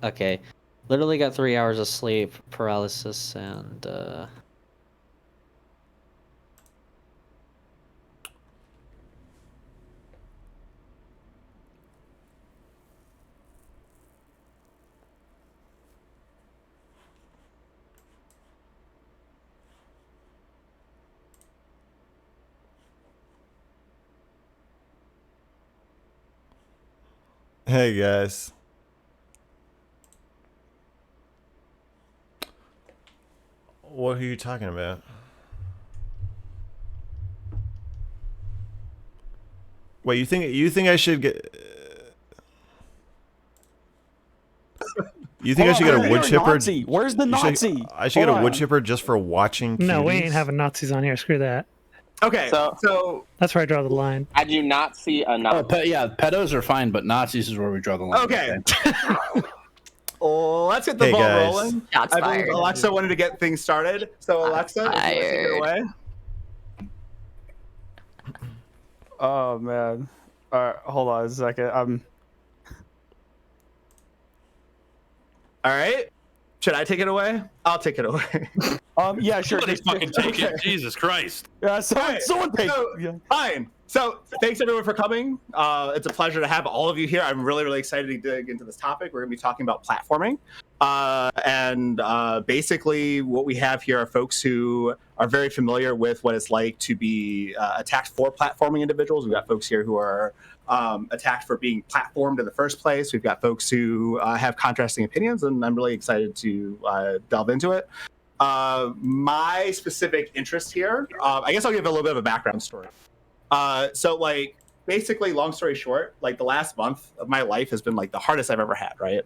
Okay. Literally got 3 hours of sleep, paralysis, and Hey guys. What are you talking about? Wait, you think I should get? You think I should get a wood chipper? Nazi. Where's the Nazi? I should get a wood chipper just for watching cuties? No, we ain't having Nazis on here. Screw that. Okay, so that's where I draw the line. I do not see a Nazi. Yeah, pedos are fine, but Nazis is where we draw the line. Okay. Let's get the ball rolling. Shots I believe fired. Alexa wanted to get things started. So Alexa, if you wanna take it away. Oh man. All right, hold on a second. All right. Should I take it away? I'll take it away. Yeah, sure. Somebody fucking take it. Jesus Christ. Yeah, someone take so, yeah. Fine. So thanks everyone for coming. It's a pleasure to have all of you here. I'm really, really excited to dig into this topic. We're going to be talking about platforming. Basically what we have here are folks who are very familiar with what it's like to be attacked for platforming individuals. We've got folks here who are attacked for being platformed in the first place. We've got folks who have contrasting opinions, and I'm really excited to delve into it. My specific interest here, I guess I'll give a little bit of a background story. So like basically, long story short, like the last month of my life has been like the hardest I've ever had, right?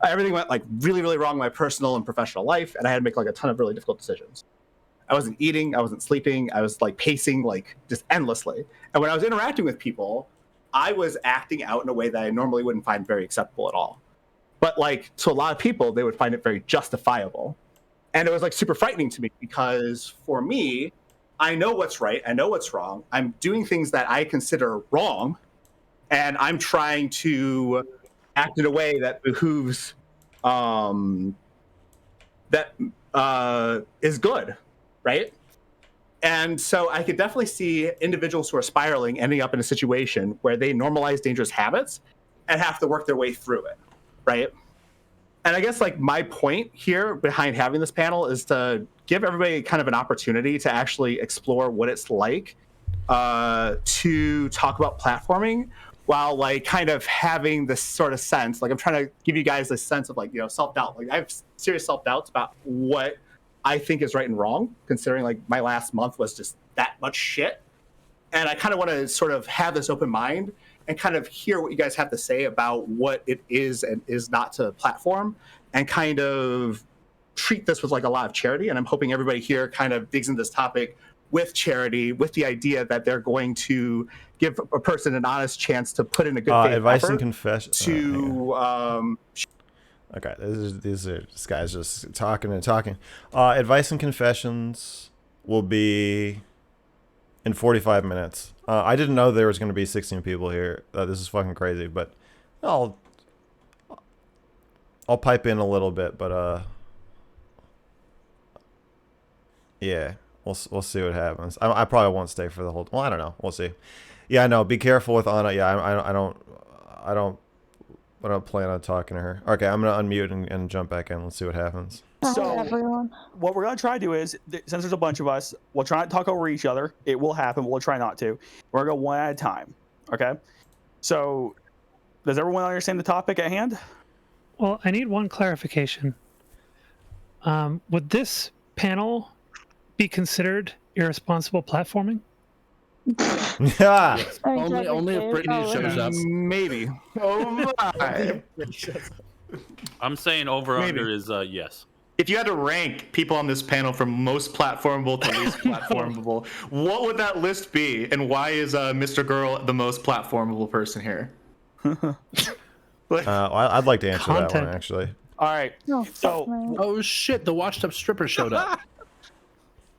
Everything went like really, really wrong in my personal and professional life, and I had to make like a ton of really difficult decisions. I wasn't eating, I wasn't sleeping, I was like pacing like just endlessly. And when I was interacting with people, I was acting out in a way that I normally wouldn't find very acceptable at all. But like to a lot of people, they would find it very justifiable. And it was like super frightening to me because for me, I know what's right, I know what's wrong. I'm doing things that I consider wrong, and I'm trying to act in a way that behooves, is good, right? And so I could definitely see individuals who are spiraling ending up in a situation where they normalize dangerous habits and have to work their way through it, right? And I guess like my point here behind having this panel is to give everybody kind of an opportunity to actually explore what it's like to talk about platforming while like kind of having this sort of sense, like I'm trying to give you guys this sense of like, you know, self-doubt. Like I have serious self-doubts about what I think is right and wrong, considering like my last month was just that much shit. And I kind of want to sort of have this open mind and kind of hear what you guys have to say about what it is and is not to platform, and kind of treat this with like a lot of charity. And I'm hoping everybody here kind of digs into this topic with charity, with the idea that they're going to give a person an honest chance to put in a good faith advice effort and confession to okay, this guy's just talking and talking. Advice and confessions will be in 45 minutes. I didn't know there was going to be 16 people here. This is fucking crazy, but I'll pipe in a little bit, but yeah, we'll see what happens. I probably won't stay for the whole. Well, I don't know. We'll see. Yeah, I know. Be careful with Anna. Yeah, I don't plan on talking to her. Okay, I'm gonna unmute and jump back in. Let's see what happens. So what we're gonna try to do is, since there's a bunch of us, we'll try not to talk over each other. It will happen. We'll try not to. We're gonna go one at a time. Okay. So, does everyone understand the topic at hand? Well, I need one clarification. Would this panel be considered irresponsible platforming? Yeah. Yes. Only if Brittany shows up. Maybe. Oh my. I'm saying over Maybe. under is yes. If you had to rank people on this panel from most platformable to least platformable, what would that list be? And why is Mr. Girl the most platformable person here? I'd like to answer that one, actually. All right. Oh shit! The washed-up stripper showed up.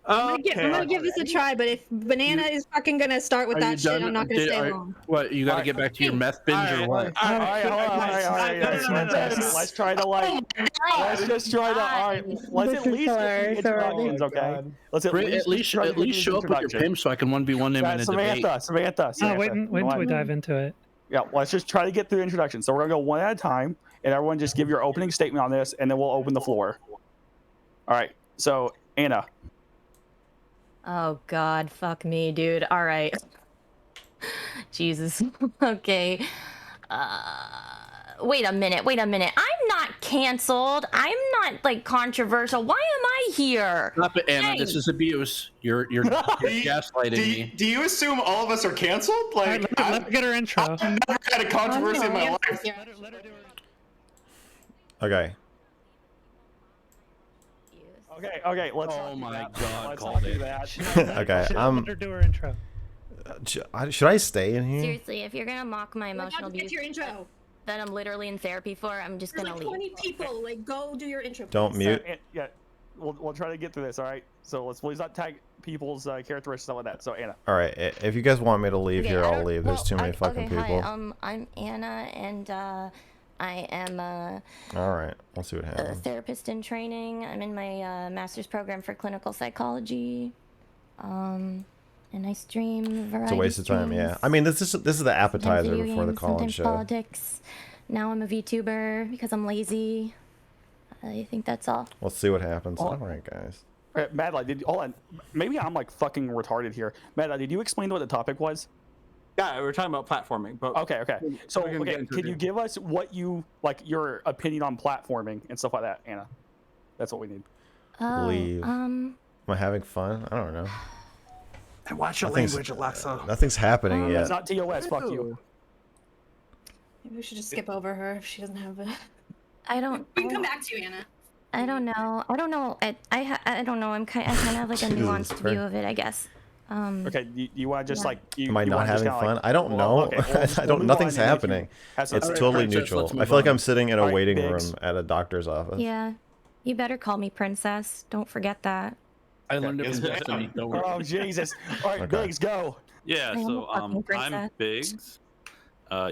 I'm gonna give this a try, but if Banana is fucking gonna start with that shit, I'm not gonna stay long. What, you gotta get back to your meth binge or what? All right. Let's try to let's just try to. All right, let's at least get introductions, okay? Let's at least show up with your pimp so I can 1v1 him in a debate. Samantha. Wait until we dive into it. Yeah, let's just try to get through introductions. So we're gonna go one at a time, and everyone just give your opening statement on this, and then we'll open the floor. All right. So Anna. Oh God, fuck me, dude. All right. Jesus. Okay. Wait a minute. I'm not canceled. I'm not like controversial. Why am I here? Stop it, Anna. This is abuse. You're gaslighting me. Do you assume all of us are canceled? Like, let her get her intro. I've never had a controversy in my life. Let her do her. Okay. Okay. Let's. Oh my God! Let's Called not do it. that. Okay. Let her do her intro. Should I stay in here? Seriously, if you're gonna mock my emotional abuse, Get your intro. that I'm literally in therapy for, I'm just There's gonna like leave. 20 people. Like, go do your intro. Don't please. mute. Yeah, we'll try to get through this. All right. So let's please not tag people's characteristics stuff like that. So Anna. All right. If you guys want me to leave here, I'll leave. There's too many fucking okay, people. Hi, I'm Anna, and I am All right. We'll see what a happens. therapist in training. I'm in my master's program for clinical psychology. And I stream variety. It's a waste of time. Yeah. streams, I mean, this is the sometimes appetizer video before the games, call-in sometimes show. politics. Now I'm a VTuber because I'm lazy. I think that's all. Let's see what happens. All right, guys. Mad Lad, hold on. Maybe I'm like fucking retarded here. Mad Lad, did you explain what the topic was? Yeah, we were talking about platforming, but Okay. So we can get into can it. you give us what you like, your opinion on platforming and stuff like that, Anna? That's what we need. Oh, Leave. Am I having fun? I don't know. And watch your Nothing's- language, Alexa. Nothing's happening yet. It's not TOS. Fuck you. Maybe we should just skip over her if she doesn't have a. I don't. We can come back to you, Anna. I don't know. I don't know. I don't know. I kind of have like a Jesus nuanced Christ. view of it, I guess. Okay, you want to just yeah. like you? Am I you not wanna just having kinda, fun? like, I don't well, know. okay, well, I we'll don't. move on Nothing's and if you happening. have It's something- totally Princess, let's neutral. I move feel like on. I'm sitting in a Alright, waiting Biggs. room at a doctor's office. Yeah. You better call me princess. Don't forget that. I learned it Yes, from ma'am. Destiny. Don't worry. Oh Jesus! All right, Okay. Biggs, go. Yeah, I am so a fucking I'm princess. Biggs.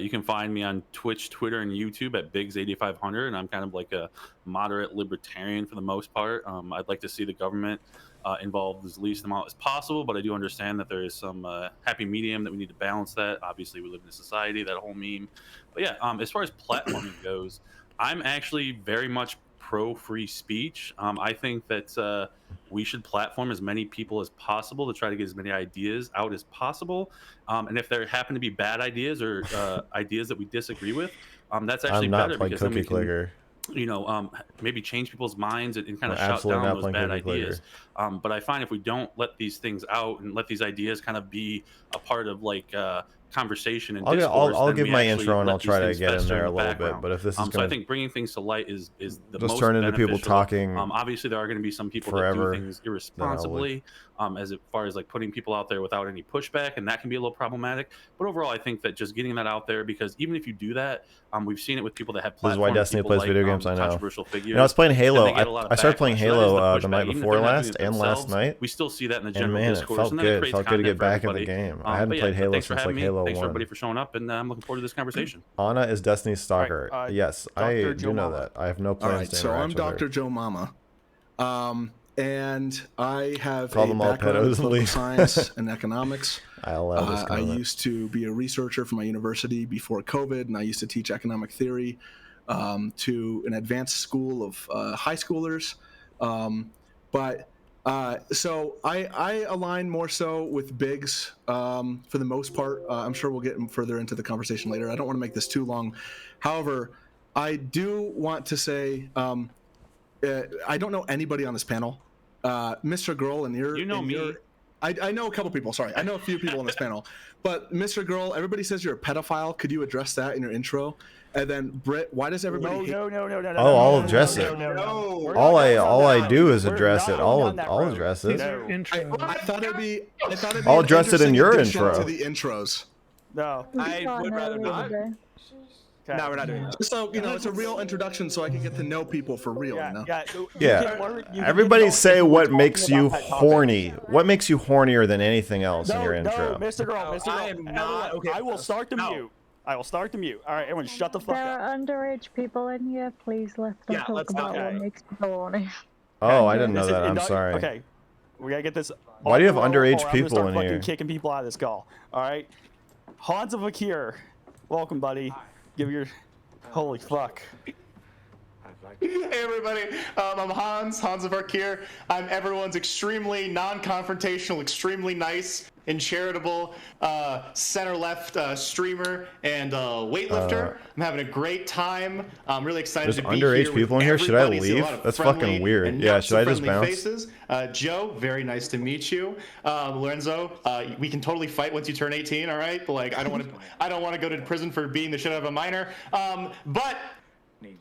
You can find me on Twitch, Twitter, and YouTube at Biggs8500, and I'm kind of like a moderate libertarian for the most part. I'd like to see the government involved as least amount as possible, but I do understand that there is some happy medium that we need to balance that. Obviously, we live in a society, that whole meme. But yeah, as far as platforming goes, I'm actually very much pro free speech. I think that we should platform as many people as possible to try to get as many ideas out as possible. And if there happen to be bad ideas or ideas that we disagree with, that's actually I'm not better playing because then Cookie we can, Clicker. you know, maybe change people's minds and kind of We're shut absolutely down not those playing bad Cookie Clicker. ideas. But I find if we don't let these things out and let these ideas kind of be a part of like conversation and discourse, I'll then give we my actually intro and let I'll these try to things get in fester there a the little bit. background. But if this is So I going think bringing things to light is the just most turn into people beneficial. talking Obviously, there are going to be some people forever, that do things irresponsibly, as far as like putting people out there without any pushback, and that can be a little problematic. But overall, I think that just getting that out there, because even if you do that, we've seen it with people that have This is why platforms, Destiny people plays like, video games, I know. controversial figures. You know, I was playing and Halo. they get a lot of I started playing backlash. So that is Halo the pushback. night Even if before they're not last doing it and last themselves, night. we still see that in the And general man, it discourse, felt and then it good. It creates felt good to get content for back in the everybody. game. I hadn't But played yeah, Halo thanks for since like having me. Halo Thanks 1. everybody for showing up, and I'm looking forward to this conversation. Anna is Destiny's stalker. All right, Yes, I Dr. do Joe know Mama. that. I have no All plans right, to so interact I'm with Dr. her. Joe Mama, and I have Call a them all background in pedos and political leave. science and economics. I allow this I comment. used to be a researcher for my university before COVID, and I used to teach economic theory to an advanced school of high schoolers. So I align more so with Biggs for the most part. I'm sure we'll get further into the conversation later. I don't want to make this too long. However, I do want to say I don't know anybody on this panel. Mr. Girl, and You know me. I know a couple people. Sorry, I know a few people on this panel. But Mr. Girl, everybody says you're a pedophile. Could you address that in your intro? And then Britt, why does everybody? hate- No. Oh, I'll address it. All I do is address it. I'll address it. No. Intro. I thought it'd be. I'll address it in an your interesting intro. To the intros. No. I would rather not. No, we're not doing that. Just so you know, it's a real introduction, so I can get to know people for real. You know? Everybody say what makes you horny. What makes you hornier than anything else in your intro? Mr. Girl, Mr. Girl. I am not. Okay. I will start the mute. I will start the mute. All right, everyone, shut the fuck There up. are underage people in here. Please let them talk about what makes people horny. Oh, I didn't know that. I'm sorry. Okay, we gotta get this. Why do you have underage or people I'm in fucking here? Kicking people out of this call. All right, Hans of Akir, welcome, buddy. Give your holy fuck. Hey everybody, I'm Hans of Arkir. I'm everyone's extremely non-confrontational, extremely nice and charitable center-left streamer and weightlifter. I'm having a great time. I'm really excited to be here. There's underage people in here. Should I leave? That's fucking weird. Yeah, should I just bounce? Faces. Joe, very nice to meet you. Lorenzo, we can totally fight once you turn 18. All right, but like I don't want to go to prison for beating the shit out of a minor. But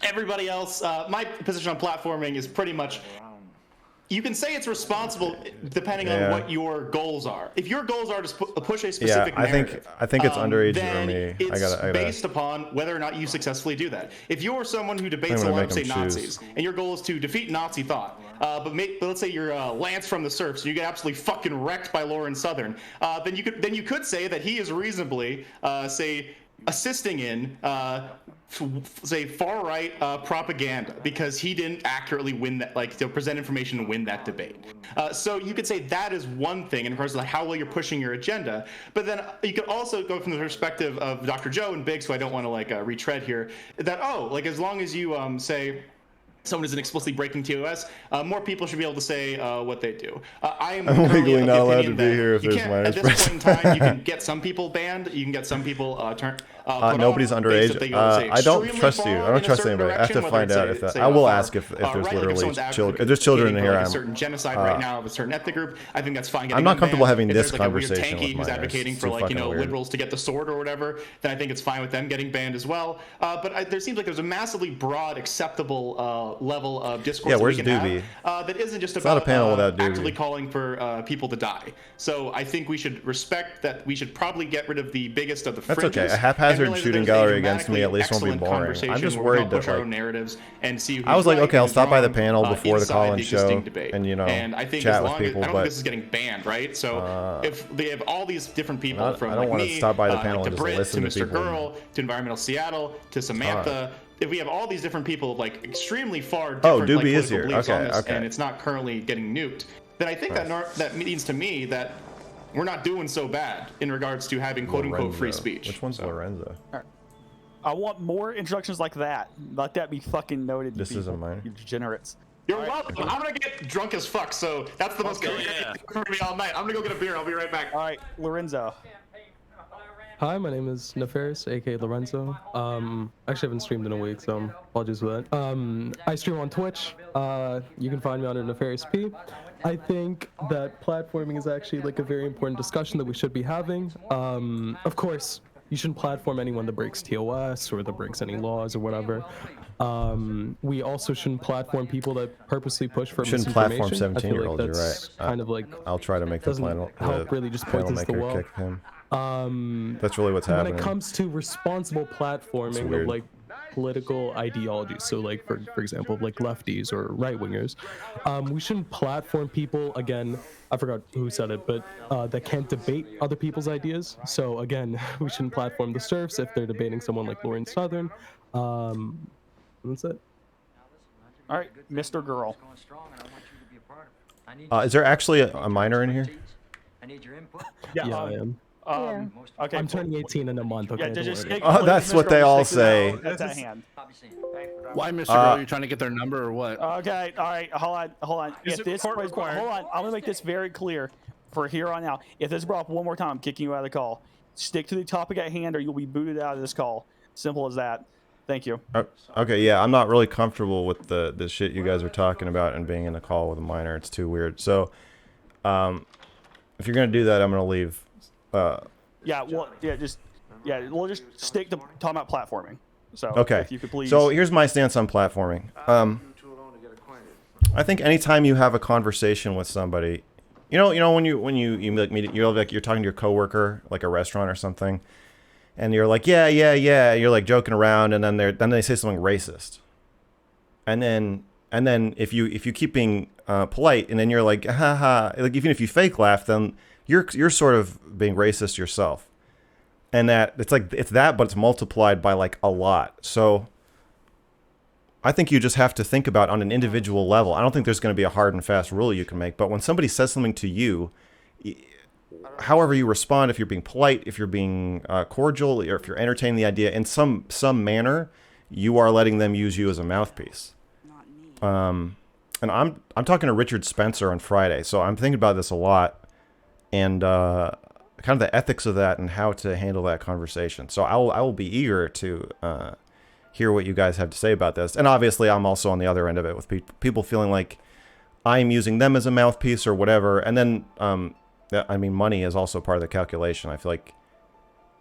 everybody else, my position on platforming is pretty much, you can say it's responsible depending on what your goals are. If your goals are to push a specific narrative, I think it's underage for me. It's based upon whether or not you successfully do that. If you're someone who debates a lot of, say, Nazis, and your goal is to defeat Nazi thought, but let's say you're Lance from the Surfs, and you get absolutely fucking wrecked by Lauren Southern, then you could say that he is reasonably, say, assisting in say far-right propaganda because he didn't accurately win that, like to present information and win that debate. So you could say that is one thing in regards to like how well you're pushing your agenda, but then you could also go from the perspective of Dr. Joe and Biggs, who I don't want to like retread here, that like as long as you say someone isn't explicitly breaking TOS, more people should be able to say what they do. I'm legally not allowed to be here if there's minors present. At this point in time, you can get some people banned. You can get some people turned. Nobody's underage. I don't trust you. I don't trust anybody. I have to find out if that. I will ask if there's literally children. If there's children in here, a certain genocide right now of a certain ethnic group. I think that's fine. I'm not comfortable having this like conversation a weird tanky with who's advocating for like liberals to get the sword or whatever. Then I think it's fine with them getting banned as well. But there seems like there's a massively broad, acceptable level of discourse that we can have that isn't just about actively calling for people to die. So I think we should respect that. We should probably get rid of the biggest of the fringes. That's okay. A haphazard shooting gallery against me at least won't be boring. I'm just worried that like narratives and see I was like, okay, I'll stop by the panel before the call-in show and I think chat with people. I don't think this is getting banned, right? So if they have all these different people from I don't want to stop by the panel to and just Brit, listen to to Mr. people. Girl, to Environmental Seattle, to Samantha. If we have all these different people like extremely far different Doobie is political here. beliefs on this, Okay. and it's not currently getting nuked, then I think that means to me that we're not doing so bad in regards to having quote-unquote free speech. Which one's Lorenzo? I want more introductions like that. Let that be fucking noted. This is a minor. You degenerates. You're welcome. I'm gonna get drunk as fuck, so that's the most thing for me all night. I'm gonna go get a beer. I'll be right back. All right, Lorenzo. Hi, my name is Nefarious, aka Lorenzo. Actually, I haven't streamed in a week, so apologies for that. I stream on Twitch. You can find me under Nefarious P. I think that platforming is actually like a very important discussion that we should be having. Of course, you shouldn't platform anyone that breaks TOS or that breaks any laws or whatever. We also shouldn't platform people that purposely push for Shouldn't misinformation. platform 17-year-olds. You're right. Kind of like I'll try to make the doesn't help really just point this the maker wall. kick him. That's really what's happening. When it comes to responsible platforming of like political ideologies, so like for example like lefties or right wingers, we shouldn't platform people, again, I forgot who said it, but that can't debate other people's ideas. So again, we shouldn't platform the serfs if they're debating someone like Lauren Southern. That's it. All right, Mr. Girl. Is there actually a minor in here? I am. Okay, I'm turning 18 in a month. Okay. That's what they all say. That's at hand. Why, Mr. Girl? You trying to get their number or what? Okay, all right, hold on. Is it court required? Hold on, I'm gonna make this very clear for here on out. If this is brought up one more time, I'm kicking you out of the call. Stick to the topic at hand, or you'll be booted out of this call. Simple as that. Thank you. Okay, yeah, I'm not really comfortable with the shit you guys are talking about and being in a call with a minor. It's too weird. So, if you're gonna do that, I'm gonna leave. We'll just stick to talking about platforming. So okay. If you could please. So here's my stance on platforming. I think anytime you have a conversation with somebody, you know when you like meet, you're talking to your coworker, like a restaurant or something, and you're like, yeah, yeah, yeah, you're like joking around, and then they say something racist, and then if you keep being polite, and then you're like, haha, like even if you fake laugh, then you're sort of being racist yourself, and that it's that, but it's multiplied by like a lot. So I think you just have to think about on an individual level. I don't think there's going to be a hard and fast rule you can make, but when somebody says something to you, however you respond, if you're being polite, if you're being cordial, or if you're entertaining the idea in some manner, you are letting them use you as a mouthpiece. And I'm talking to Richard Spencer on Friday, so I'm thinking about this a lot, and kind of the ethics of that and how to handle that conversation. So I will be eager to hear what you guys have to say about this. And obviously, I'm also on the other end of it with people feeling like I'm using them as a mouthpiece or whatever. And then, I mean, money is also part of the calculation. I feel like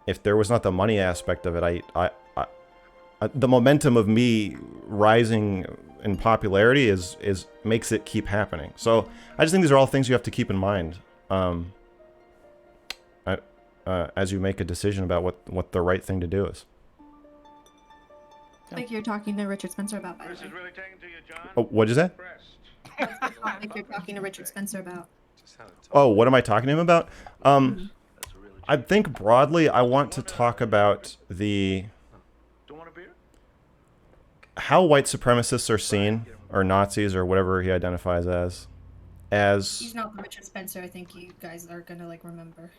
if there was not the money aspect of it, the momentum of me rising in popularity makes it keep happening. So I just think these are all things you have to keep in mind as you make a decision about what the right thing to do is. Like you're talking to Richard Spencer about. Oh, what'd you say? Like you're talking to Richard Spencer about. Oh, what am I talking to him about? I think broadly I want to talk about how white supremacists are seen, or Nazis, or whatever he identifies as. He's not the Richard Spencer I think you guys are gonna like remember,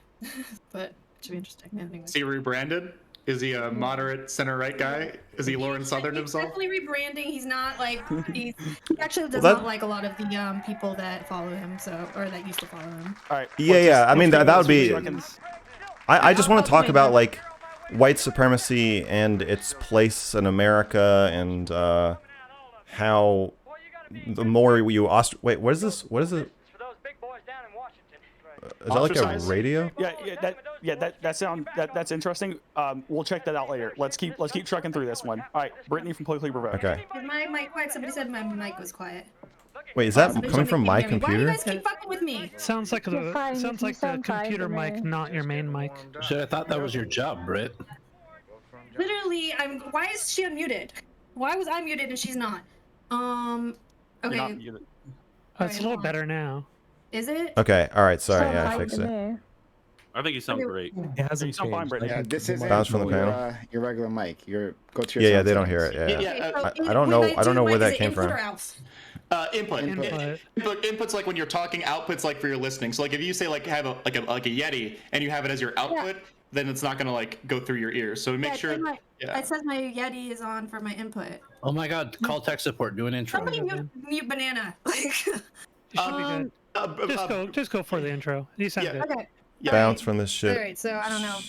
but it should be interesting. Anyway. Is he rebranded? Is he a moderate center-right guy? Is he Lauren Southern himself? Definitely rebranding. He's not like he actually does not like a lot of the people that follow him, or that used to follow him. All right. Yeah. I mean that would be. I just want to talk about like white supremacy and its place in America, and how the more you wait, what is this? What is it? Is that like a radio? That's interesting. We'll check that out later. Let's keep trucking through this one. All right, Brittany from Politically Provoked. Okay. My mic quiet. Somebody said my mic was quiet. Wait, is that coming from my computer? Why do you guys keep fucking with me? Sounds like the computer mic, not your main mic. Shit, I thought that was your job, Britt. Literally, why is she unmuted? Why was I muted and she's not? Okay. It's a little better now. Is it? Okay. All right. Sorry. Yeah, I fixed it. I think you sound great. It hasn't changed. Yeah, this is Bounce from the panel. Your regular mic. Go to your Yeah, they don't hear it. Yeah. I don't know where that came from. Input's like when you're talking. Output's like for your listening. So like if you say like have a Yeti and you have it as your output, then it's not gonna like go through your ears. So make sure. It says my Yeti is on for my input. Oh my God! Call tech support. Do an intro. Somebody mute Banana. Just go for the intro. You sound good. Okay. Bounce from this shit. Alright, so I don't know.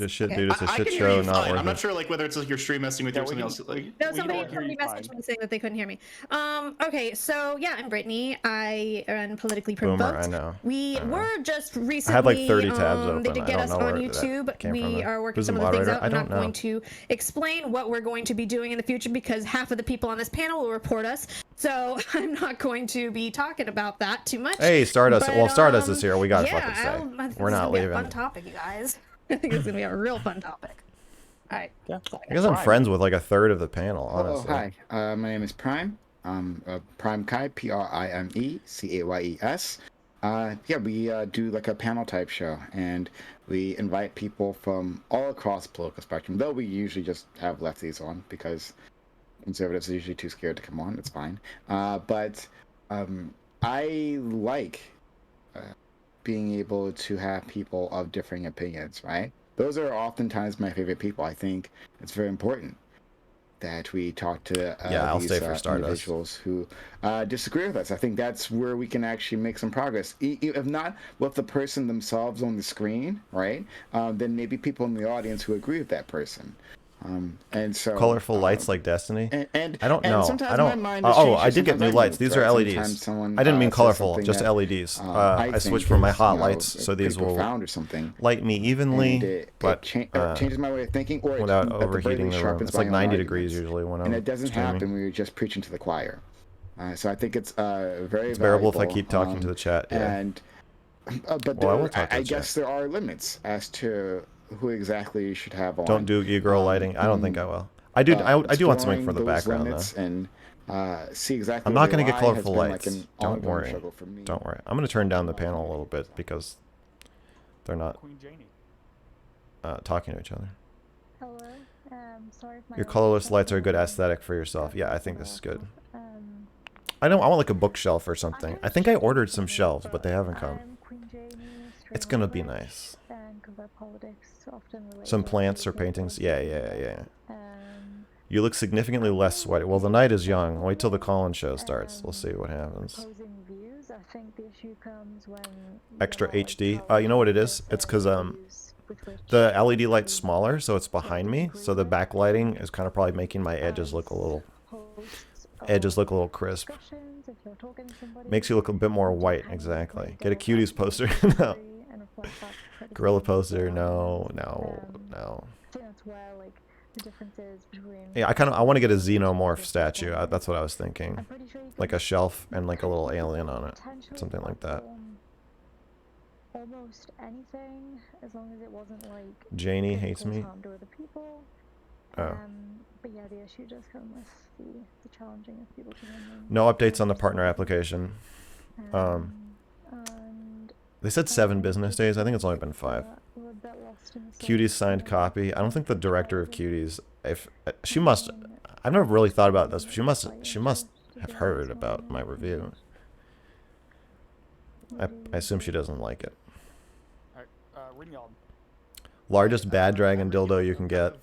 Shit, dude, it's a shit show. Not worth it. I'm not sure like whether it's like your stream messing with you or something else. Like, no, somebody messaged me saying that they couldn't hear me. Okay, so yeah, I'm Brittany. I run Politically Provoked. Boomer, I know. We were just recently. I had like 30 tabs open. They did get us on YouTube. We are working some of the things out. I'm not going to explain what we're going to be doing in the future because half of the people on this panel will report us. So I'm not going to be talking about that too much. Hey, Stardust. Well, Stardust is here. We got to fucking stay. We're not leaving. Fun topic, you guys. I think it's gonna be a real fun topic. All right. I guess I'm friends with like a third of the panel, honestly. Hi. My name is Prime. Prime Kai, PRIMECAYES. We do like a panel type show, and we invite people from all across the political spectrum. Though we usually just have lefties on because conservatives are usually too scared to come on. It's fine. But I like being able to have people of differing opinions, right? Those are oftentimes my favorite people. I think it's very important that we talk to these individuals who disagree with us. I think that's where we can actually make some progress. If not with the person themselves on the screen, right? Then maybe people in the audience who agree with that person. And so colorful lights like Destiny. And I don't know. I don't. I did get new lights. These are LEDs. I didn't mean colorful, just LEDs. I switched from my hot lights, so these will light me evenly, but changes my way of thinking, or without overheating the room. It's like 90 degrees usually when I'm. And it doesn't happen when you're just preaching to the choir. So I think it's very. It's bearable if I keep talking to the chat. Yeah. And but I guess there are limits as to who exactly you should have on. Don't do e-girl lighting. I don't think I will. I do want something for the background though. And see exactly. I'm not going to get colorful lights. Like don't worry. Don't worry. I'm going to turn down the panel a little bit because they're not talking to each other. Hello. Sorry if my your colorless lights are a good aesthetic for yourself. Yeah, I think this is good. I want like a bookshelf or something. I think I ordered some shelves, but they haven't come. It's going to be nice. Some plants or paintings. Yeah. You look significantly less sweaty. Well, the night is young. Wait till the call-in show starts. We'll see what happens. Extra HD. You know what it is? It's because the LED light's smaller, so it's behind me. So the backlighting is kind of probably making my edges look a little crisp. Makes you look a bit more white. Exactly. Get a Cuties poster. No. Gorilla poster. No. Yeah, I want to get a xenomorph statue. That's what I was thinking. Like a shelf and like a little alien on it. Something like that. Almost anything, as long as it wasn't like Janie hates me. But yeah, the issue does come with the challenging of people to no updates on the partner application. They said 7 business days. I think it's only been 5. Cuties signed copy. I don't think the director of Cuties, if she must, I've never really thought about this, but she must have heard about my review. I assume she doesn't like it. Largest bad dragon dildo you can get.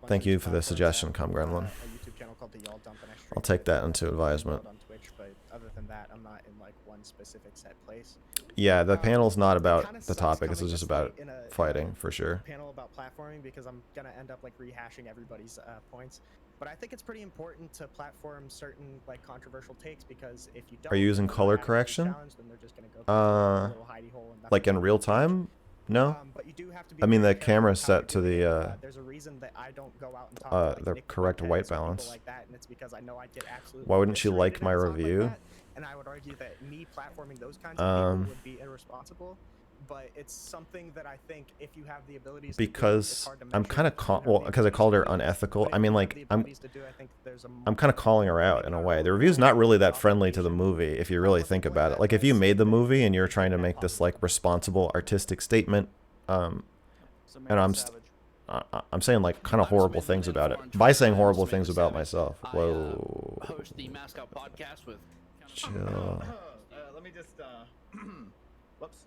Thank you for the suggestion, Come Gremlin. I'll take that into advisement. Yeah, the panel's not about the topic. It's just about fighting, for sure. Panel about platforming because I'm gonna end up like rehashing everybody's points. But I think it's pretty important to platform certain like controversial takes because if you don't, are you using color correction? Like in real time? No. I mean the camera's set to the the correct white balance. Why wouldn't she like my review? And I would argue that me platforming those kinds of people would be irresponsible. But it's something that I think if you have the abilities because I'm kind of because I called her unethical. I mean, like I'm kind of calling her out in a way. The review's not really that friendly to the movie if you really think about it. Like if you made the movie and you're trying to make this like responsible artistic statement, and I'm saying like kind of horrible things about it by saying horrible things about myself. Whoa. Host the Mascot podcast with. Chill. Let me just. Whoops.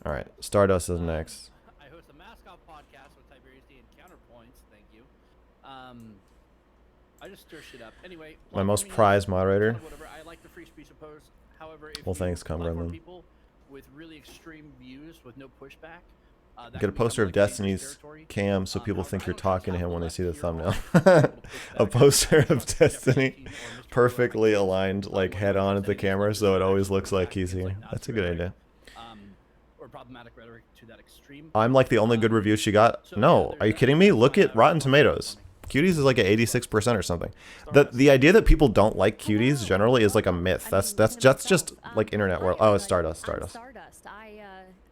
All right, Stardust is next. I host the Mascot podcast with Tiberius D and Counterpoints. Thank you. I just stir shit up. Anyway, my most prized moderator. Whatever. I like the free speech opposed. However, if well, thanks, Cumberland. People with really extreme views with no pushback. Get a poster of Destiny's cam so people think you're talking to him when they see the thumbnail. A poster of Destiny perfectly aligned, like head on at the camera, so it always looks like he's here. That's a good idea. Or problematic rhetoric to that extreme. I'm like the only good review she got. No, are you kidding me? Look at Rotten Tomatoes. Cuties is like at 86% or something. The idea that people don't like Cuties generally is like a myth. That's just like internet world. Oh, it's Stardust. Stardust.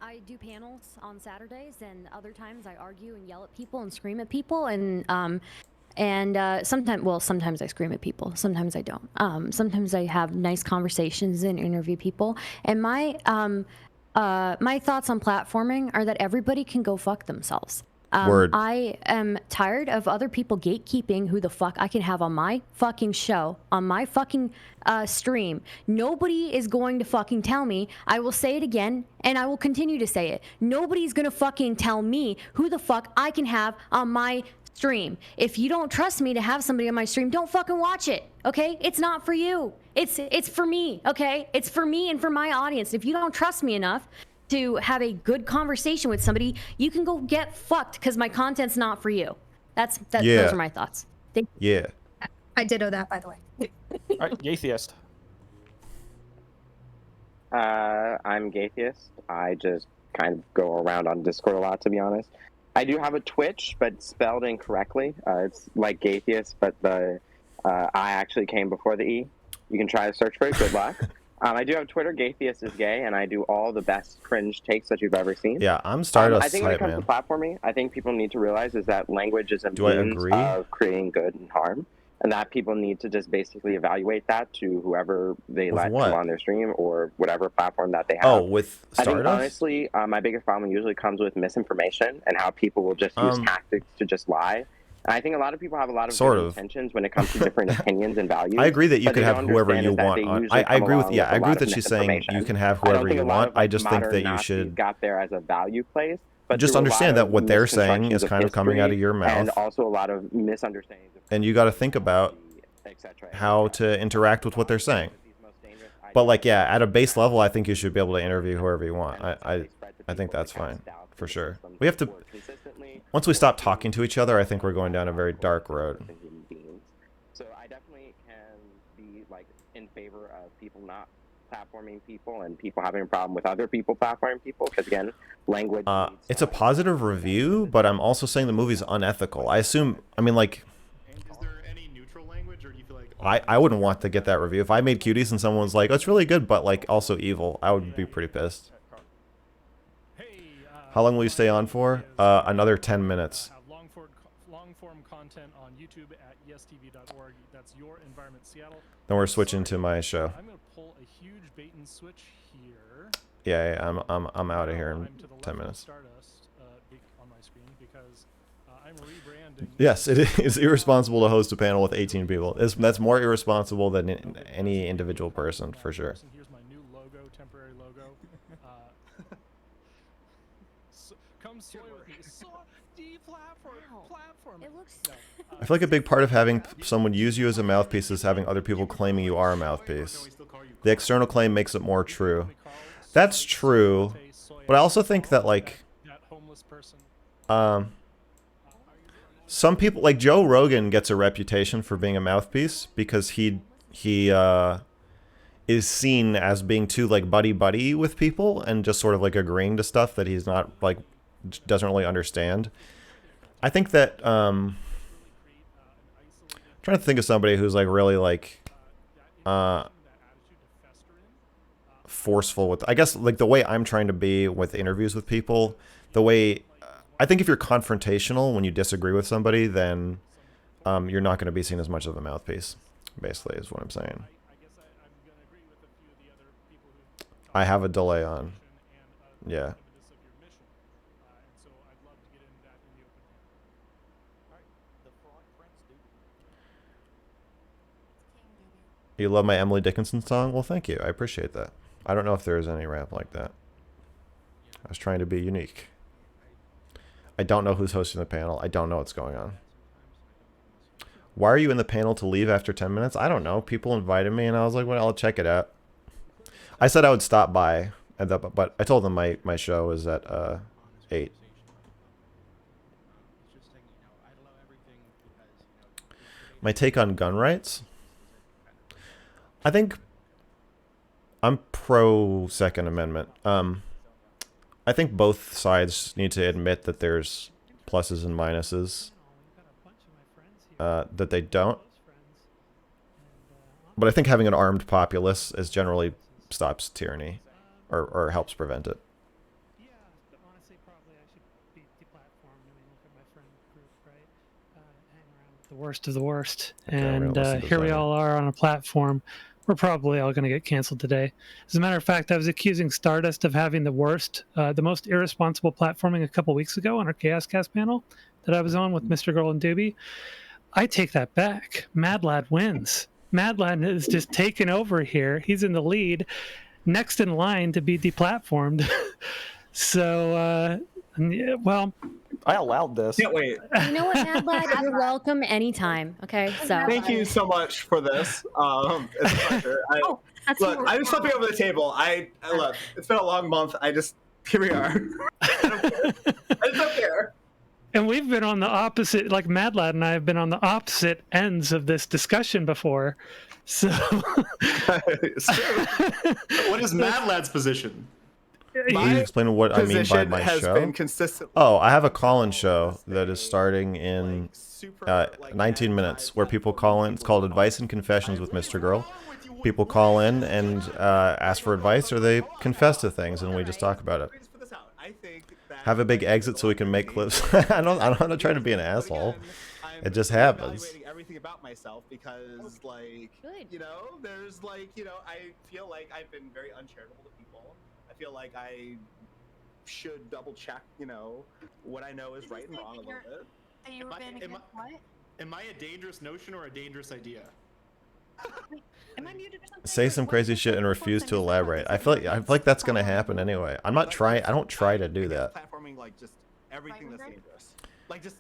I do panels on Saturdays, and other times I argue and yell at people and scream at people, and sometimes I scream at people, sometimes I don't. Sometimes I have nice conversations and interview people, and my thoughts on platforming are that everybody can go fuck themselves. Word. I am tired of other people gatekeeping who the fuck I can have on my fucking show, on my fucking stream. Nobody is going to fucking tell me. I will say it again, and I will continue to say it. Nobody's gonna fucking tell me who the fuck I can have on my stream. If you don't trust me to have somebody on my stream, don't fucking watch it, okay? It's not for you. It's for me, okay? It's for me and for my audience. If you don't trust me enough to have a good conversation with somebody, you can go get fucked because my content's not for you. Those are my thoughts. Yeah. I ditto that, by the way. All right, Gaytheist. I'm Gaytheist. I just kind of go around on Discord a lot, to be honest. I do have a Twitch, but spelled incorrectly. It's like Gaytheist, but the I actually came before the E. You can try to search for it. Good luck. I do have Twitter, Gaytheist is gay, and I do all the best cringe takes that you've ever seen. Yeah, I'm Stardust I think when it type, comes to platforming, I think people need to realize is that language is a Do I means agree? of creating good and harm, and that people need to just basically evaluate that to whoever they With let what? come on their stream or whatever platform that they have. Oh, with I think Stardust? honestly, my biggest problem usually comes with misinformation and how people will just use tactics to just lie. And I think a lot of people have a lot of Sort good of. intentions when it comes to different opinions and values. I agree that you but could they have don't whoever understand you is that want they on. usually I come agree with along I a agree lot that of she's saying you can have I don't whoever think you a lot want. of, I just think modern that you Nazis should got there as a value place, but just through a lot understand that of what they're saying misconstructions is of kind of coming out of history your mouth. and also a lot of misunderstandings of And you got to think about how to interact with what they're saying. But like, yeah, at a base level, I think you should be able to interview whoever you want. I think that's fine for sure. We have to once we stop talking to each other, I think we're going down a very dark road. So I definitely can be like in favor of people not platforming people and people having a problem with other people platforming people because again, language. It's a positive review, but I'm also saying the movie's unethical. I mean, like. I wouldn't want to get that review. If I made Cuties and someone was like, oh, it's really good, but like also evil, I would be pretty pissed. How long will you stay on for? Another 10 minutes. Long-form content on YouTube at estv.org. That's Your Environment Seattle. Then we're switching to my show. I'm going to pull a huge bait and switch here. Yeah, I'm out of here in 10 minutes. Stardust on my screen because I'm rebranding. Yes, it is irresponsible to host a panel with 18 people. That's more irresponsible than any individual person, for sure. Here's my new logo, temporary logo. Come soy with me. Platform. It looks. I feel like a big part of having someone use you as a mouthpiece is having other people claiming you are a mouthpiece. The external claim makes it more true. That's true, but I also think that like, some people like Joe Rogan gets a reputation for being a mouthpiece because he is seen as being too like buddy with people and just sort of like agreeing to stuff that he's not like doesn't really understand. I think that I'm trying to think of somebody who's like really like forceful with, I guess, like the way I'm trying to be with interviews with people, the way I think if you're confrontational when you disagree with somebody, then you're not going to be seen as much of a mouthpiece, basically, is what I'm saying. I have a delay on. Yeah. You love my Emily Dickinson song? Well, thank you. I appreciate that. I don't know if there is any rap like that. I was trying to be unique. I don't know who's hosting the panel. I don't know what's going on. Why are you in the panel to leave after 10 minutes? I don't know. People invited me, and I was like, well, I'll check it out. I said I would stop by, but I told them my show is at 8. My take on gun rights? I think I'm pro Second Amendment. I think both sides need to admit that there's pluses and minuses that they don't. But I think having an armed populace is generally stops tyranny or helps prevent it. Yeah, but honestly, probably I should be deplatformed. I mean, look at my friend group, right? Hang around with the worst of the worst. Okay, and here we all are on a platform. We're probably all going to get canceled today. As a matter of fact, I was accusing Stardust of having the most irresponsible platforming a couple weeks ago on our Chaos Cast panel that I was on with Mr. Girl and Doobie. I take that back. Mad Lad wins. Mad Lad is just taken over here. He's in the lead, next in line to be deplatformed. So, yeah, well, I allowed this. Can't wait. You know what, Mad Lad? You're welcome anytime. Okay, so Thank you so much for this. It's a pleasure. Look, I'm just flipping over the table. I look. It's been a long month. Here we are. I just don't care. And we've been on the opposite, like Mad Lad and I have been on the opposite ends of this discussion before. So, it's true. What is Mad Lad's position? Can you explain what I mean by my show? Oh, I have a call-in show that is starting in 19 minutes where people call in. It's called Advice and Confessions with Mr. Girl. people call in and ask for advice, or they confess to things, and we just talk about it. Have a big exit so we can make clips. I don't want to try to be an asshole. It just happens. Everything about myself because, like, you know, there's like, you know, I feel like I've been very uncharitable to people. I feel like I should double check, you know, what I know is right and wrong a little bit. Am I a dangerous notion or a dangerous idea? Am I muted or something? Say some crazy shit and refuse to elaborate. I feel like that's gonna happen anyway. I'm not trying. I don't try to do that. Platforming, like, just everything that's dangerous. Like, just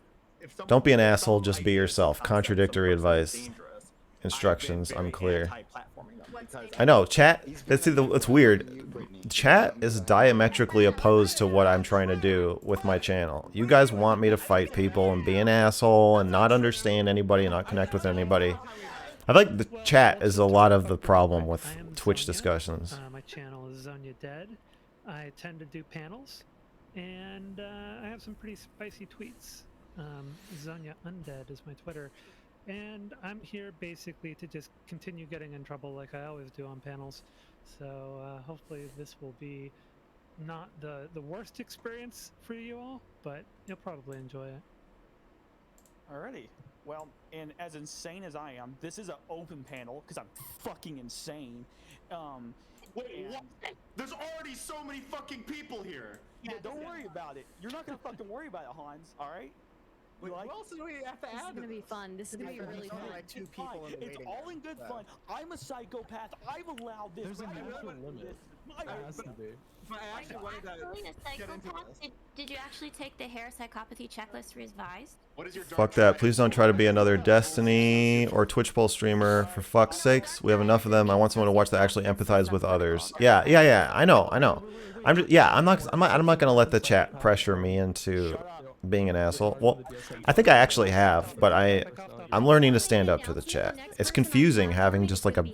Don't be an asshole. Just be yourself. Contradictory advice. Instructions unclear. I know. Chat. It's weird. Chat is diametrically opposed to what I'm trying to do with my channel. You guys want me to fight people and be an asshole and not understand anybody and not connect with anybody. I feel like the chat is a lot of the problem with Twitch discussions. My channel is Zonia Dead. I tend to do panels, and I have some pretty spicy tweets. Zonia Undead is my Twitter, and I'm here basically to just continue getting in trouble like I always do on panels. So hopefully this will be not the worst experience for you all, but you'll probably enjoy it. Alrighty. Well, and as insane as I am, this is an open panel because I'm fucking insane. Wait, what? There's already so many fucking people here. Yeah, don't worry about it. You're not gonna fucking worry about it, Hans. All right? Wait, what else do we have to add? This is gonna be fun. This is gonna be really fun. Like 2 people in the It's waiting all room, in good so. fun. I'm a psychopath. I've allowed this. There's a natural limit. It has to be. But I actually wanted to get into this. Did you actually take the hair psychopathy checklist revised? What is your Fuck that. Please don't try to be another Destiny or Twitch poll streamer. For fuck's sakes, we have enough of them. I want someone to watch that actually empathize with others. Yeah. I know. I'm not gonna let the chat pressure me into being an asshole. Well, I think I actually have, but I'm learning to stand up to the chat. It's confusing having just like a.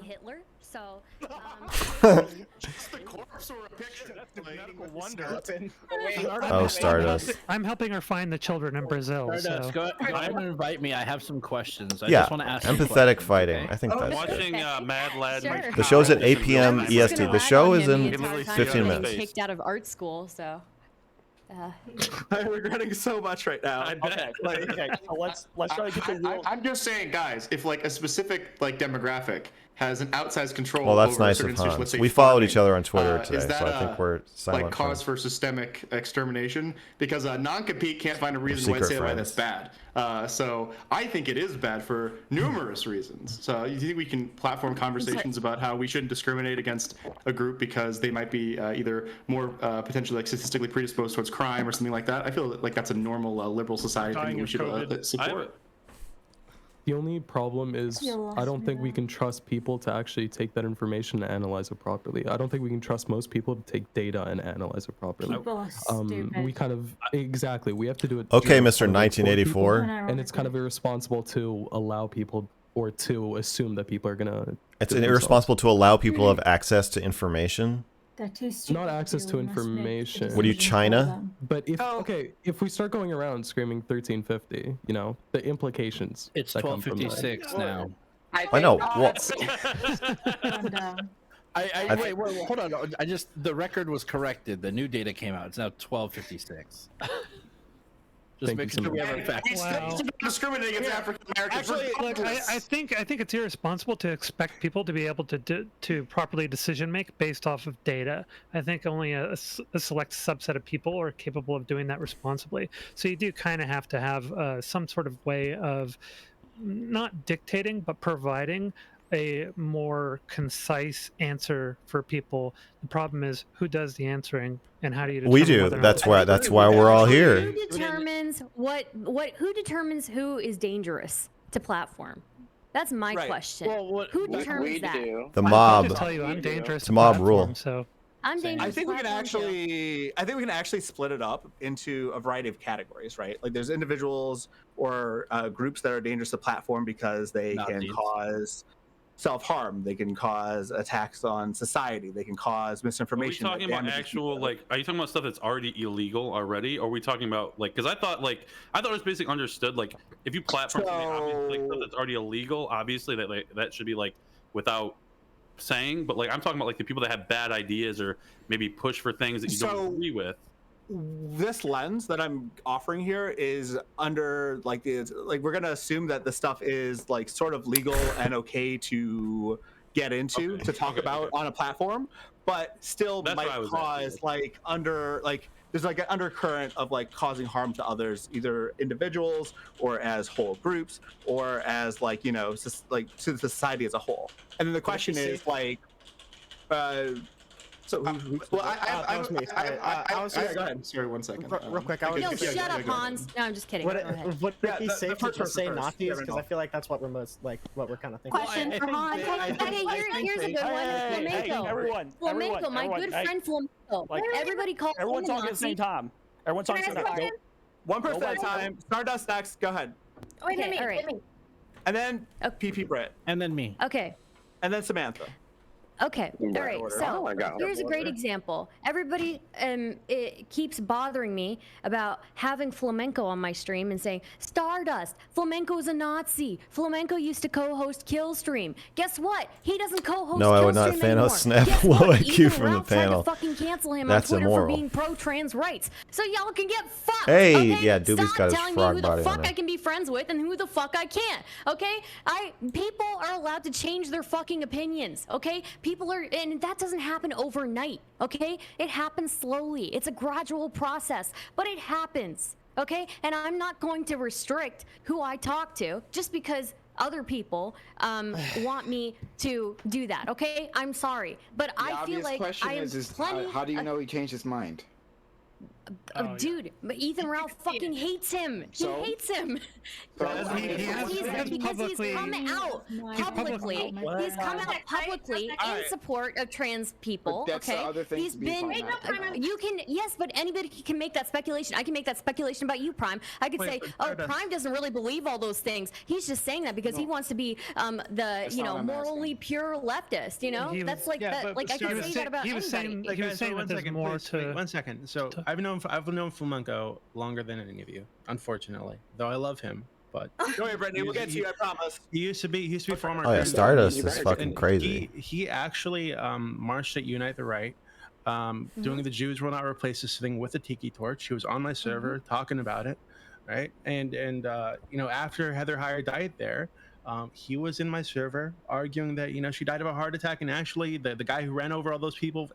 Oh, Stardust. I'm helping her find the children in Brazil. Stardust, go ahead and invite me. I have some questions. I Yeah, just want to ask empathetic questions, fighting. okay? I think that's Watching good. Mad Lad. Sure. The show's at 8 p.m. EST. The show is in 15 minutes. Kicked out of art school, so. I'm regretting so much right now. Okay, so let's try to get the real. I'm just saying, guys, if like a specific like demographic has an outsized control. Well, that's over nice a of certain Hans. let's say We followed farming, each other on Twitter is today, that, so I think we're silent. like cause for systemic extermination because non-compete can't find a reason secret why say why friends. that's bad. So I think it is bad for numerous reasons. So you think we can platform conversations about how we shouldn't discriminate against a group because they might be either more potentially like statistically predisposed towards crime or something like that? I feel like that's a normal liberal society thing we should support. The only problem is I don't think we can trust people to actually take that information and analyze it properly. I don't think we can trust most people to take data and analyze it properly. People are stupid. We kind of we have to do it. Okay, just Mr. for 1984. people, and it's kind of irresponsible to allow people or to assume that people are gonna. It's irresponsible to allow people to have access to information. They're too stupid. Not access to information. What are you, China? But if we start going around screaming 1350, you know the implications. It's that come from that. 12:56 now. I know. Well, Wait, hold on. The record was corrected. The new data came out. It's now 12:56. Just making sure we have our facts. We still discriminating against African Americans. Actually, look, I think it's irresponsible to expect people to be able to properly decision make based off of data. I think only a select subset of people are capable of doing that responsibly. So you do kind of have to have some sort of way of not dictating, but providing a more concise answer for people. The problem is who does the answering and how do you determine we do. That's why we're all here. Who determines who determines who is dangerous to platform? That's my question. Who determines that? The mob. I'll just tell you, I'm dangerous. It's a mob platform, rule. So I'm dangerous. I think we can platform too. actually split it up into a variety of categories, right? Like there's individuals or groups that are dangerous to platform because they can cause self-harm, they can cause attacks on society, they can cause misinformation. Are we talking about actual are you talking about stuff that's already illegal already, or are we talking about like, because I thought it was basically understood like if you platform something obviously like stuff that's already illegal, obviously that should be like without saying, but like I'm talking about like the people that have bad ideas or maybe push for things that you don't agree with. This lens that I'm offering here is under like we're gonna assume that the stuff is like sort of legal and okay to get into to talk about on a platform, but still might cause like there's like an undercurrent of like causing harm to others, either individuals or as whole groups or as like like to the society as a whole. And then the question is like so well, I was me. I was go ahead. Sorry, 1 second. Real quick, shut up, Hans. No, I'm just kidding. Would it be safe to just say Nazis? Because I feel like that's what we're kind of thinking. Question for Hans. Okay, here's a good one. Flamenco. Everyone. Flamenco, my good friend Flamenco. Everybody calls him everyone talking at the same time. Everyone talking at the same time. One person at a time. Stardust next. Go ahead. Okay, all right. And then PP Britt. And then me. Okay. And then Samantha. Okay, all right, so here's a great example. Everybody it keeps bothering me about having Flamenco on my stream and saying, Stardust, Flamenco is a Nazi. Flamenco used to co-host Killstream. Guess what? He doesn't co-host No, I would not anymore. Thanos snap low IQ from the Ralph tried panel. to fucking cancel him That's on Twitter immoral. for being pro-trans rights. So y'all can get fucked, Hey, okay? yeah, Doobie's got his Stop telling frog me who body the on fuck there. I can be friends with and who the fuck I can't, okay? People are allowed to change their fucking opinions, okay? People are, and that doesn't happen overnight, okay? It happens slowly. It's a gradual process, but it happens, okay? And I'm not going to restrict who I talk to just because other people want me to do that, okay? I'm sorry, but I feel like I am plenty. How do you know he changed his mind? Dude, but Ethan Ralph fucking hates him. He hates him. Because he's come out publicly. He's come out publicly in support of trans people. Okay, he's been. You can but anybody can make that speculation. I can make that speculation about you, Prime. I could say, oh, Prime doesn't really believe all those things. He's just saying that because he wants to be the morally pure leftist. You know, that's like that. Like I can say that about anybody. He was saying that there's more to. 1 second. So I've known Flamenco longer than any of you, unfortunately. Though I love him, but go ahead, Brittany. We'll get to you. I promise. He used to be former. Oh yeah, Stardust is fucking crazy. He actually marched at Unite the Right, doing the Jews will not replace us sitting with a tiki torch. He was on my server talking about it, right? And after Heather Heyer died there, he was in my server arguing that she died of a heart attack, and actually the guy who ran over all those people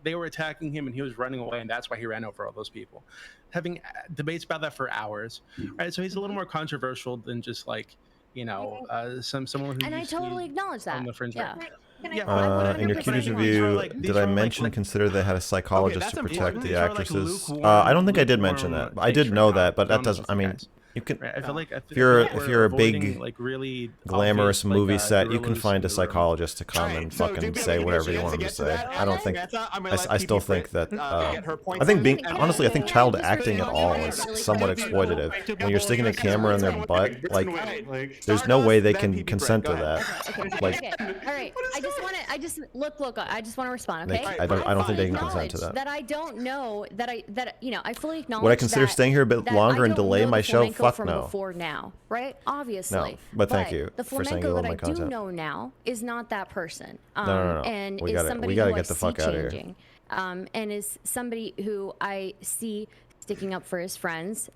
they were attacking him and he was running away, and that's why he ran over all those people, having debates about that for hours, right? So he's a little more controversial than just like someone who and I totally acknowledge that on the fringe. Yeah. In your Q's review, did I mention consider they had a psychologist to protect the actresses? I don't think I did mention that. I did know that, but that doesn't. I mean, you can. I feel like if you're a big, really glamorous movie set, you can find a psychologist to come and fucking say whatever you want him to say. I don't think. I still think that. I think honestly, I think child acting at all is somewhat exploitative. When you're sticking a camera in their butt, like, there's no way they can consent to that. Like, all right. I just want to respond. Okay. I don't think they can consent to that. That I don't know that I fully acknowledge. Would I consider staying here a bit longer and delay my show? Fuck from no. Before now, right? Obviously. No, but thank you the for saying you love my content. The Flamenco that I do know now is not that person. No. And we is somebody who get the fuck out of here. And is somebody who I see sticking up for his friends,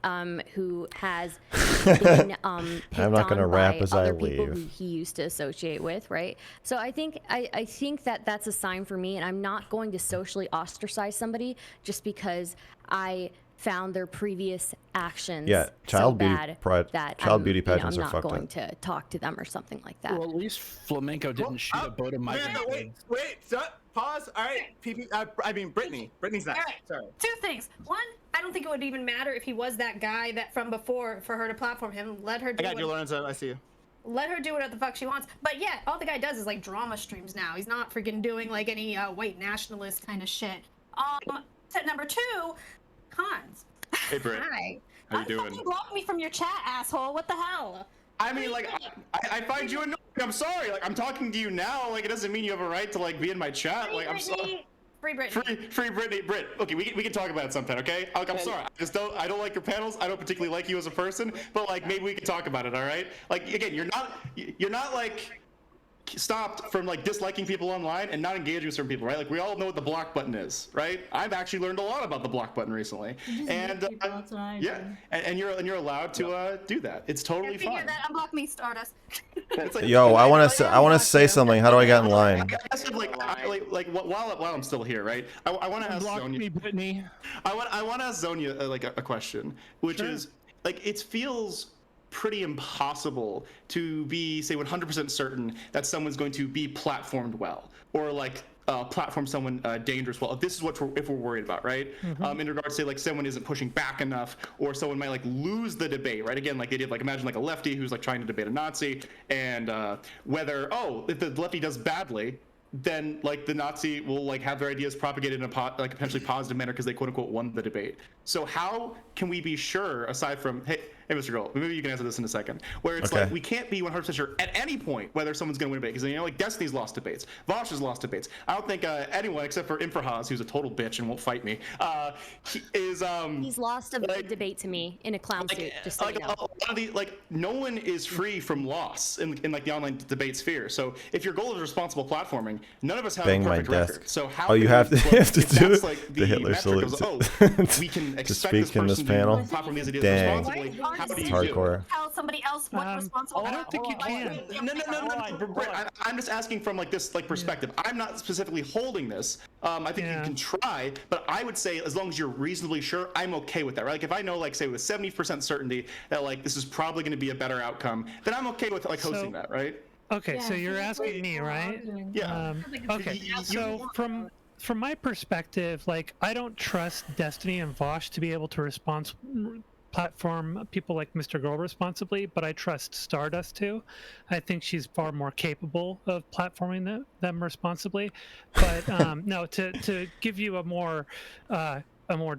who has been picked I'm not gonna on rap by as I other people leave. who he used to associate with, right? So I think that's a sign for me, and I'm not going to socially ostracize somebody just because I found their previous actions child so beauty bad that beauty pageants I'm are not fucked going up. to talk to them or something like that. Well, at least Flamenco didn't shoot a boat of migrants. Wait, pause. All right, Brittany. Brittany's next. All right. Sorry. Two things. One, I don't think it would even matter if he was that guy that from before for her to platform him. Let her do I got you, Lorenzo. I see you. Let her do whatever the fuck she wants. But yeah, all the guy does is like drama streams now. He's not freaking doing like any white nationalist kind of shit. Set number 2, cons. Hey, Britt. Hi. How you doing? Fucking block me from your chat, asshole. What the hell? I mean, like, I find you annoying. I'm sorry. Like, I'm talking to you now. Like, it doesn't mean you have a right to, like, be in my chat. Like, I'm sorry. Free Brittany. Free Brittany. Britt. Okay, we can talk about it sometime, okay? Like, I'm sorry. I don't like your panels. I don't particularly like you as a person. But, like, maybe we can talk about it, all right? Like, again, you're not like stopped from like disliking people online and not engaging with certain people, right? Like we all know what the block button is, right? I've actually learned a lot about the block button recently, and yeah, and you're allowed to do that. It's totally fine. That unblock me, Stardust. Yo, I want to say something. How do I get in line? I guess while I'm still here, right? I want to ask Zonia. Me, Brittany. I want to ask Zonia like a question, which is like it feels pretty impossible to be, say, 100% certain that someone's going to be platformed well, or like platform someone dangerous well. If this is what we're worried about, right? In regards to like someone isn't pushing back enough, or someone might like lose the debate, right? Again, like they did, like imagine like a lefty who's like trying to debate a Nazi, and whether if the lefty does badly, then like the Nazi will like have their ideas propagated in a like potentially positive manner because they quote unquote won the debate. So how can we be sure, aside from hey Mr. Girl, maybe you can answer this in a second, where it's like we can't be 100% sure at any point whether someone's going to win a debate, because like Destiny's lost debates, Vosh has lost debates. I don't think anyone except for Infrahaz, who's a total bitch and won't fight me, He's lost a debate to me in a clown suit. Just so you know. A lot of the no one is free from loss in like the online debate sphere. So if your goal is responsible platforming, none of us have a perfect record. So how you have to do it. Like the Hitler salute. We can to speak in this panel. Dang. It's hardcore. Tell somebody else what's responsible. I don't think you can. No. Brett, I'm just asking from like this like perspective. I'm not specifically holding this. I think you can try, but I would say as long as you're reasonably sure, I'm okay with that. Right? Like if I know, like say with 70% certainty that like this is probably going to be a better outcome, then I'm okay with like hosting that. Right? Okay, so you're asking me, right? Yeah. Okay. So from my perspective, like I don't trust Destiny and Vosh to be able to platform people like Mr. Girl responsibly, but I trust Stardust to. I think she's far more capable of platforming them responsibly. But no, to give you a more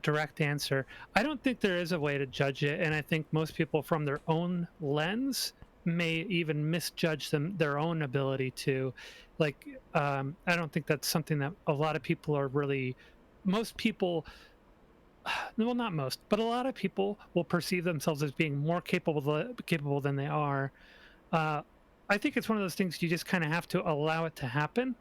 direct answer, I don't think there is a way to judge it, and I think most people from their own lens may even misjudge their own ability to. Like, I don't think that's something that a lot of people are really. Most people. Well, not most, but a lot of people will perceive themselves as being more capable than they are. I think it's one of those things you just kind of have to allow it to happen,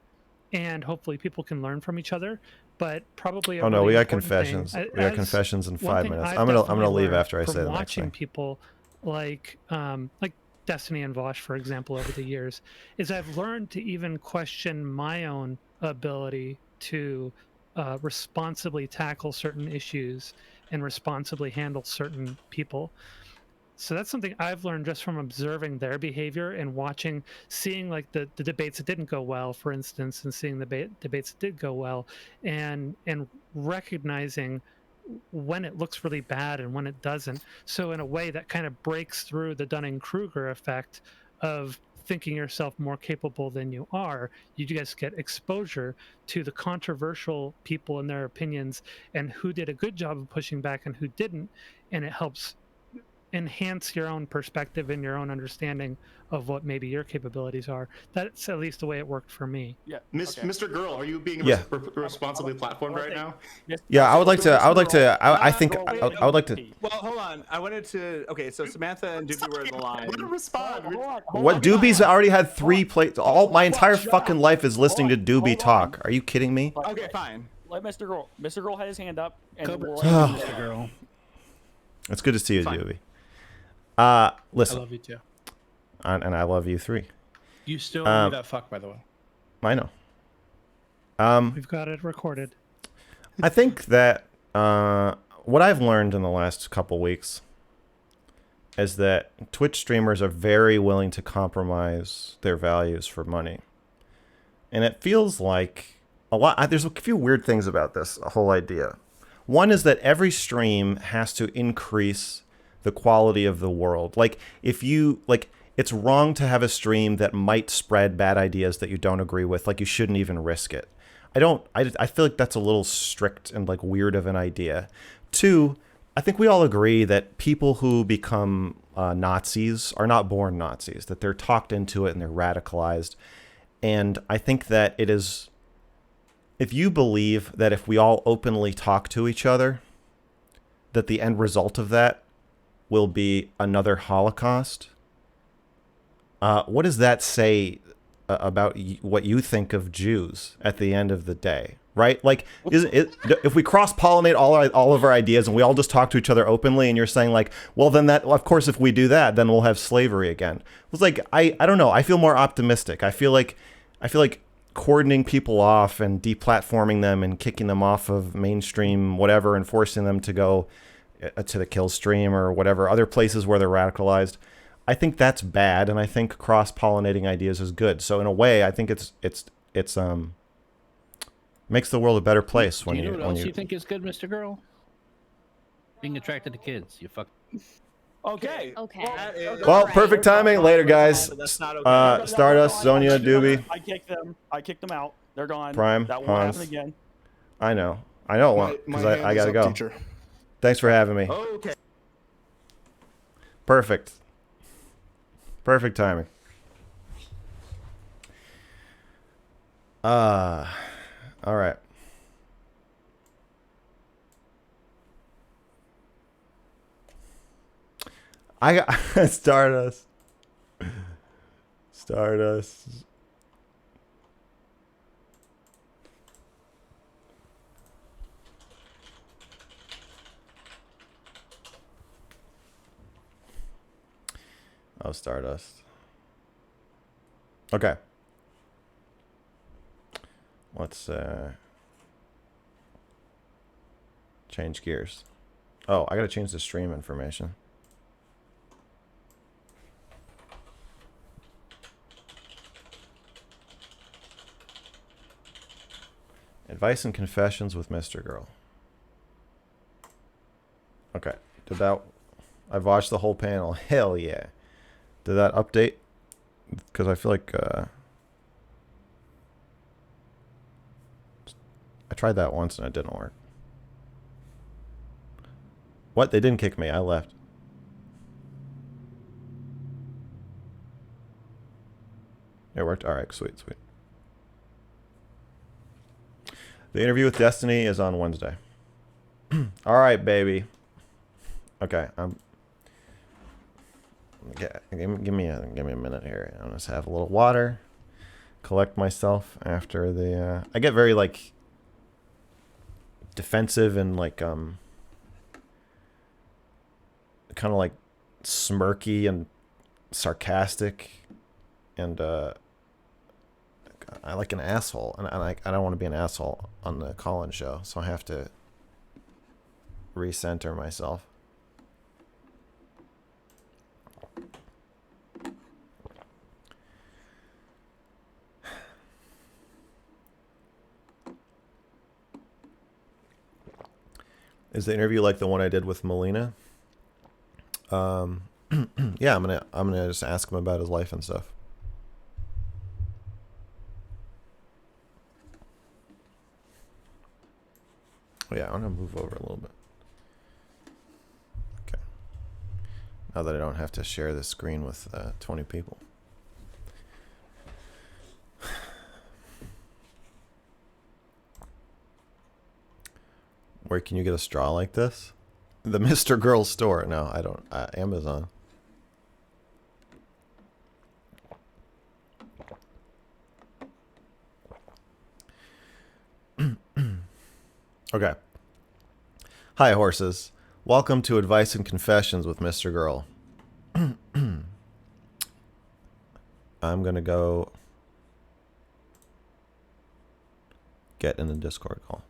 and hopefully people can learn from each other. But probably no, we got confessions. We got confessions in 5 minutes. I'm gonna leave after I say the next thing. Watching people like Destiny and Vosh, for example, over the years, is I've learned to even question my own ability to responsibly tackle certain issues and responsibly handle certain people. So that's something I've learned just from observing their behavior and seeing like the debates that didn't go well, for instance, and seeing the debates that did go well, and recognizing when it looks really bad and when it doesn't. So in a way that kind of breaks through the Dunning-Kruger effect of thinking yourself more capable than you are. You just get exposure to the controversial people and their opinions and who did a good job of pushing back and who didn't, and it helps enhance your own perspective and your own understanding of what maybe your capabilities are. That's at least the way it worked for me. Yeah, Mr. Girl, are you being responsibly platformed right now? Yeah, I would like to. I think I would like to. Well, hold on. I wanted to. Okay, so Samantha and Doobie were in the line. Let him respond. What? Doobie's already had 3 plays. My entire fucking life is listening to Doobie talk. Are you kidding me? Okay, fine. Let Mr. Girl. Mr. Girl had his hand up. And Mr. Girl. It's good to see you, Doobie. Listen. I love you too. And I love you 3. You still owe me that fuck, by the way. I know. We've got it recorded. I think that what I've learned in the last couple weeks is that Twitch streamers are very willing to compromise their values for money. And it feels like there's a few weird things about this whole idea. One is that every stream has to increase the quality of the world. Like, if you, like, it's wrong to have a stream that might spread bad ideas that you don't agree with. Like, you shouldn't even risk it. I feel like that's a little strict and, like, weird of an idea. 2, I think we all agree that people who become Nazis are not born Nazis, that they're talked into it and they're radicalized. And I think that it is, if you believe that if we all openly talk to each other, that the end result of that will be another Holocaust, what does that say about what you think of Jews at the end of the day, right? Like, isn't it, if we cross-pollinate all of our ideas and we all just talk to each other openly, and you're saying like, well, then that, of course, if we do that, then we'll have slavery again. It's like, I don't know. I feel more optimistic. I feel like cordoning people off and deplatforming them and kicking them off of mainstream whatever and forcing them to go to the kill stream or whatever other places where they're radicalized, I think that's bad, and I think cross-pollinating ideas is good. So in a way, I think it's makes the world a better place when you know you what else you think is good, Mr. Girl? Being attracted to kids. You fuck. Okay. Well, perfect timing. Later, guys. Stardust, Zonia, Doobie. I kicked them out. They're gone. Prime, That won't Hans. happen again. I know it won't, because I gotta go. Teacher. Thanks for having me. Okay. Perfect timing. All right. I got Stardust. Oh, Stardust. Okay. Let's change gears. Oh, I gotta change the stream information. Advice and Confessions with Mr. Girl. Okay. Did that... I've watched the whole panel. Hell yeah. Did that update? Because I feel like... I tried that once and it didn't work. What? They didn't kick me. I left. It worked? Alright, sweet. The interview with Destiny is on Wednesday. Alright, baby. Okay, give me a minute here. I'm just have a little water. Collect myself after the I get very like defensive and like kind of like smirky and sarcastic, and I like an asshole, and I don't want to be an asshole on the call-in show, so I have to recenter myself. Is the interview like the one I did with Melina? Yeah, I'm gonna just ask him about his life and stuff. Oh yeah, I'm gonna move over a little bit. Okay. Now that I don't have to share the screen with 20 people. Where can you get a straw like this? The Mr. Girl store. No, I don't. Amazon. Okay. Hi, horses. Welcome to Advice and Confessions with Mr. Girl. I'm gonna go get in the Discord call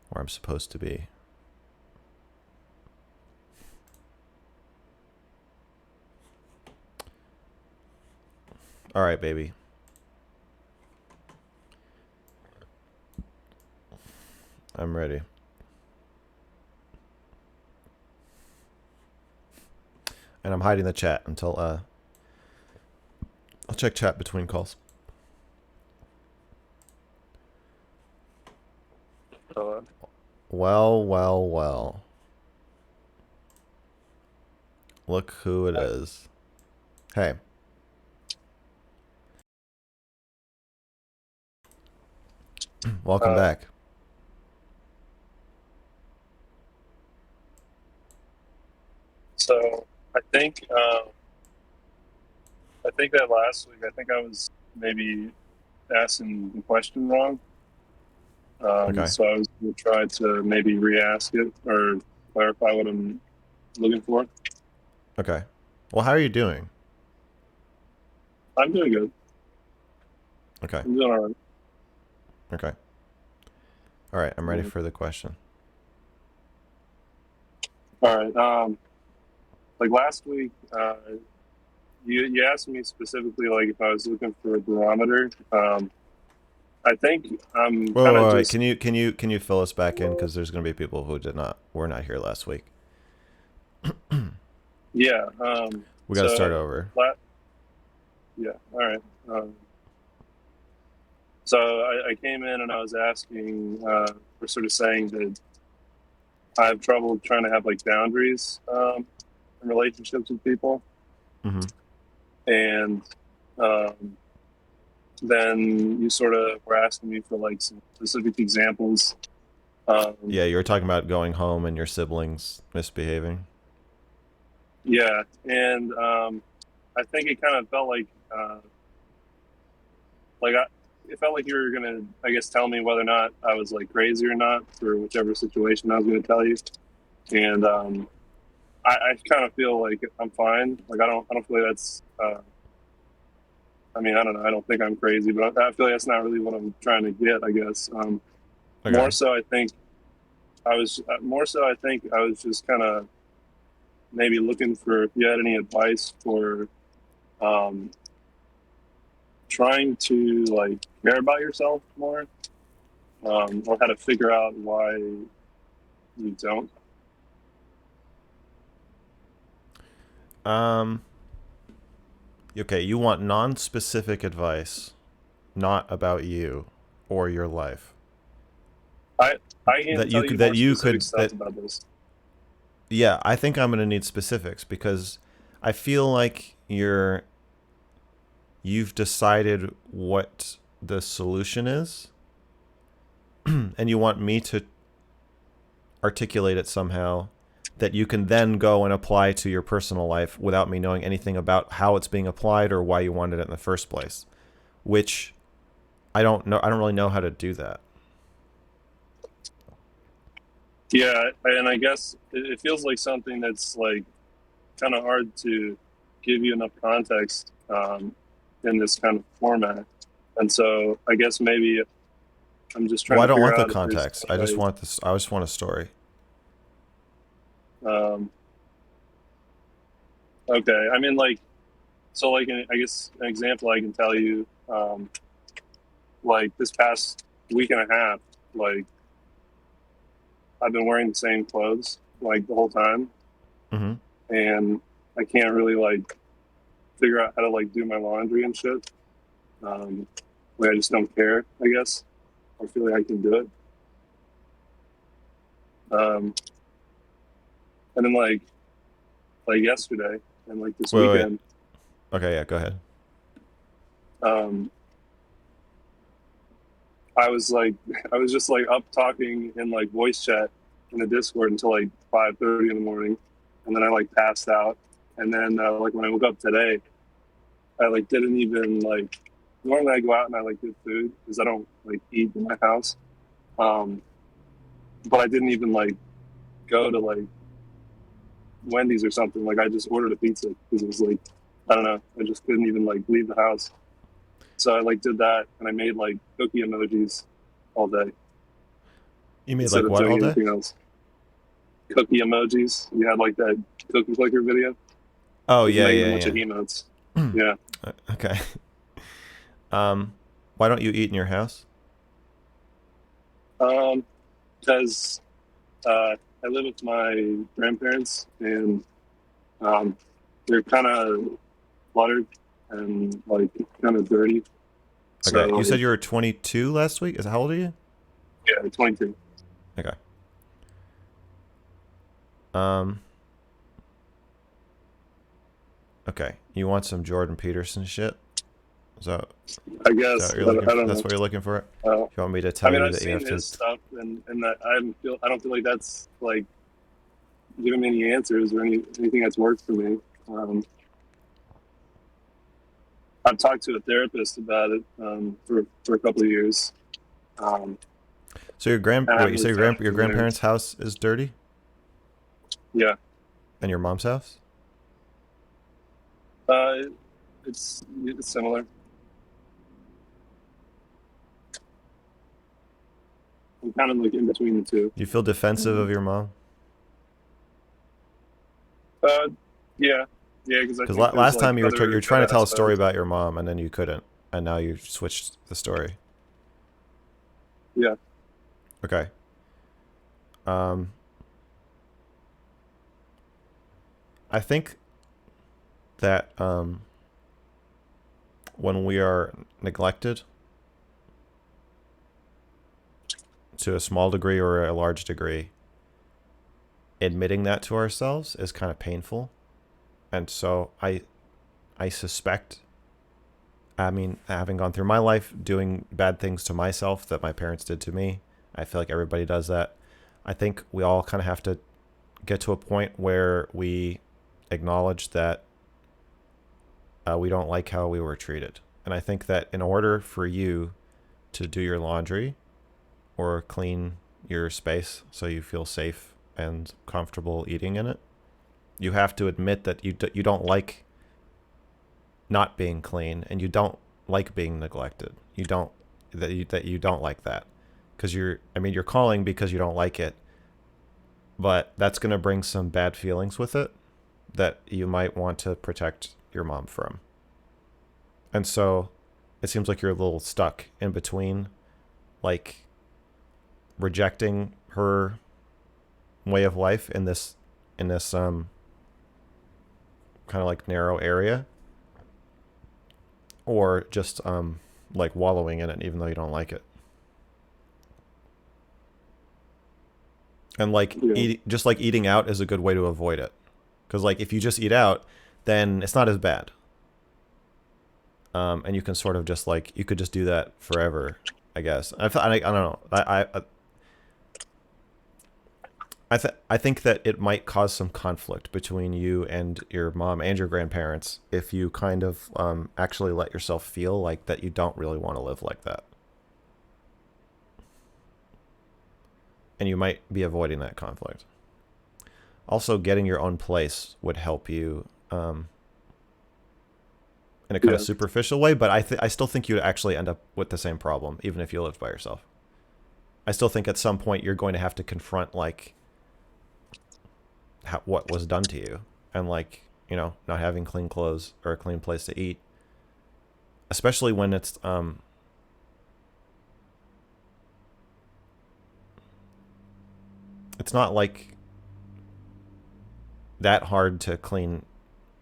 where I'm supposed to be. All right, baby. I'm ready. And I'm hiding the chat until I'll check chat between calls. Well. Look who it is. Hey. Welcome back. So I think I think that last week, I think I was maybe asking the question wrong. Okay. So I was going to try to maybe re-ask it or clarify what I'm looking for. Okay. Well, how are you doing? I'm doing good. Okay. I'm doing all right. Okay. All right. I'm ready for the question. All right. Like last week, you asked me specifically like if I was looking for a barometer. I think I'm kind of just. Can you fill us back in, because there's going to be people who were not here last week. Yeah. We got to start over. Yeah. All right. So I came in and I was asking, or sort of saying that I have trouble trying to have like boundaries in relationships with people. Mm-hmm. And then you sort of were asking me for like some specific examples. Yeah, you were talking about going home and your siblings misbehaving. Yeah, and I think it kind of felt like it felt like you were gonna, I guess, tell me whether or not I was like crazy or not for whichever situation I was gonna tell you. And I kind of feel like I'm fine. Like I don't feel like that's. I mean, I don't know. I don't think I'm crazy, but I feel like that's not really what I'm trying to get, I guess. Okay. More so, I think I was just kind of maybe looking for if you had any advice for trying to like care about yourself more, or how to figure out why you don't. Okay, you want non-specific advice, not about you or your life. I can't tell you more specific stuff about this. Yeah, I think I'm going to need specifics, because I feel like you've decided what the solution is, and you want me to articulate it somehow that you can then go and apply to your personal life without me knowing anything about how it's being applied or why you wanted it in the first place, which I don't know. I don't really know how to do that. Yeah, and I guess it feels like something that's like kind of hard to give you enough context in this kind of format. And so I guess maybe I'm just trying to figure out. Well, I don't want the context. I just want this. I just want a story. Okay. I mean, like, so like, I guess an example I can tell you, like this past week and a half, like I've been wearing the same clothes like the whole time. Mm-hmm. And I can't really like figure out how to like do my laundry and shit. Like I just don't care, I guess. I feel like I can do it. And then like yesterday and like this weekend. Wait. Okay, yeah, go ahead. I was just like up talking in like voice chat in the Discord until like 5:30 in the morning, and then I like passed out. And then like when I woke up today, I like didn't even like. Normally I go out and I like get food because I don't like eat in my house. But I didn't even like go to like Wendy's or something. Like I just ordered a pizza because it was like, I don't know, I just couldn't even like leave the house. So I like did that and I made like cookie emojis all day. You made like what all day? Else. Cookie emojis. You had like that cookie clicker video. Oh yeah, a bunch of emotes. Yeah. Okay. Why don't you eat in your house? Because I live with my grandparents and they're kind of cluttered and like kind of dirty. Okay, you said you were 22 last week. How old are you? Yeah, 22. Okay. Okay, you want some Jordan Peterson shit? So I guess that's what you're looking for. You want me to tell you that you have to? Stuff and that I don't feel like that's like giving me any answers or anything that's worked for me. I've talked to a therapist about it for a couple of years. So your grandparents' house is dirty? Yeah. And your mom's house? It's similar. I'm kind of like in between the two. You feel defensive of your mom? Yeah, because last time you were trying to tell a story about your mom and then you couldn't, and now you switched the story. Yeah. Okay. I think that when we are neglected to a small degree or a large degree, admitting that to ourselves is kind of painful. And so I suspect, I mean, having gone through my life doing bad things to myself that my parents did to me, I feel like everybody does that. I think we all kind of have to get to a point where we acknowledge that we don't like how we were treated. And I think that in order for you to do your laundry or clean your space so you feel safe and comfortable eating in it, you have to admit that you don't like not being clean, and you don't like being neglected. You don't like that, because you're calling because you don't like it, but that's going to bring some bad feelings with it that you might want to protect your mom from. And so it seems like you're a little stuck in between, like rejecting her way of life in this kind of like narrow area, or just like wallowing in it even though you don't like it. And like eating out is a good way to avoid it, because like if you just eat out, then it's not as bad. And you can sort of just like, you could just do that forever, I guess. I don't know. I think that it might cause some conflict between you and your mom and your grandparents if you kind of actually let yourself feel like that you don't really want to live like that. And you might be avoiding that conflict. Also, getting your own place would help you in a kind of superficial way, but I still think you'd actually end up with the same problem, even if you lived by yourself. I still think at some point you're going to have to confront, like, what was done to you, and like, you know, not having clean clothes or a clean place to eat, especially when it's not like that hard to clean,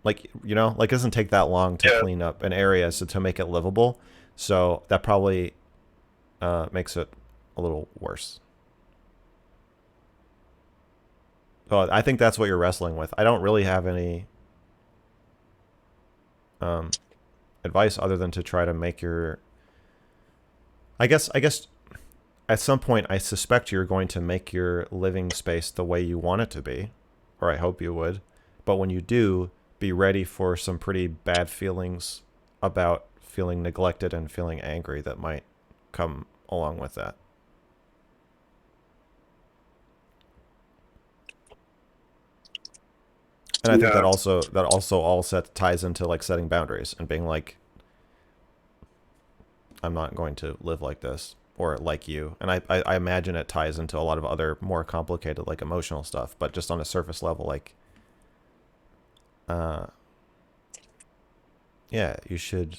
like, you know, like it doesn't take that long to clean up an area to make it livable, so that probably makes it a little worse. So I think that's what you're wrestling with. I don't really have any advice other than to try to make your... I guess at some point I suspect you're going to make your living space the way you want it to be, or I hope you would. But when you do, be ready for some pretty bad feelings about feeling neglected and feeling angry that might come along with that. And I think that also all ties into like setting boundaries and being like, I'm not going to live like this or like you. And I imagine it ties into a lot of other more complicated like emotional stuff, but just on a surface level, like, yeah, you should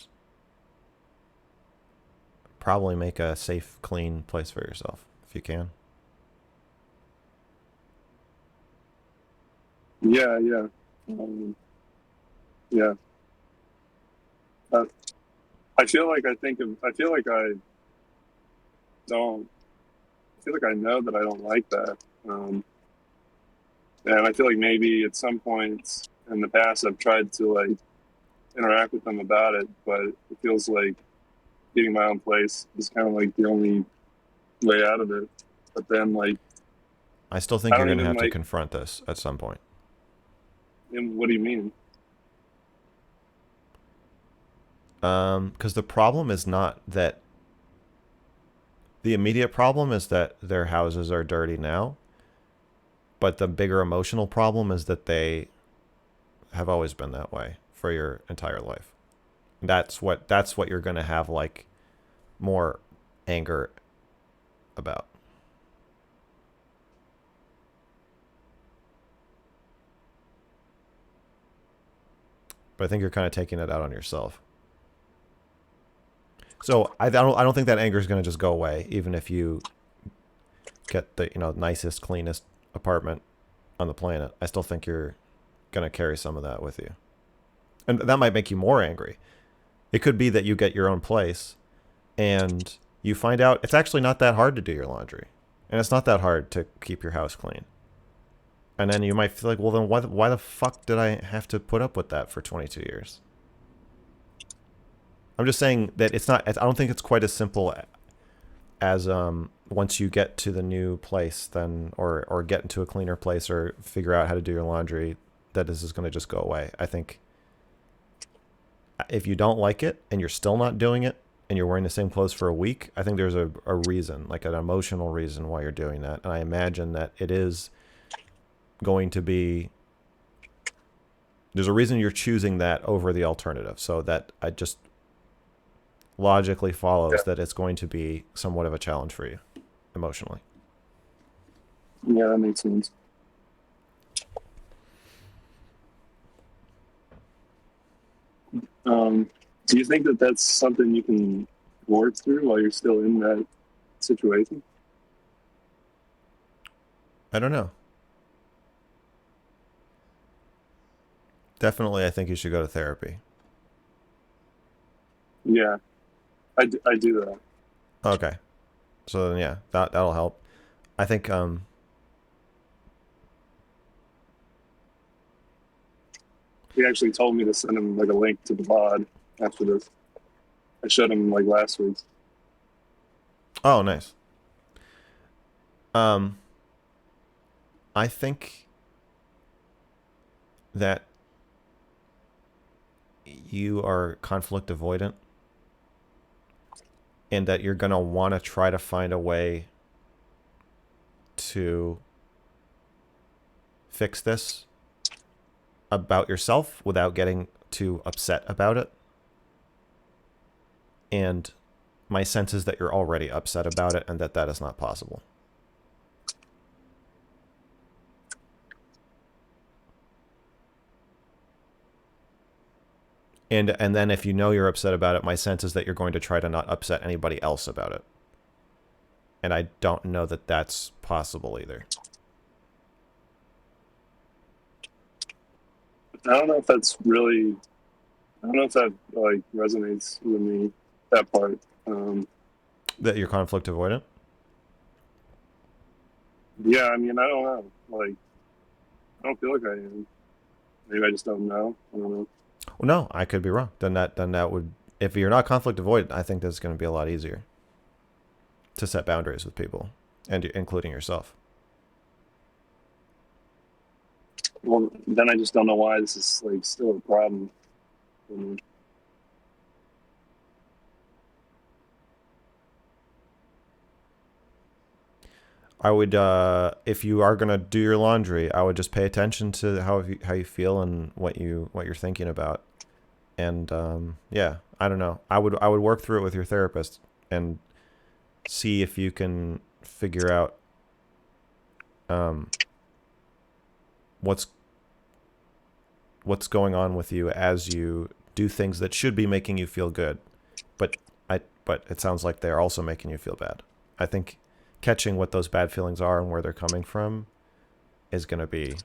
probably make a safe, clean place for yourself if you can. Yeah. I feel like I know that I don't like that. And I feel like maybe at some points in the past I've tried to like interact with them about it, but it feels like getting my own place is kind of like the only way out of it. But then like, I still think you're going to have to confront this at some point. And what do you mean? Because the problem is not that. The immediate problem is that their houses are dirty now. But the bigger emotional problem is that they have always been that way for your entire life. That's what you're going to have like more anger about. But I think you're kind of taking it out on yourself. So I don't think that anger is going to just go away, even if you get the nicest, cleanest apartment on the planet. I still think you're going to carry some of that with you, and that might make you more angry. It could be that you get your own place, and you find out it's actually not that hard to do your laundry, and it's not that hard to keep your house clean. And then you might feel like, well, then why the fuck did I have to put up with that for 22 years? I'm just saying that it's not. I don't think it's quite as simple as once you get to the new place, then or get into a cleaner place or figure out how to do your laundry, that this is going to just go away. I think if you don't like it and you're still not doing it and you're wearing the same clothes for a week, I think there's a reason, like an emotional reason why you're doing that. And I imagine that it is going to be. There's a reason you're choosing that over the alternative. So that I just logically follows that it's going to be somewhat of a challenge for you emotionally. Yeah, that makes sense. Do you think that that's something you can work through while you're still in that situation? I don't know. Definitely, I think you should go to therapy. Yeah, I do that. Okay. So then, yeah, that'll help. I think He actually told me to send him like a link to the VOD after this. I showed him like last week. Oh, nice. I think that you are conflict avoidant and that you're going to want to try to find a way to fix this about yourself without getting too upset about it. And my sense is that you're already upset about it and that is not possible. And then if you know you're upset about it, my sense is that you're going to try to not upset anybody else about it. And I don't know that that's possible either. I don't know if that's really. I don't know if that like resonates with me. That part. That you're conflict avoidant? Yeah, I mean, I don't know. Like, I don't feel like I am. Maybe I just don't know. I don't know. Well, no, I could be wrong. Then that would, if you're not conflict avoidant, I think that's going to be a lot easier to set boundaries with people, and including yourself. Well, then I just don't know why this is like still a problem. I would, if you are gonna do your laundry, I would just pay attention to how you feel and what you're thinking about, and yeah, I don't know. I would work through it with your therapist and see if you can figure out what's going on with you as you do things that should be making you feel good, but it sounds like they're also making you feel bad. I think catching what those bad feelings are and where they're coming from is going to be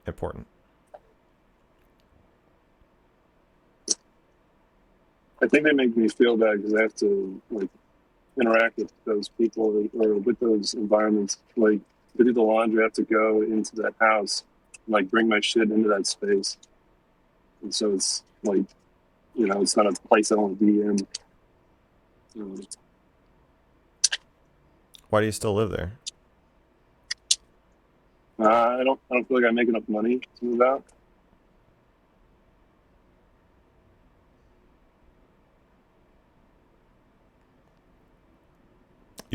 important. I think they make me feel bad because I have to like interact with those people or with those environments. Like to do the laundry, I have to go into that house, and, like bring my shit into that space, and so it's like, it's not a place I want to be in. Why do you still live there? I don't feel like I make enough money to move out.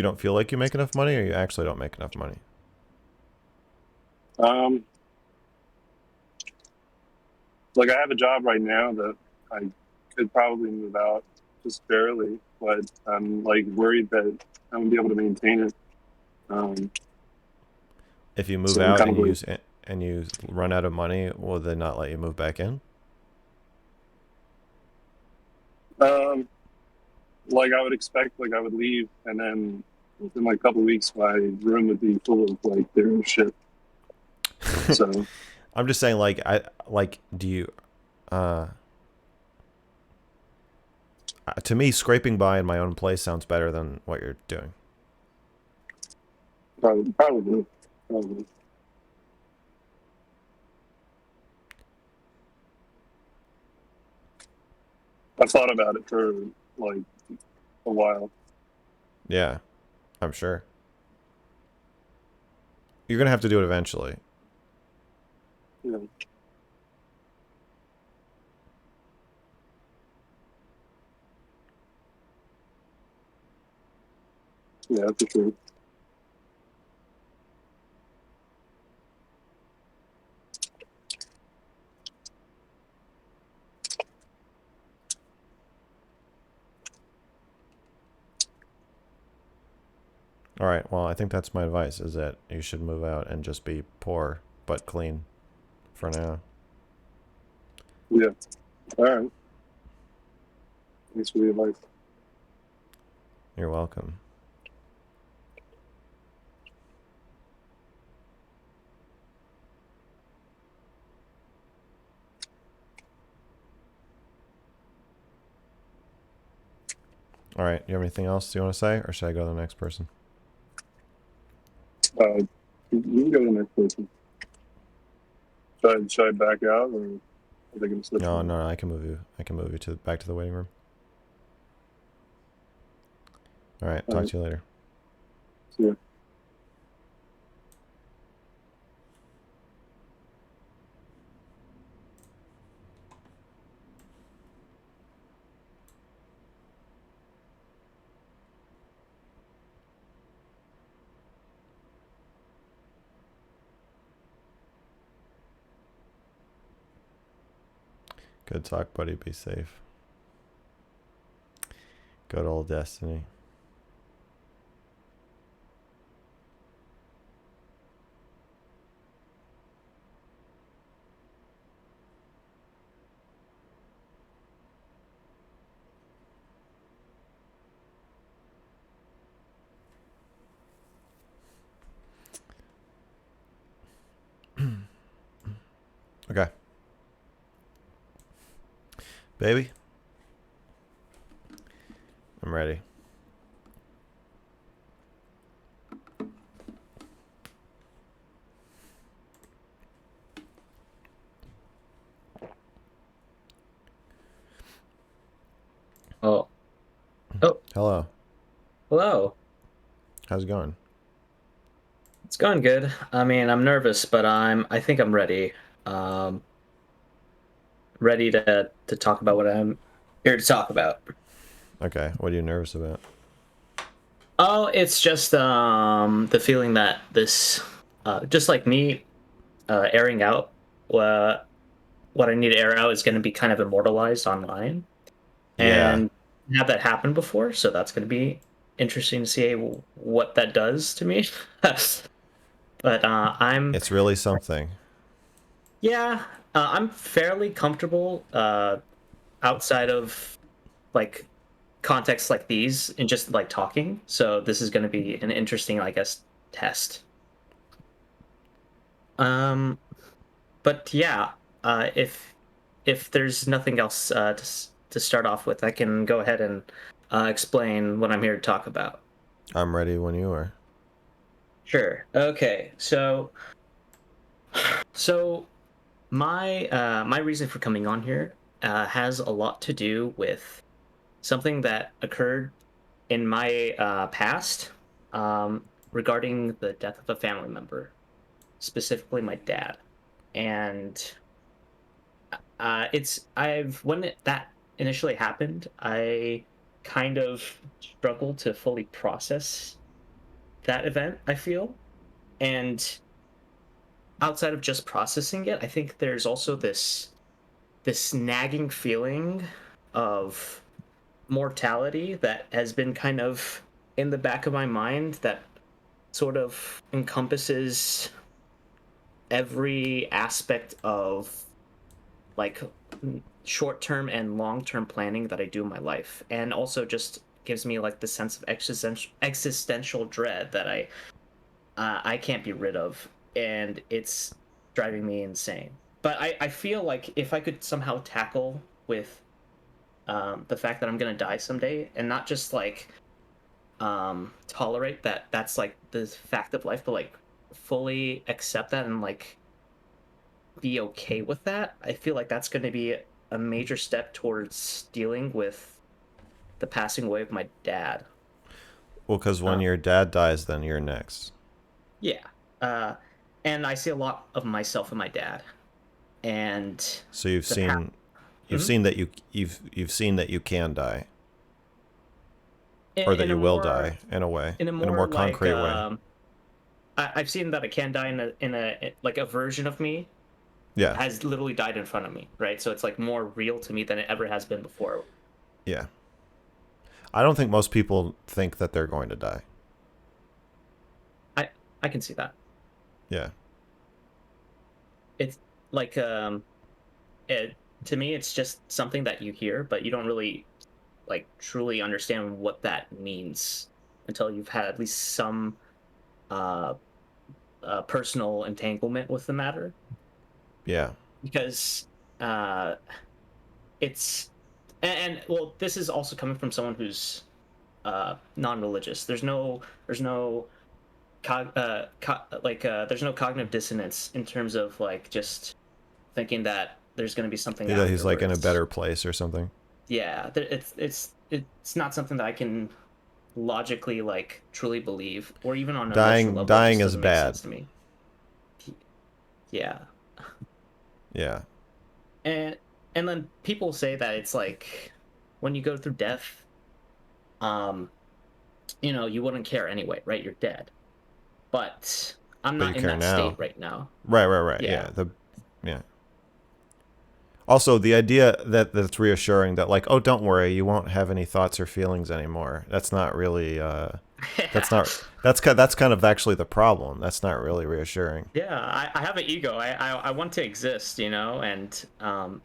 you don't feel like you make enough money, or you actually don't make enough money? Like I have a job right now that I could probably move out just barely, but I'm like worried that I won't be able to maintain it. If you move out and you run out of money, will they not let you move back in? Like I would expect, like I would leave, and then within like a couple of weeks, my room would be full of like their shit. So I'm just saying, do you? To me, scraping by in my own place sounds better than what you're doing. Probably. I've thought about it for like a while. Yeah, I'm sure. You're gonna have to do it eventually. Yeah. Yeah, for sure. All right. Well, I think that's my advice: is that you should move out and just be poor but clean for now. Yeah. All right. Thanks for the advice. You're welcome. All right. You have anything else you want to say, or should I go to the next person? You can go to the next person. Should I back out, or are they going to slip? No, I can move you. I can move you back to the waiting room. All right. Talk to you later. See ya. Good talk, buddy. Be safe. Good old Destiny. Okay. Baby, I'm ready. Oh. Hello. Hello. How's it going? It's going good. I mean, I'm nervous, but I think I'm ready. Ready to talk about what I'm here to talk about. Okay. What are you nervous about? Oh, it's just the feeling that this just like me airing out what I need to air out is going to be kind of immortalized online. Yeah. And have that happen before, so that's going to be interesting to see what that does to me. But It's really something. Yeah, I'm fairly comfortable outside of like contexts like these and just like talking. So this is going to be an interesting, I guess, test. But yeah, if there's nothing else to start off with, I can go ahead and explain what I'm here to talk about. I'm ready when you are. Sure. Okay. So my reason for coming on here has a lot to do with something that occurred in my past regarding the death of a family member, specifically my dad. And when that initially happened, I kind of struggled to fully process that event, I feel. And outside of just processing it, I think there's also this nagging feeling of mortality that has been kind of in the back of my mind that sort of encompasses every aspect of like short-term and long-term planning that I do in my life, and also just gives me like the sense of existential dread that I can't be rid of, and it's driving me insane. But I feel like if I could somehow tackle with the fact that I'm gonna die someday, and not just like tolerate that that's like the fact of life, but like fully accept that and like be okay with that, I feel like that's going to be a major step towards dealing with the passing away of my dad. Well, because when your dad dies, then you're next. Yeah. And I see a lot of myself in my dad. And so you've seen seen that you've seen that you can die. Or that you will die in a way. In a more concrete way. I've seen that I can die in a like a version of me. Yeah. Has literally died in front of me, right? So it's like more real to me than it ever has been before. Yeah. I don't think most people think that they're going to die. I can see that. Yeah. It's like to me it's just something that you hear, but you don't really like truly understand what that means until you've had at least some personal entanglement with the matter. Yeah. Because it's and well, this is also coming from someone who's non-religious. There's no there's no cognitive dissonance in terms of like just thinking that there's going to be something. Yeah, he's like in a better place or something. Yeah, it's not something that I can logically like truly believe, or even on dying is bad to me. Yeah. Yeah. And then people say that it's like when you go through death, you know, you wouldn't care anyway, right? You're dead. But I'm not in that state right now. Right. Yeah. Also, the idea that's reassuring that like, oh, don't worry, you won't have any thoughts or feelings anymore. That's not really that's kind of actually the problem. That's not really reassuring. Yeah, I have an ego. I want to exist, you know, and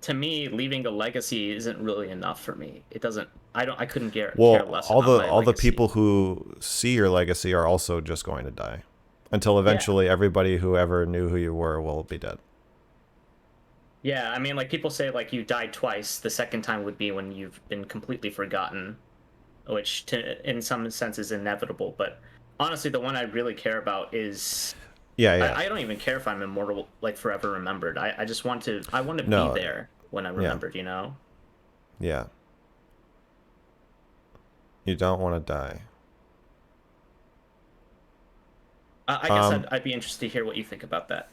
to me, leaving a legacy isn't really enough for me. It doesn't. I couldn't care less. All the people who see your legacy are also just going to die, until eventually everybody who ever knew who you were will be dead. Yeah, I mean, like people say, like you died twice. The second time would be when you've been completely forgotten, which in some sense is inevitable. But honestly, the one I really care about is I don't even care if I'm immortal, like forever remembered. I just want to be there when I'm remembered, you know? Yeah. You don't want to die. I guess I'd be interested to hear what you think about that.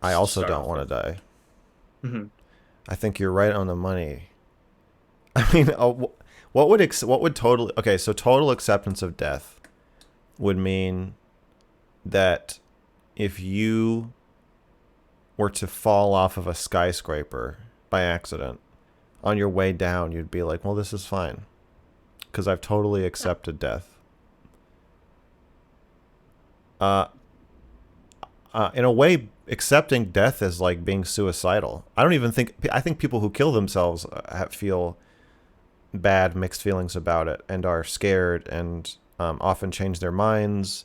I also don't want to die. Mm-hmm. I think you're right on the money. I mean, what would total acceptance of death would mean that if you were to fall off of a skyscraper by accident, on your way down, you'd be like, well, this is fine, because I've totally accepted death. In a way, accepting death is like being suicidal. I think people who kill themselves feel bad, mixed feelings about it, and are scared, and often change their minds,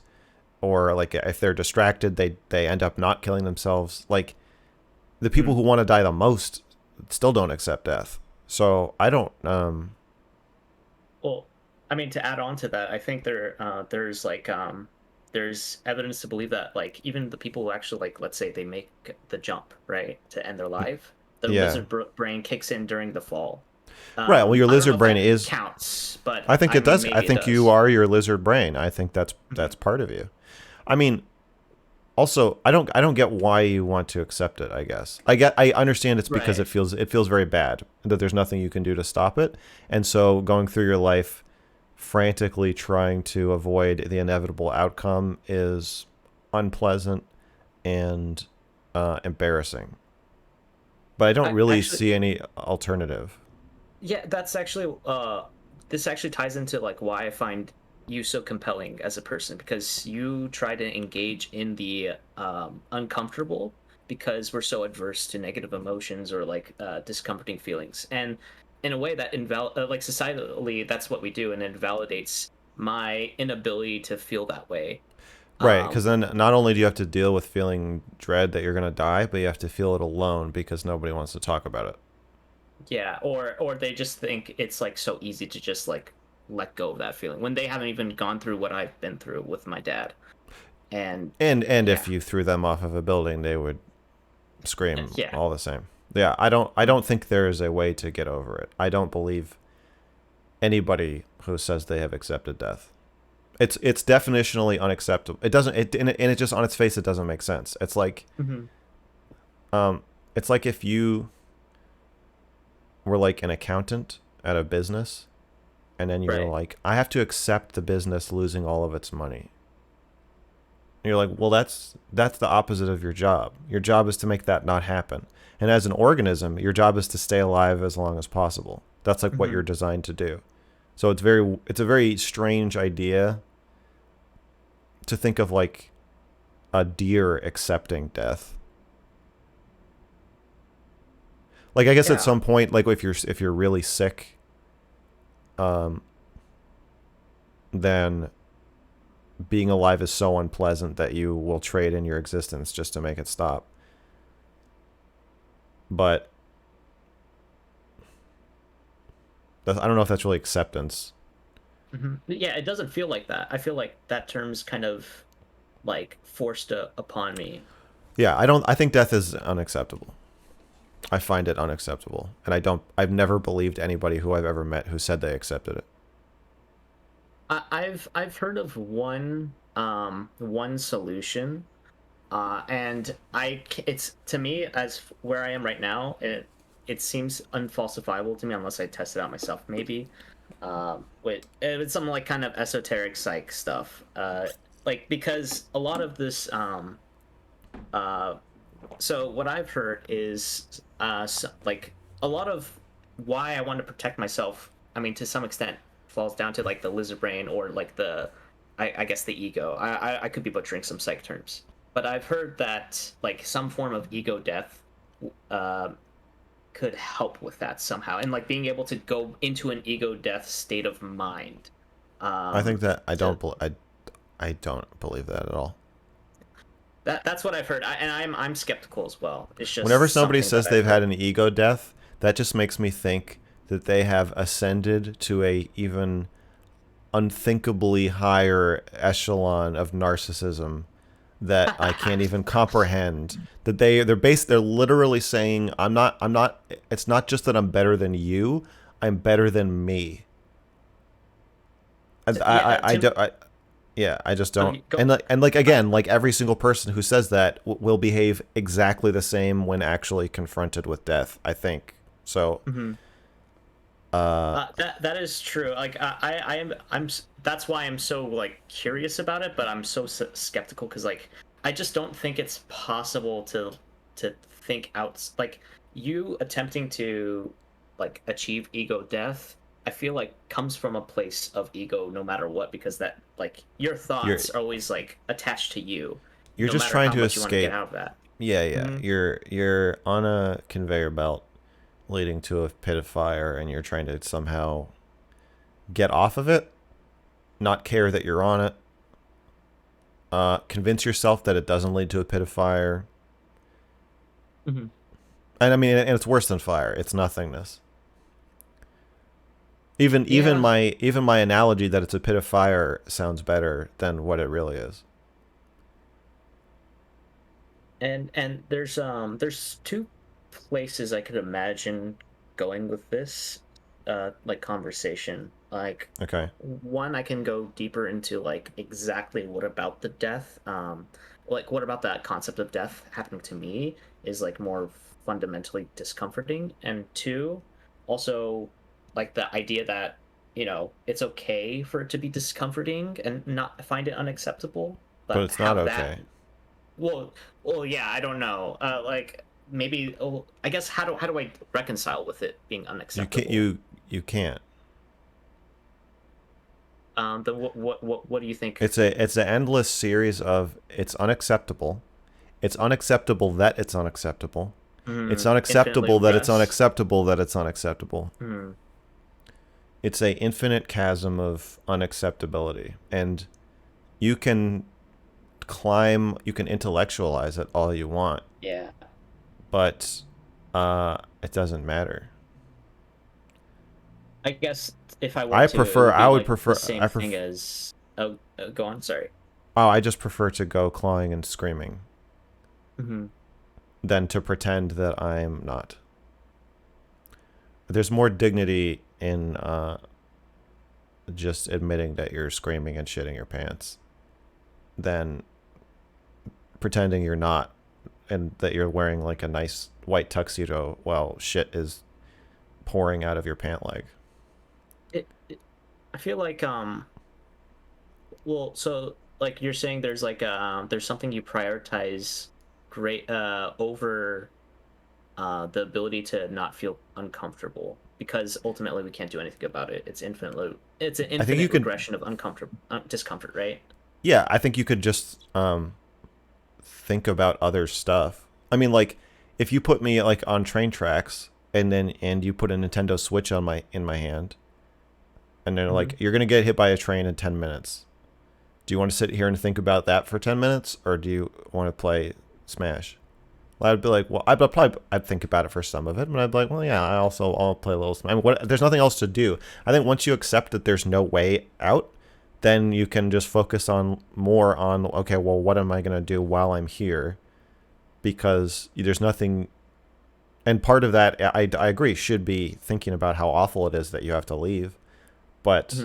or like if they're distracted, they end up not killing themselves. Like the people who want to die the most still don't accept death. So I don't. Well, I mean, to add on to that, I think there's like there's evidence to believe that like even the people who actually like, let's say they make the jump right to end their life, the lizard brain kicks in during the fall. Right. Well, your lizard brain counts, but I think it does. I think you are your lizard brain. I think that's part of you. I mean, also, I don't get why you want to accept it. I guess I understand it's because it feels very bad that there's nothing you can do to stop it, and so going through your life frantically trying to avoid the inevitable outcome is unpleasant and embarrassing. But I don't really see any alternative. Yeah, that's actually this actually ties into like why I find you so compelling as a person, because you try to engage in the uncomfortable because we're so adverse to negative emotions or like discomforting feelings, and in a way that like societally that's what we do, and it invalidates my inability to feel that way. Right, because then not only do you have to deal with feeling dread that you're going to die, but you have to feel it alone because nobody wants to talk about it. Yeah, or they just think it's like so easy to just like let go of that feeling when they haven't even gone through what I've been through with my dad. And if you threw them off of a building, they would scream all the same. Yeah, I don't think there is a way to get over it. I don't believe anybody who says they have accepted death. It's definitionally unacceptable. It doesn't and it just on its face it doesn't make sense. It's like it's like if you were like an accountant at a business and then you're like, I have to accept the business losing all of its money. And you're like, well, that's the opposite of your job. Your job is to make that not happen. And as an organism, your job is to stay alive as long as possible. That's like what you're designed to do. So it's a very strange idea to think of like a deer accepting death. Like I guess at some point, like if you're really sick, then being alive is so unpleasant that you will trade in your existence just to make it stop. But I don't know if that's really acceptance. Yeah, it doesn't feel like that. I feel like that term's kind of like forced upon me. Yeah, I think death is unacceptable. I find it unacceptable, and I've never believed anybody who I've ever met who said they accepted it. I've heard of one solution, and it's to me, as where I am right now, it seems unfalsifiable to me unless I test it out myself. Maybe it's something like kind of esoteric psych stuff, like because a lot of this so what I've heard is like a lot of why I want to protect myself, I mean to some extent falls down to like the lizard brain or like I guess the ego. I could be butchering some psych terms, but I've heard that like some form of ego death could help with that somehow, and like being able to go into an ego death state of mind. I think that I don't believe that at all. That's what I've heard, and I'm skeptical as well. It's just whenever somebody says they've had an ego death, that just makes me think that they have ascended to a even unthinkably higher echelon of narcissism that I can't even comprehend. That they're literally saying, I'm not. It's not just that I'm better than you. I'm better than me. I just don't. And like again, like every single person who says that will behave exactly the same when actually confronted with death, I think. So that is true. Like I'm that's why I'm so like curious about it, but I'm so skeptical because like I just don't think it's possible to think out, like you attempting to like achieve ego death. I feel like comes from a place of ego no matter what, because that like your thoughts are always like attached to you. You're just trying to escape. Get out of that. Yeah. You're on a conveyor belt leading to a pit of fire, and you're trying to somehow get off of it, not care that you're on it, convince yourself that it doesn't lead to a pit of fire. And I mean, and it's worse than fire. It's nothingness. Even my analogy that it's a pit of fire sounds better than what it really is. And there's two places I could imagine going with this like conversation. Like one, I can go deeper into like exactly what about the death, like what about that concept of death happening to me is like more fundamentally discomforting, and two, also like the idea that you know, it's okay for it to be discomforting and not find it unacceptable. But it's not okay. Well, yeah, I don't know. Like maybe, I guess how do I reconcile with it being unacceptable? You can't. What do you think? It's an endless series of it's unacceptable. It's unacceptable that it's unacceptable. It's unacceptable that it's unacceptable that it's unacceptable. It's a infinite chasm of unacceptability, and you can climb, you can intellectualize it all you want. Yeah. But it doesn't matter. I guess if I were I to, prefer, I would prefer, the same thing as. Oh, go on. Sorry. Oh, I just prefer to go clawing and screaming. Than to pretend that I'm not. There's more dignity in just admitting that you're screaming and shitting your pants than pretending you're not, and that you're wearing like a nice white tuxedo while shit is pouring out of your pant leg. I feel like well, so like you're saying there's like there's something you prioritize over the ability to not feel uncomfortable, because ultimately we can't do anything about it. It's an infinite regression of discomfort, right? Yeah, I think you could just think about other stuff. I mean, like if you put me like on train tracks and you put a Nintendo Switch in my hand, and they're like, you're gonna get hit by a train in 10 minutes. Do you want to sit here and think about that for 10 minutes, or do you want to play Smash? Well, I'd be like, well, I'd think about it for some of it, but I'd be like, well, yeah, I'll play a little Smash. I mean, there's nothing else to do. I think once you accept that there's no way out, then you can just focus more on, okay, well, what am I gonna do while I'm here? Because there's nothing. And part of that, I agree, should be thinking about how awful it is that you have to leave. But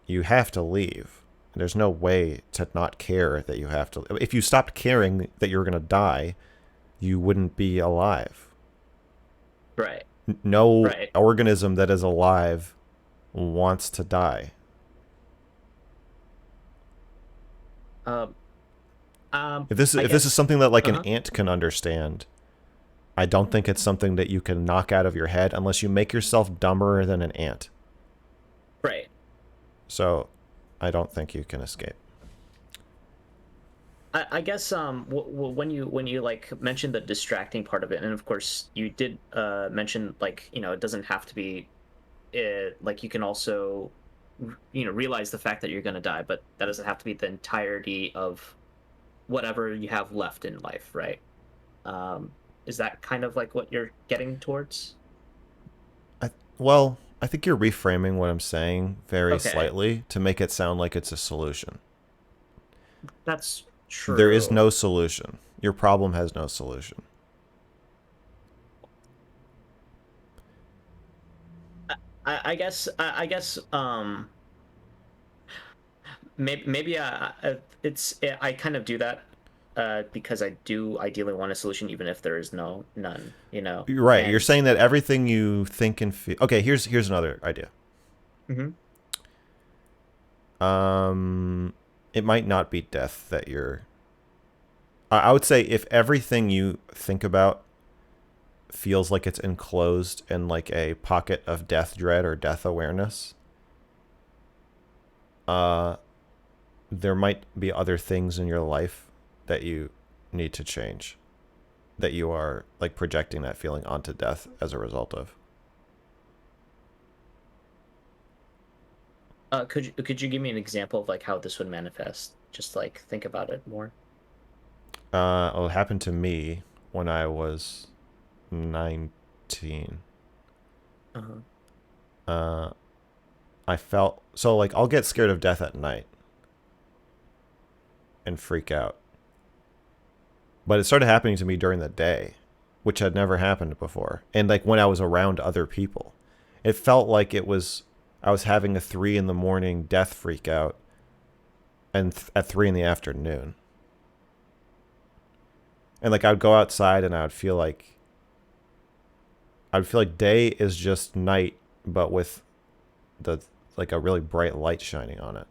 you have to leave. There's no way to not care that you have to. If you stopped caring that you're going to die, you wouldn't be alive. Right. No organism that is alive wants to die. If this is something that like an ant can understand, I don't think it's something that you can knock out of your head unless you make yourself dumber than an ant. Right. So, I don't think you can escape. I guess when you like mentioned the distracting part of it, and of course you did mention, like, you know, it doesn't have to be like you can also, you know, realize the fact that you're going to die, but that doesn't have to be the entirety of whatever you have left in life, right? Is that kind of like what you're getting towards? Well, I think you're reframing what I'm saying very slightly to make it sound like it's a solution. That's true. There is no solution. Your problem has no solution. I guess maybe I kind of do that because I do ideally want a solution, even if there is none. You know. You're right. You're saying that everything you think and feel. Okay, here's another idea. It might not be death that you're. I would say if everything you think about feels like it's enclosed in like a pocket of death dread or death awareness, there might be other things in your life that you need to change, that you are like projecting that feeling onto death as a result of. Could you give me an example of like how this would manifest? Just like think about it more. It happened to me when I was 19. I felt so like I'll get scared of death at night and freak out. But it started happening to me during the day, which had never happened before. And like when I was around other people, it felt like I was having a 3 a.m. death freak out and at 3 p.m. And like I would go outside and I would feel like day is just night, but with the like a really bright light shining on it.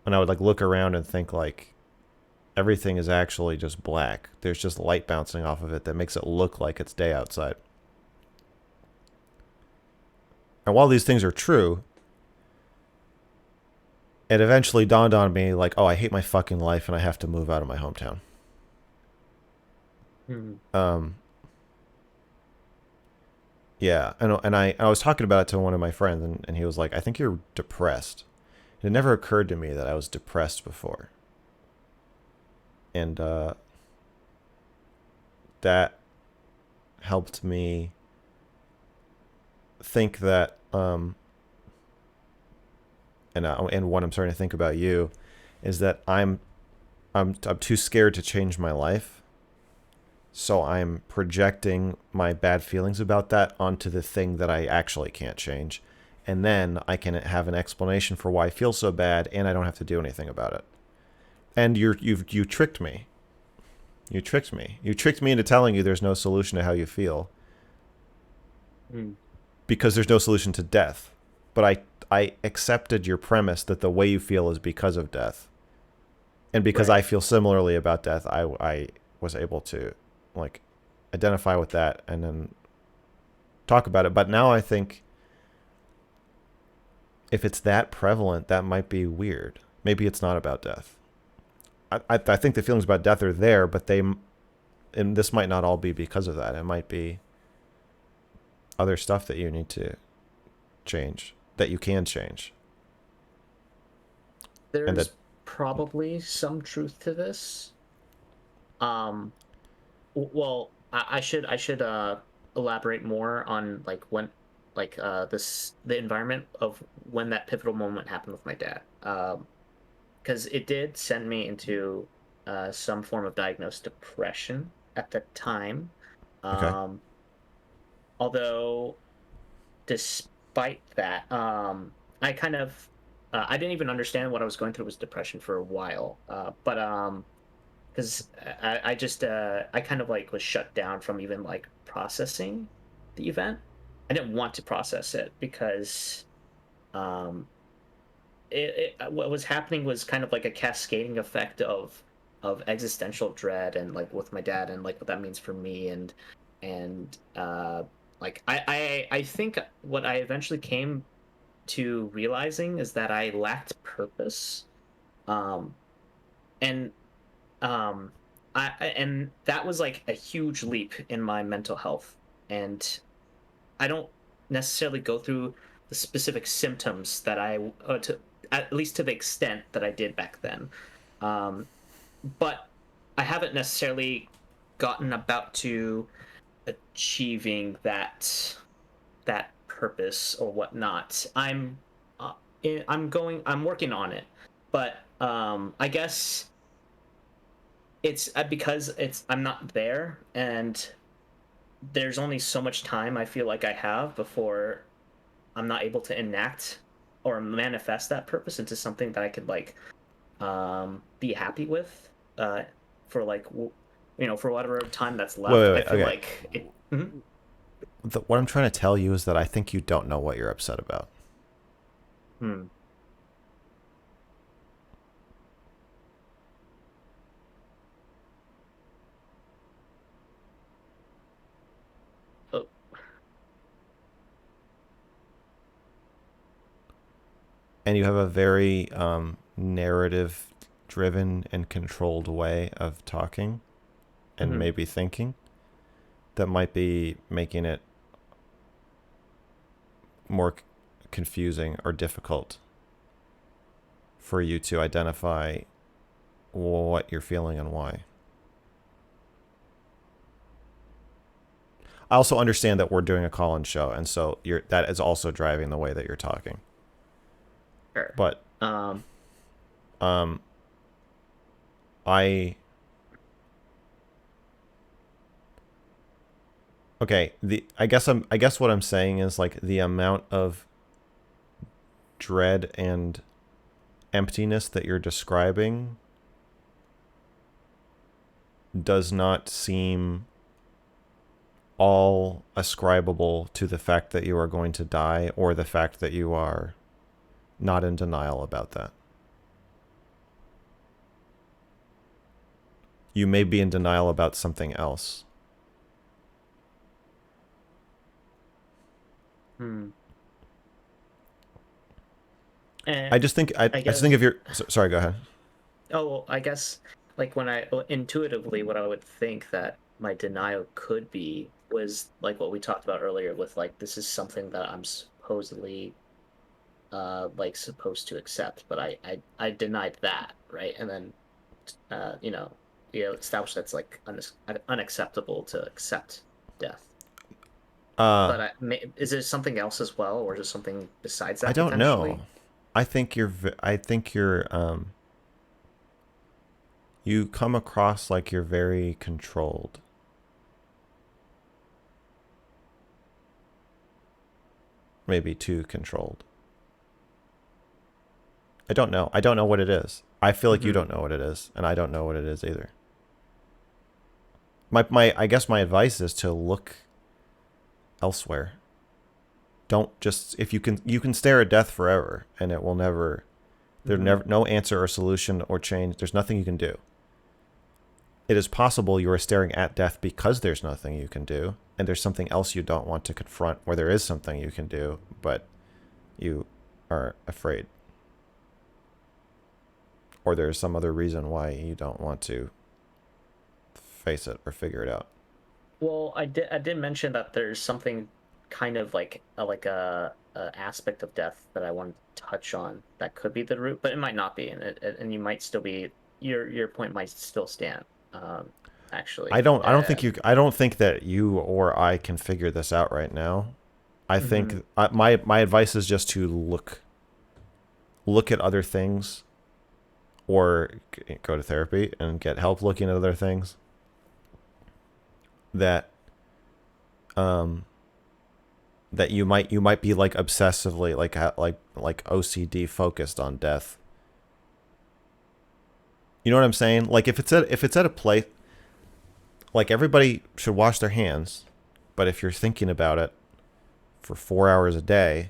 And I would like look around and think like everything is actually just black. There's just light bouncing off of it that makes it look like it's day outside. And while these things are true, it eventually dawned on me like, oh, I hate my fucking life and I have to move out of my hometown. Yeah, and I was talking about it to one of my friends, and he was like, I think you're depressed. It never occurred to me that I was depressed before. And that helped me think that, and what I'm starting to think about you is that I'm too scared to change my life. So I'm projecting my bad feelings about that onto the thing that I actually can't change. And then I can have an explanation for why I feel so bad, and I don't have to do anything about it. And you tricked me. You tricked me. You tricked me into telling you there's no solution to how you feel. Because there's no solution to death. But I accepted your premise that the way you feel is because of death. And because I feel similarly about death, I was able to like identify with that and then talk about it. But now I think if it's that prevalent, that might be weird. Maybe it's not about death. I think the feelings about death are there, but and this might not all be because of that. It might be other stuff that you need to change, that you can change. There's probably some truth to this. Well, I should elaborate more on like when, like the environment of when that pivotal moment happened with my dad. Because it did send me into some form of diagnosed depression at the time. Okay. Although, despite that, I kind of I didn't even understand what I was going through was depression for a while. But because I just I kind of like was shut down from even like processing the event. I didn't want to process it because what was happening was kind of like a cascading effect of existential dread and like with my dad and like what that means for me and like I think what I eventually came to realizing is that I lacked purpose, and and that was like a huge leap in my mental health, and I don't necessarily go through the specific symptoms that at least to the extent that I did back then, but I haven't necessarily gotten about to achieving that purpose or whatnot. I'm working on it, but I guess it's because I'm not there, and there's only so much time I feel like I have before I'm not able to enact or manifest that purpose into something that I could like be happy with for like for whatever time that's left. Wait, I feel okay. like it, What I'm trying to tell you is that I think you don't know what you're upset about. And you have a very narrative-driven and controlled way of talking and maybe thinking that might be making it more confusing or difficult for you to identify what you're feeling and why. I also understand that we're doing a call-in show, and so that is also driving the way that you're talking. Sure. But I guess what I'm saying is like the amount of dread and emptiness that you're describing does not seem all ascribable to the fact that you are going to die or the fact that you are not in denial about that. You may be in denial about something else. I just think if you're sorry, go ahead. Oh, well, I guess like when intuitively what I would think that my denial could be was like what we talked about earlier with like this is something that I'm supposedly like supposed to accept, but I denied that, right? And then established that's like unacceptable to accept death. But is there something else as well, or is there something besides that? I don't know. I think you're you come across like you're very controlled. Maybe too controlled. I don't know. I don't know what it is. I feel like you don't know what it is, and I don't know what it is either. I guess my advice is to look elsewhere. Don't just, if you can stare at death forever and it will never, there's never no answer or solution or change. There's nothing you can do. It is possible you are staring at death because there's nothing you can do, and there's something else you don't want to confront where there is something you can do, but you are afraid. Or there's some other reason why you don't want to face it or figure it out. Well, I did mention that there's something kind of like a aspect of death that I want to touch on that could be the root, but it might not be, and you might still be your point might still stand. Actually, I don't think that you or I can figure this out right now. I think my advice is just to look at other things, or go to therapy and get help looking at other things that that you might be like obsessively like OCD focused on death. You know what I'm saying? Like if it's at a place, like everybody should wash their hands, but if you're thinking about it for 4 hours a day,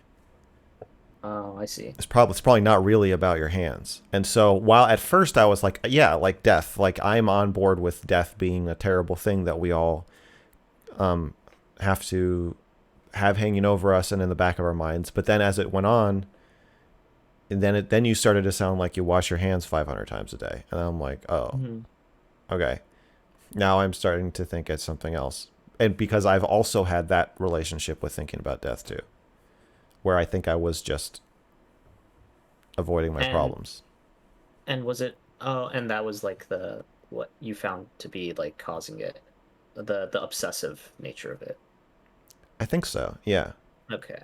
oh, I see. It's probably not really about your hands. And so while at first I was like, yeah, like death, like I'm on board with death being a terrible thing that we all have to have hanging over us and in the back of our minds. But then as it went on, and then you started to sound like you wash your hands 500 times a day. And I'm like, oh, okay. Now I'm starting to think it's something else. And because I've also had that relationship with thinking about death too, where I think I was just avoiding my problems. And was it, and that was like what you found to be like causing it, the obsessive nature of it. I think so. Yeah. Okay.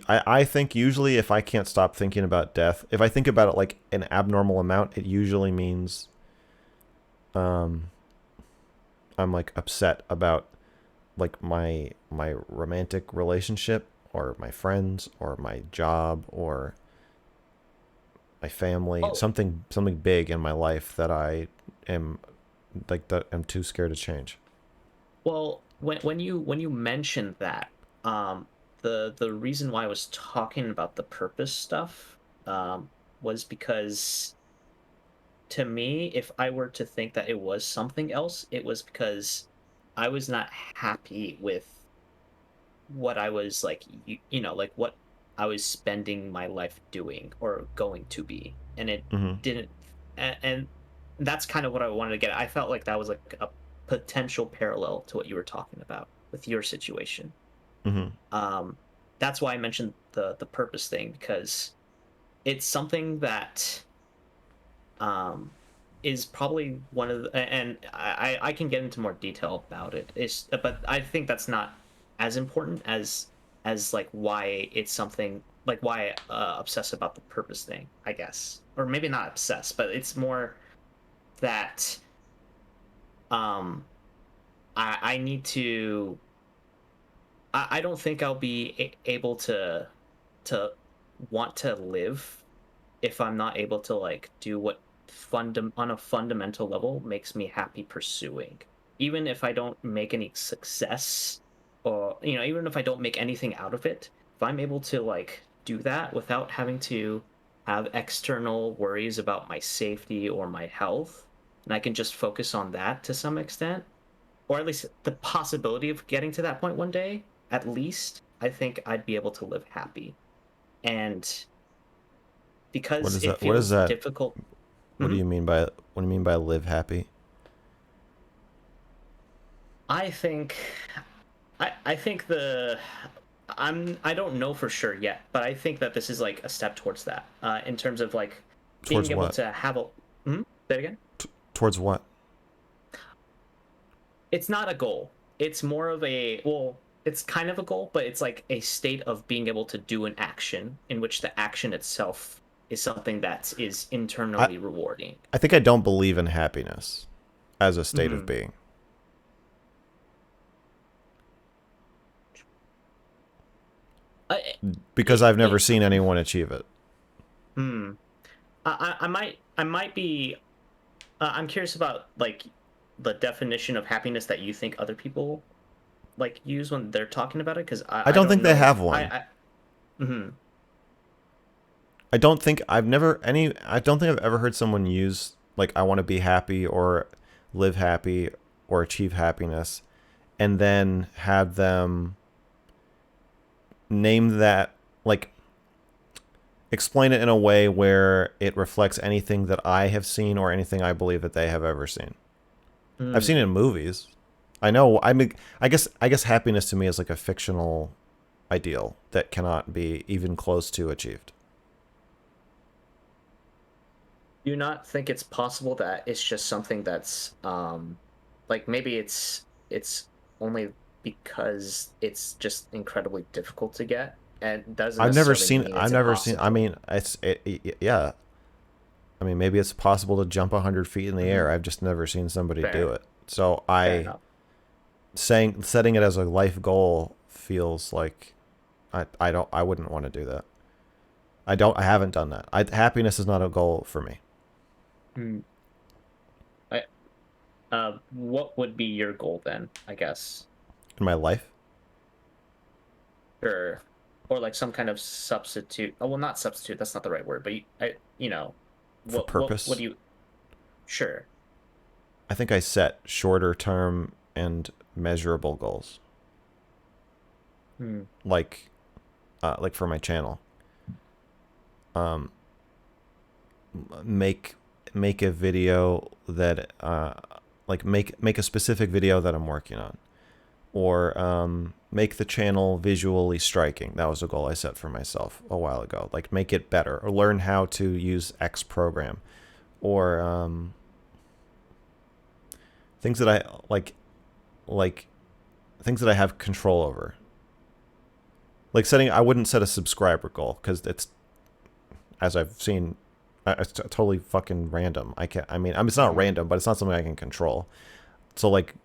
I think usually if I can't stop thinking about death, if I think about it like an abnormal amount, it usually means I'm like upset about like my romantic relationship or my friends or my job or my family, something big in my life that I am like that I'm too scared to change. Well, when you mentioned that, the reason why I was talking about the purpose stuff was because to me, if I were to think that it was something else, it was because I was not happy with what I was like, like what I was spending my life doing or going to be, and it didn't, and that's kind of what I wanted to get at. I felt like that was like a potential parallel to what you were talking about with your situation. That's why I mentioned the purpose thing, because it's something that is probably one of the, and I can get into more detail about it. But I think that's not as important as like why it's something like why I obsess about the purpose thing, I guess, or maybe not obsess, but it's more that I need to. I don't think I'll be able to want to live if I'm not able to like do what on a fundamental level makes me happy pursuing. even if I don't make any success, or even if I don't make anything out of it, if I'm able to like do that without having to have external worries about my safety or my health, and I can just focus on that to some extent, or at least the possibility of getting to that point one day, at least, I think I'd be able to live happy. And because it feels difficult. What do you mean by live happy? I think I don't know for sure yet, but I think that this is like a step towards that. In terms of like being able to have a say it again? Towards what? It's not a goal. It's more of it's kind of a goal, but it's like a state of being able to do an action in which the action itself is something that is internally rewarding. I think I don't believe in happiness as a state of being. Because I've never seen anyone achieve it. I might be. I'm curious about like the definition of happiness that you think other people like use when they're talking about it, because I don't think they have one. I don't think I've ever heard someone use like I want to be happy or live happy or achieve happiness and then have them name that, like explain it in a way where it reflects anything that I have seen or anything I believe that they have ever seen. I've seen it in movies. I know. I mean, I guess happiness to me is like a fictional ideal that cannot be even close to achieved. Do you not think it's possible that it's just something that's like maybe it's only because it's just incredibly difficult to get and doesn't I've never necessarily seen mean it's impossible? I mean, yeah. I mean, maybe it's possible to jump 100 feet in the air. I've just never seen somebody do it. So setting it as a life goal feels like I wouldn't want to do that. I haven't done that. Happiness is not a goal for me. What would be your goal then, I guess? In my life? Sure. Or like some kind of substitute. Oh, well, not substitute. That's not the right word. But For purpose? What do you? Sure. I think I set shorter term and measurable goals. Like for my channel. Make a video that make a specific video that I'm working on, or make the channel visually striking. That was a goal I set for myself a while ago. Like make it better, or learn how to use X program, or things that I like things that I have control over. Like I wouldn't set a subscriber goal because it's, as I've seen, it's totally fucking random. I mean, it's not random, but it's not something I can control. So like,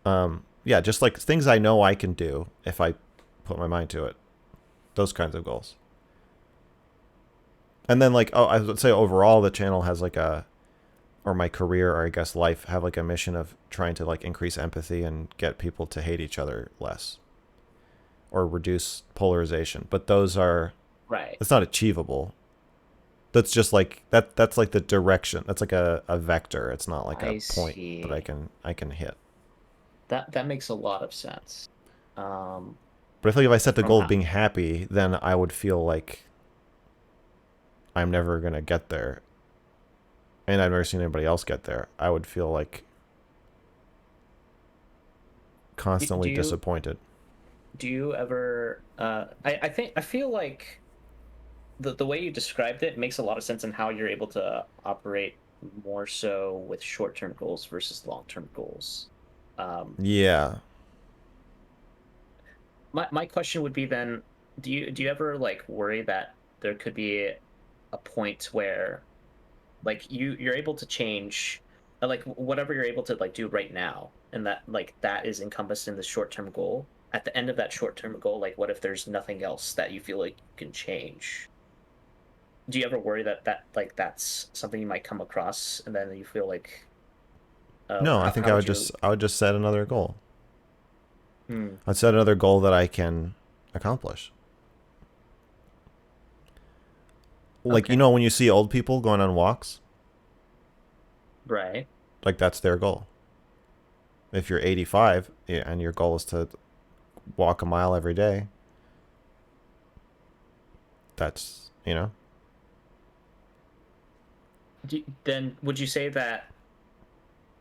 yeah, just like things I know I can do if I put my mind to it. Those kinds of goals. And then like, I would say overall the channel has like or my career, or I guess life, have like a mission of trying to like increase empathy and get people to hate each other less, or reduce polarization. But those are, right. It's not achievable. That's just like that's like the direction. That's like a vector. It's not like a point that I can hit. That makes a lot of sense. But I feel like if I set the goal of being happy, then I would feel like I'm never gonna get there, and I've never seen anybody else get there. I would feel like constantly disappointed. Do you ever? I feel like the way you described it makes a lot of sense in how you're able to operate more so with short-term goals versus long-term goals. Yeah. My question would be then, do you ever like worry that there could be a point where like you're able to change like whatever you're able to like do right now, and that like that is encompassed in the short-term goal? At the end of that short-term goal, like what if there's nothing else that you feel like you can change? Do you ever worry that like that's something you might come across, and then you feel like No, I think I would just set another goal. I'd set another goal that I can accomplish. Like, you know, when you see old people going on walks, right? Like, that's their goal. If you're 85 and your goal is to walk a mile every day, that's, you know. Then would you say that,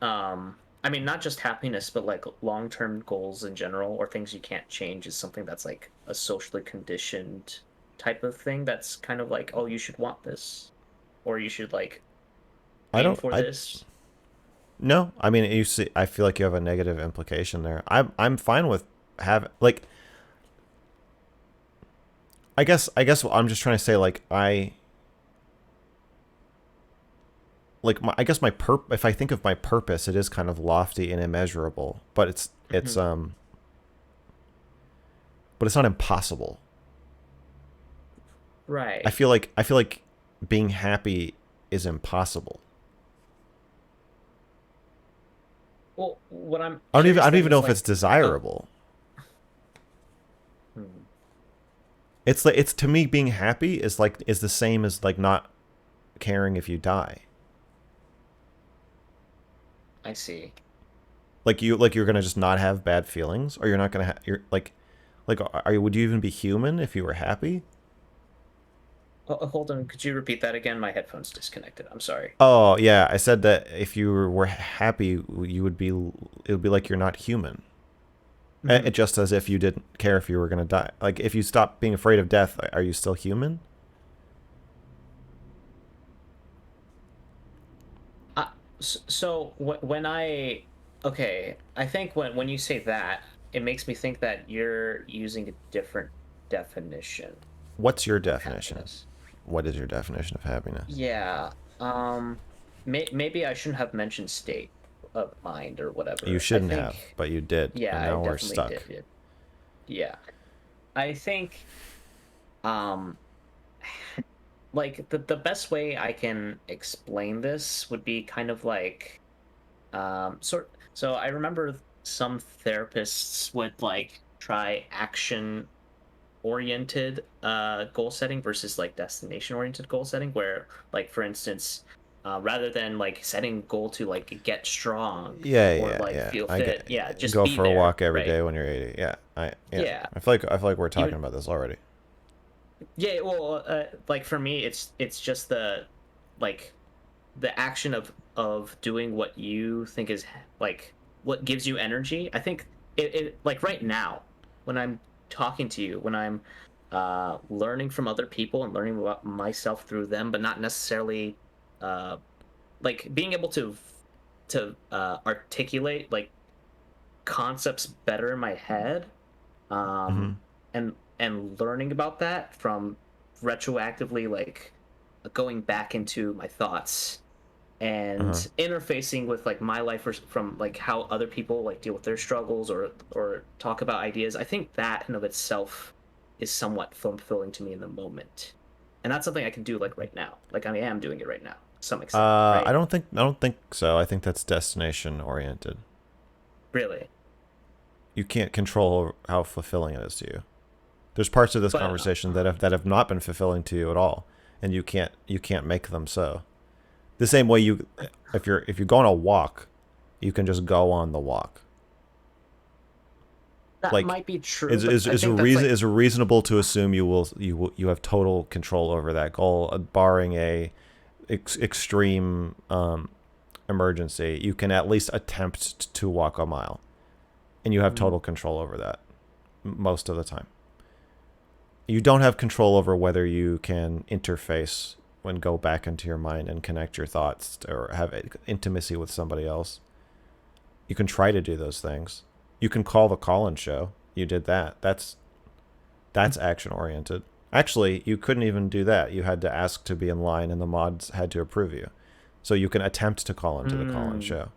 I mean, not just happiness, but like long-term goals in general, or things you can't change, is something that's like a socially conditioned type of thing that's kind of like, oh, you should want this, or you should like aim for this? No, I mean, you see, I feel like you have a negative implication there. I'm fine with like, I guess what I'm just trying to say, like, I guess if I think of my purpose, it is kind of lofty and immeasurable, but it's but it's not impossible. Right. I feel like being happy is impossible. Well, what I don't even know if it's desirable. It's like, to me, being happy is the same as like not caring if you die. I see. Like you're gonna just not have bad feelings, or you're not gonna would you even be human if you were happy? Hold on, could you repeat that again? My headphones disconnected. I'm sorry. Oh yeah, I said that if you were happy, it would be like you're not human. It just as if you didn't care if you were gonna die. Like, if you stop being afraid of death, are you still human? So when I think when you say that, it makes me think that you're using a different definition. What's your definition? What is your definition of happiness? Yeah. Maybe I shouldn't have mentioned state of mind or whatever. You shouldn't have, but you did. Yeah, and now I we're stuck. did. Yeah. I think like the best way I can explain this would be kind of like so I remember some therapists would like try action oriented goal setting versus like destination oriented goal setting, where like, for instance, rather than like setting a goal to like get strong feel fit, just go be for there, a walk every right? day when you're 80. I feel like we're talking about this already. Yeah, well, like for me, it's just the action of doing what you think is like what gives you energy. I think it like right now, when I'm talking to you, when I'm learning from other people and learning about myself through them, but not necessarily like being able to articulate like concepts better in my head, and learning about that from retroactively, like going back into my thoughts and interfacing with like my life from like how other people like deal with their struggles or talk about ideas. I think that in of itself is somewhat fulfilling to me in the moment, and that's something I can do like right now. Like, I am doing it right now to some extent. Right? I don't think so. I think that's destination oriented. Really? You can't control how fulfilling it is to you. There's parts of this conversation that have not been fulfilling to you at all, and you can't make them so. The same way if you go on a walk, you can just go on the walk. That might be true. Is it reasonable to assume you have total control over that goal, barring a extreme emergency? You can at least attempt to walk a mile, and you have total control over that most of the time. You don't have control over whether you can interface and go back into your mind and connect your thoughts or have intimacy with somebody else. You can try to do those things. You can call the call-in show. You did that. That's action oriented. Actually, you couldn't even do that. You had to ask to be in line, and the mods had to approve you. So you can attempt to call into the call-in show.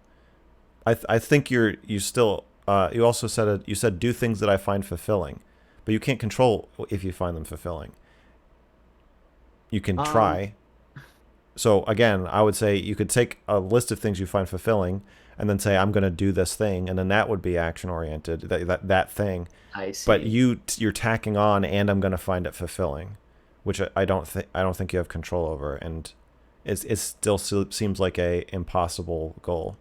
I think you still you also said you said do things that I find fulfilling, but you can't control if you find them fulfilling. You can try. So again, I would say you could take a list of things you find fulfilling and then say, I'm going to do this thing. And then that would be action oriented, that thing. I see. But you're tacking on, and I'm going to find it fulfilling, which I don't think you have control over. And it still seems like a impossible goal.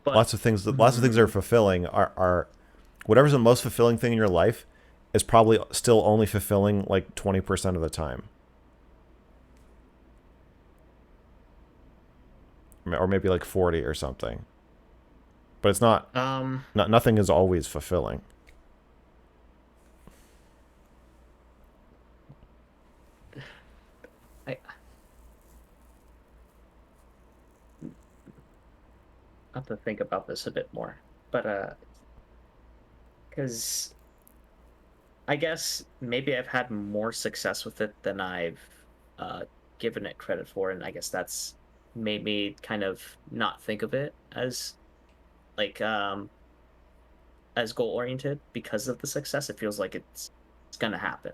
But, lots of things that are fulfilling are whatever's the most fulfilling thing in your life is probably still only fulfilling like 20% of the time. Or maybe like 40 or something. But it's not, nothing is always fulfilling. I have to think about this a bit more, but because I guess maybe I've had more success with it than I've given it credit for, and I guess that's made me kind of not think of it as like as goal oriented because of the success. It feels like it's gonna happen.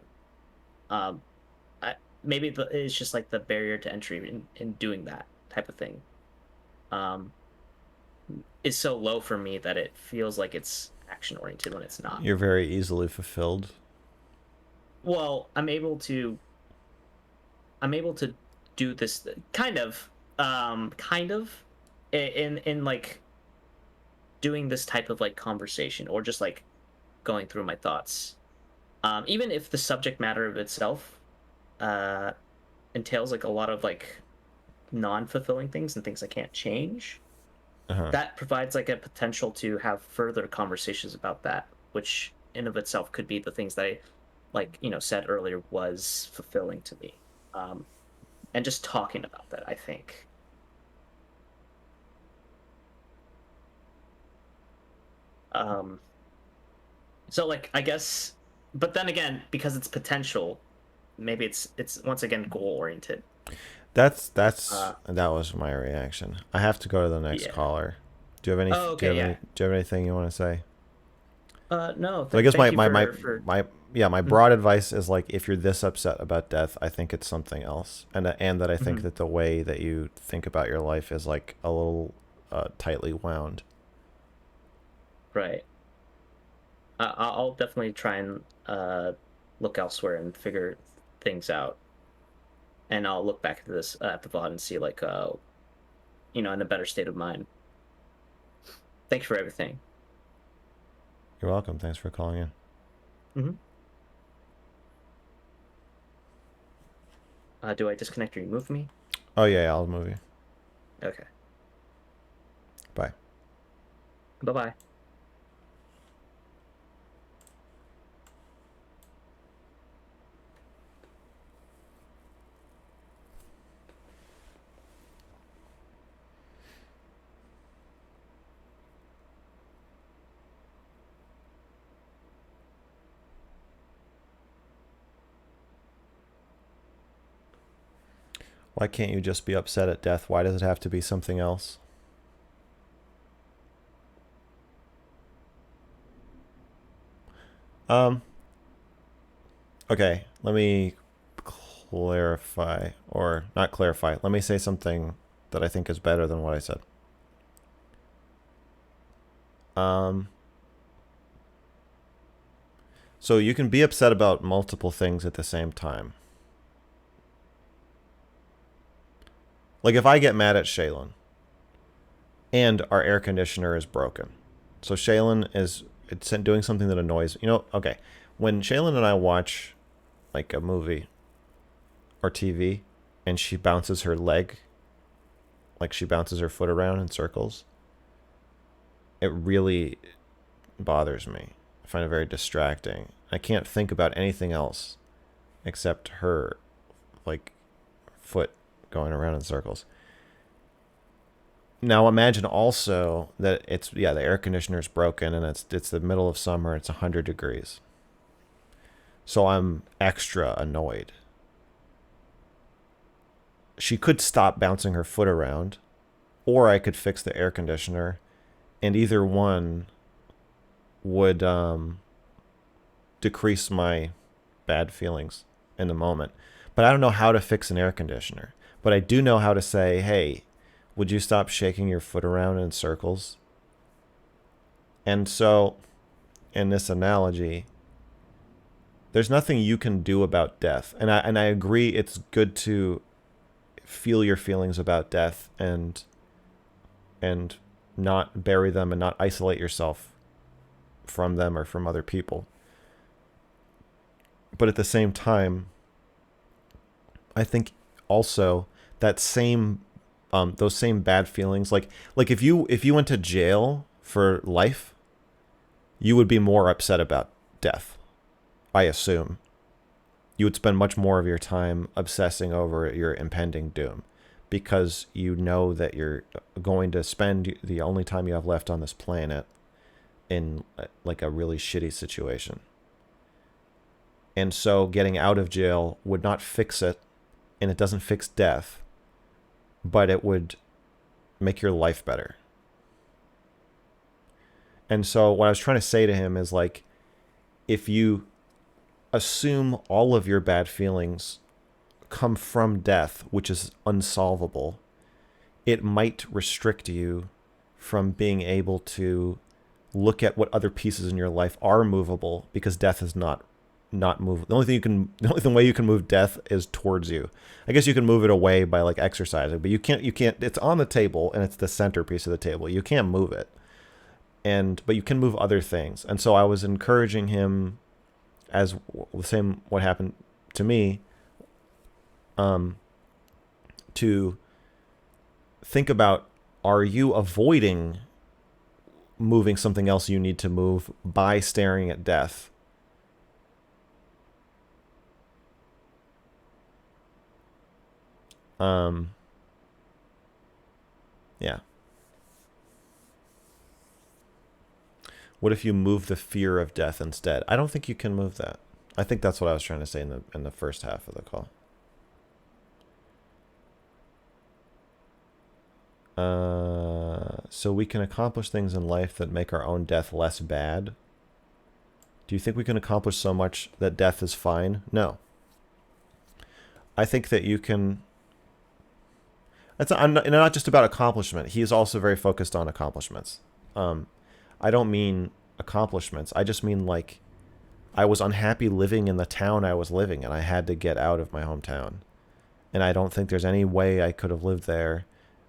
Maybe it's just like the barrier to entry in doing that type of thing is so low for me that it feels like it's action oriented when it's not. You're very easily fulfilled. Well, I'm able to do this kind of in like doing this type of like conversation or just like going through my thoughts. Even if the subject matter of itself entails like a lot of like non-fulfilling things and things I can't change, that provides like a potential to have further conversations about that, which in of itself could be the things that I like, said earlier was fulfilling to me. And just talking about that, I think. So like, I guess, but then again, because it's potential, maybe it's once again goal oriented. That was my reaction. I have to go to the next caller. Do you have any? Oh, okay, do you have anything you want to say? No. I guess my broad advice is like, if you're this upset about death, I think it's something else, and that I think that the way that you think about your life is like a little tightly wound. Right. I'll definitely try and look elsewhere and figure things out, and I'll look back at this at the VOD and see like in a better state of mind. Thank you for everything. You're welcome. Thanks for calling in. Do I disconnect or you move me? Oh yeah, I'll move you. Okay. Bye. Bye-bye. Why can't you just be upset at death? Why does it have to be something else? Okay, let me clarify, or not clarify. Let me say something that I think is better than what I said. So you can be upset about multiple things at the same time. Like if I get mad at Shaylin and our air conditioner is broken. So Shaylin is doing something that annoys me. Okay. When Shaylin and I watch like a movie or TV and she bounces her leg, like she bounces her foot around in circles, it really bothers me. I find it very distracting. I can't think about anything else except her like foot going around in circles. Now imagine also that the air conditioner is broken and it's the middle of summer, it's 100 degrees. So I'm extra annoyed. She could stop bouncing her foot around, or I could fix the air conditioner, and either one would decrease my bad feelings in the moment. But I don't know how to fix an air conditioner. But I do know how to say, hey, would you stop shaking your foot around in circles? And so, in this analogy, there's nothing you can do about death. And I agree it's good to feel your feelings about death and not bury them and not isolate yourself from them or from other people. But at the same time, I think also that same those same bad feelings, like if you went to jail for life, you would be more upset about death. I assume you would spend much more of your time obsessing over your impending doom, because you know that you're going to spend the only time you have left on this planet in like a really shitty situation. And so getting out of jail would not fix it, and it doesn't fix death, but it would make your life better. And so what I was trying to say to him is, like, if you assume all of your bad feelings come from death, which is unsolvable, it might restrict you from being able to look at what other pieces in your life are movable, because death is not movable. The only way you can move death is towards you. I guess you can move it away by like exercising, but you can't, it's on the table and it's the centerpiece of the table. You can't move it. But you can move other things. And so I was encouraging him, as the same what happened to me, to think about, are you avoiding moving something else you need to move by staring at death? Yeah. What if you move the fear of death instead? I don't think you can move that. I think that's what I was trying to say in the first half of the call. So we can accomplish things in life that make our own death less bad. Do you think we can accomplish so much that death is fine? No. I think that you can... I'm not just about accomplishment. He is also very focused on accomplishments. I don't mean accomplishments. I just mean, like, I was unhappy living in the town I was living in. I had to get out of my hometown. And I don't think there's any way I could have lived there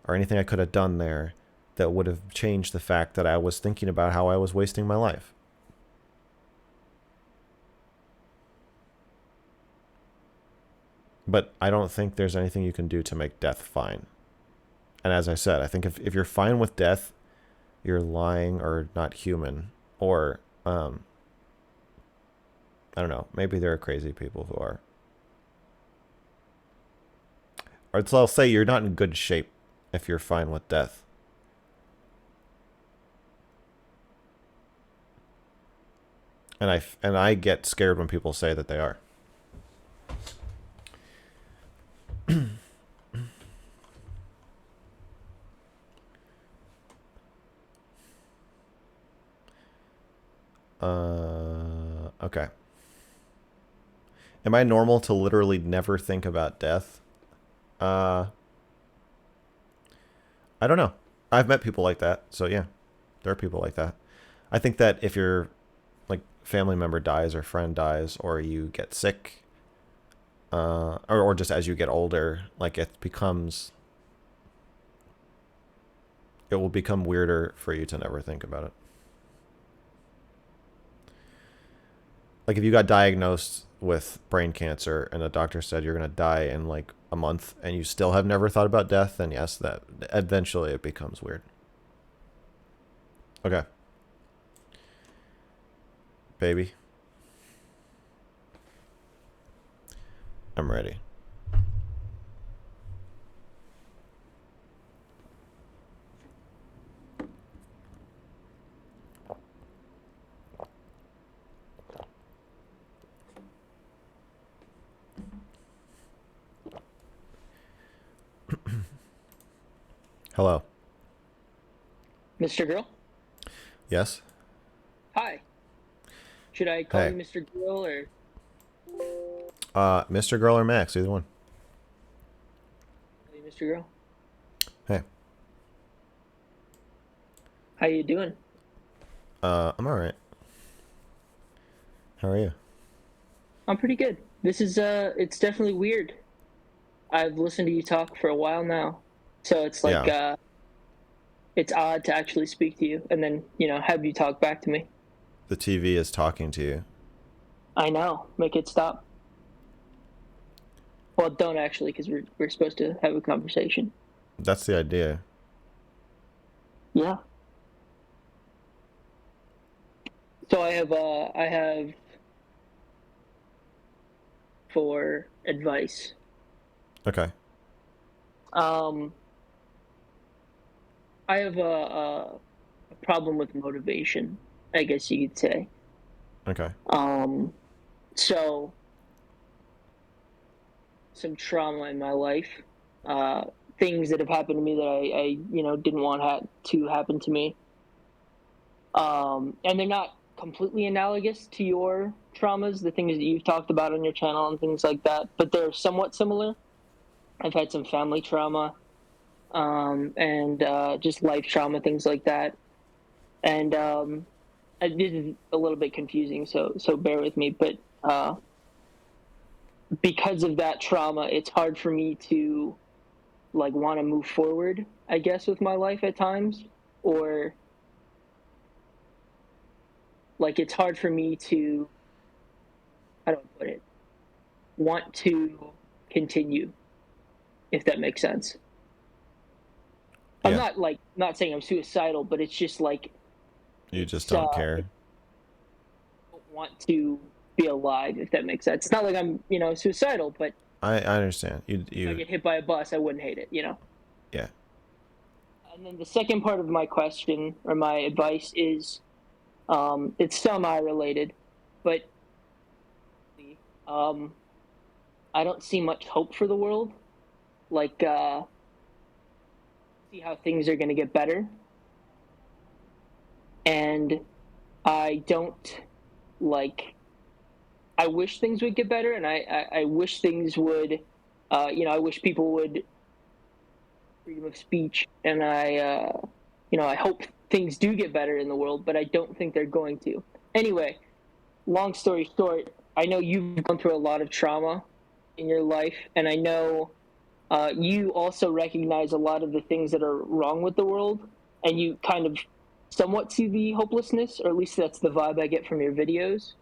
or anything I could have done there that would have changed the fact that I was thinking about how I was wasting my life. But I don't think there's anything you can do to make death fine. And as I said, I think if you're fine with death, you're lying or not human, or I don't know, maybe there are crazy people who are. Or so I'll say you're not in good shape if you're fine with death. And I get scared when people say that they are. Okay. Am I normal to literally never think about death? I don't know. I've met people like that, so yeah, there are people like that. I think that if your like family member dies or friend dies or you get sick, or just as you get older, like it will become weirder for you to never think about it. Like if you got diagnosed with brain cancer and the doctor said you're going to die in like a month and you still have never thought about death, then yes, that eventually it becomes weird. Okay. Baby. I'm ready. Hello. Mr. Girl? Yes? Hi. Should I call Hey. you Mr. Girl or? Mr. Girl or Max, either one. Hey, Mr. Girl. Hey. How you doing? I'm alright. How are you? I'm pretty good. This is it's definitely weird. I've listened to you talk for a while now, so it's like it's odd to actually speak to you and then have you talk back to me. The TV is talking to you. I know. Make it stop. Well, don't actually, because we're supposed to have a conversation. That's the idea. Yeah. So I have for advice. Okay. I have a problem with motivation, I guess you could say. Okay. So some trauma in my life, things that have happened to me that I didn't want to happen to me. And they're not completely analogous to your traumas, the things that you've talked about on your channel and things like that, but they're somewhat similar. I've had some family trauma, and just life trauma, things like that. And this is a little bit confusing, so bear with me. But because of that trauma, it's hard for me to want to move forward, I guess, with my life at times, or it's hard for me to, how do I put it, want to continue, if that makes sense. Yeah. I'm not saying I'm suicidal, but it's just you just don't care. I don't want to be alive, if that makes sense. It's not like I'm, suicidal, but I understand. If I get hit by a bus, I wouldn't hate it, Yeah. And then the second part of my question or my advice is, it's semi-related, but I don't see much hope for the world. See how things are going to get better. And I don't I wish things would get better, and I wish things would, I wish people would freedom of speech, and I hope things do get better in the world, but I don't think they're going to. Anyway, long story short, I know you've gone through a lot of trauma in your life, and I know you also recognize a lot of the things that are wrong with the world, and you kind of somewhat see the hopelessness, or at least that's the vibe I get from your videos.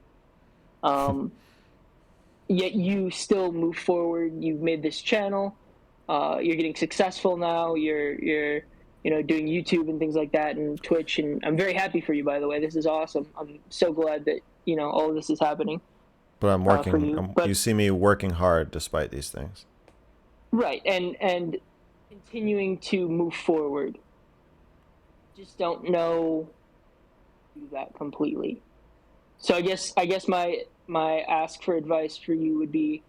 Yet you still move forward. You've made this channel. You're getting successful now. You're doing YouTube and things like that, and Twitch, and I'm very happy for you, by the way. This is awesome. I'm so glad that all of this is happening. But I'm working. You see me working hard despite these things. Right, and continuing to move forward. Just don't know do that completely. So I guess my ask for advice for you would be,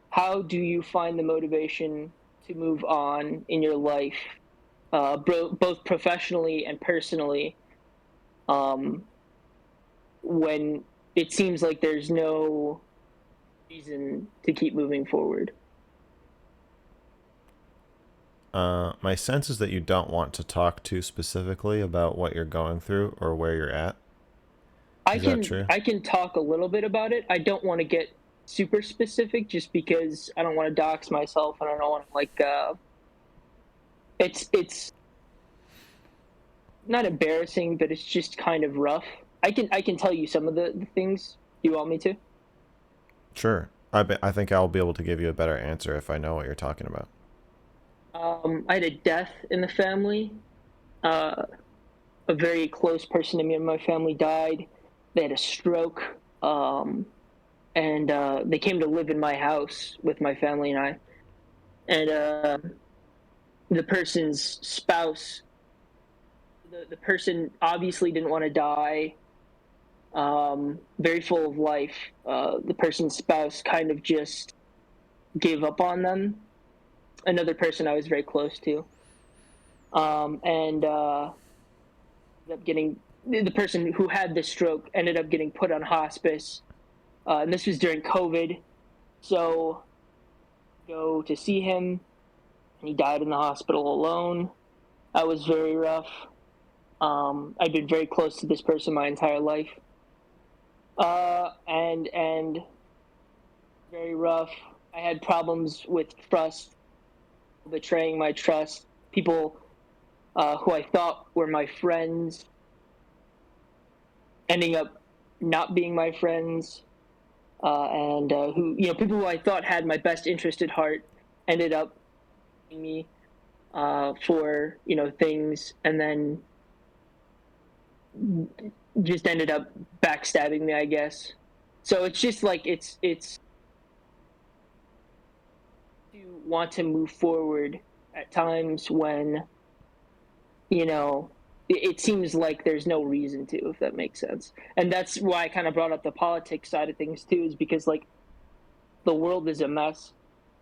how do you find the motivation to move on in your life, both professionally and personally, when it seems like there's no reason to keep moving forward? My sense is that you don't want to talk too specifically about what you're going through or where you're at. Is that true? I can talk a little bit about it. I don't want to get super specific, just because I don't want to dox myself, and I don't want to it's not embarrassing, but it's just kind of rough. I can tell you some of the things. Do you want me to? Sure. I think I'll be able to give you a better answer if I know what you're talking about. I had a death in the family. A very close person to me and my family died. They had a stroke, and they came to live in my house with my family and I. And the person's spouse, the person obviously didn't want to die, very full of life. The person's spouse kind of just gave up on them. Another person I was very close to. And ended up getting, the person who had the stroke ended up getting put on hospice. And this was during COVID. So go to see him, and he died in the hospital alone. That was very rough. I've been very close to this person my entire life. And very rough. I had problems with trust, betraying my trust. People who I thought were my friends ending up not being my friends, and who, people who I thought had my best interest at heart ended up me for things, and then just ended up backstabbing me, I guess. So it's just like it's you want to move forward at times when it seems like there's no reason to, if that makes sense. And that's why I kind of brought up the politics side of things too, is because like the world is a mess.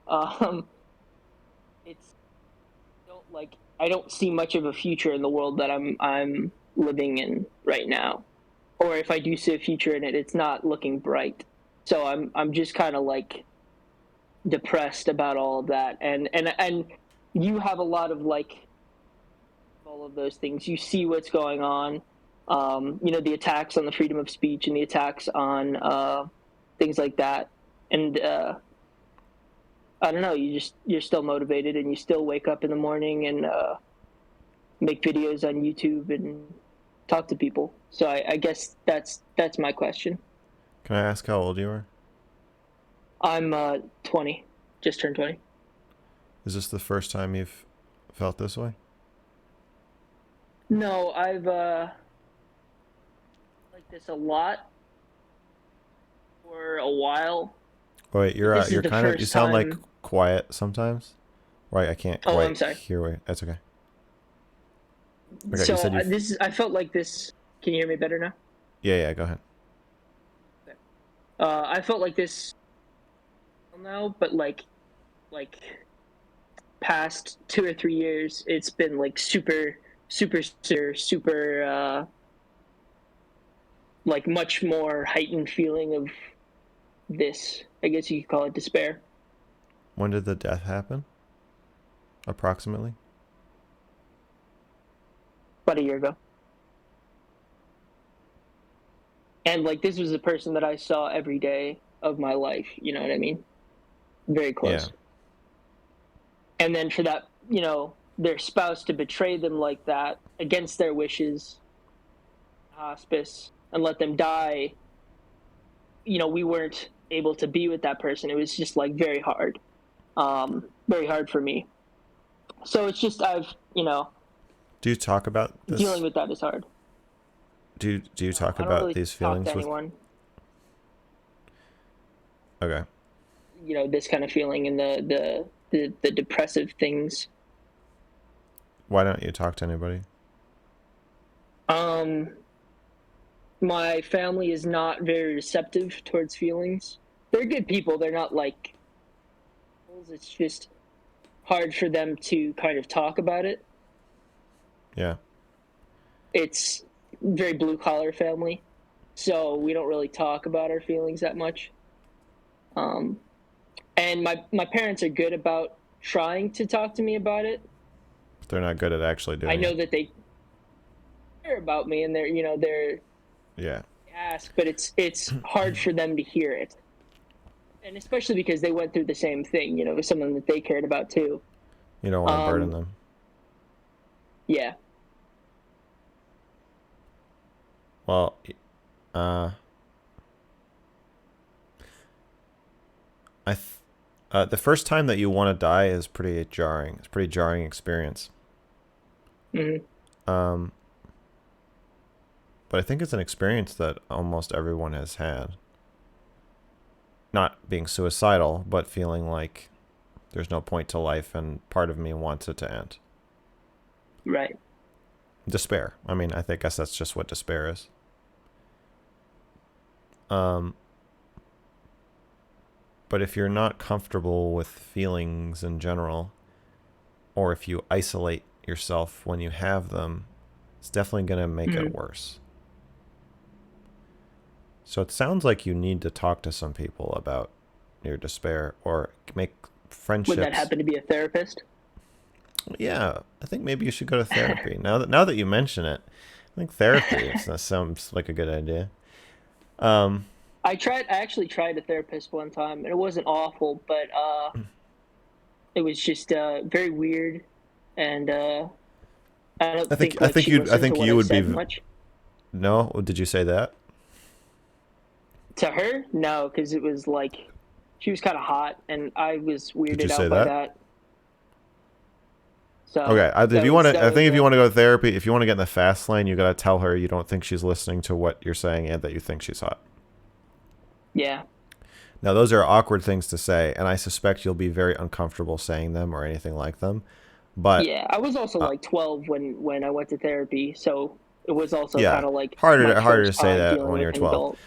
I don't see much of a future in the world that I'm living in right now, or if I do see a future in it, it's not looking bright. So I'm just kind of like depressed about all of that, and you have a lot of like all of those things. You see what's going on, the attacks on the freedom of speech and the attacks on things like that, and I don't know, you're still motivated, and you still wake up in the morning and make videos on YouTube and talk to people. So I guess that's my question. Can I ask how old you are? I'm 20, just turned 20. Is this the first time you've felt this way? No, I've like this a lot for a while. Oh, wait, you're kind of, you sound like quiet sometimes. Right, I can't quite I'm sorry. hear. That's okay. Okay, so I felt like this. Can you hear me better now? Yeah, go ahead. I felt like this now, but like past 2 or 3 years, it's been like super like much more heightened feeling of this. I guess you could call it despair. When did the death happen? Approximately? About a year ago. And like this was a person that I saw every day of my life, you know what I mean? Very close. Yeah. And then for that, their spouse to betray them like that against their wishes, hospice, and let them die, we weren't able to be with that person. It was just like very hard for me. So it's just do you talk about this? Dealing with that is hard. Do you talk about really these feelings with anyone? Okay. This kind of feeling and the depressive things. Why don't you talk to anybody? My family is not very receptive towards feelings. They're good people. They're not like, it's just hard for them to kind of talk about it. Yeah. It's very blue collar family, so we don't really talk about our feelings that much. And my parents are good about trying to talk to me about it. But they're not good at actually doing it. I know that they care about me, and they're yeah. Ask, but it's hard for them to hear it, and especially because they went through the same thing, with someone that they cared about too. You don't want to burden them. Yeah. Well, the first time that you want to die is pretty jarring. It's a pretty jarring experience. Mm-hmm. But I think it's an experience that almost everyone has had. Not being suicidal, but feeling like there's no point to life and part of me wants it to end. Right. Despair. I mean, I guess that's just what despair is. But if you're not comfortable with feelings in general, or if you isolate yourself when you have them, it's definitely going to make it worse. So it sounds like you need to talk to some people about your despair or make friendships. Would that happen to be a therapist? Yeah, I think maybe you should go to therapy. now that you mention it, I think therapy sounds like a good idea. I actually tried a therapist one time, and it wasn't awful, but it was just very weird, and I think you would be much. No, did you say that? To her, no, because it was like she was kind of hot, and I was weirded out by that. So okay, if you want to go to therapy, if you want to get in the fast lane, you got to tell her you don't think she's listening to what you're saying and that you think she's hot. Yeah. Now, those are awkward things to say, and I suspect you'll be very uncomfortable saying them or anything like them. But yeah, I was also like 12 when I went to therapy, so it was also kind of like harder to say that when you're 12. Adult.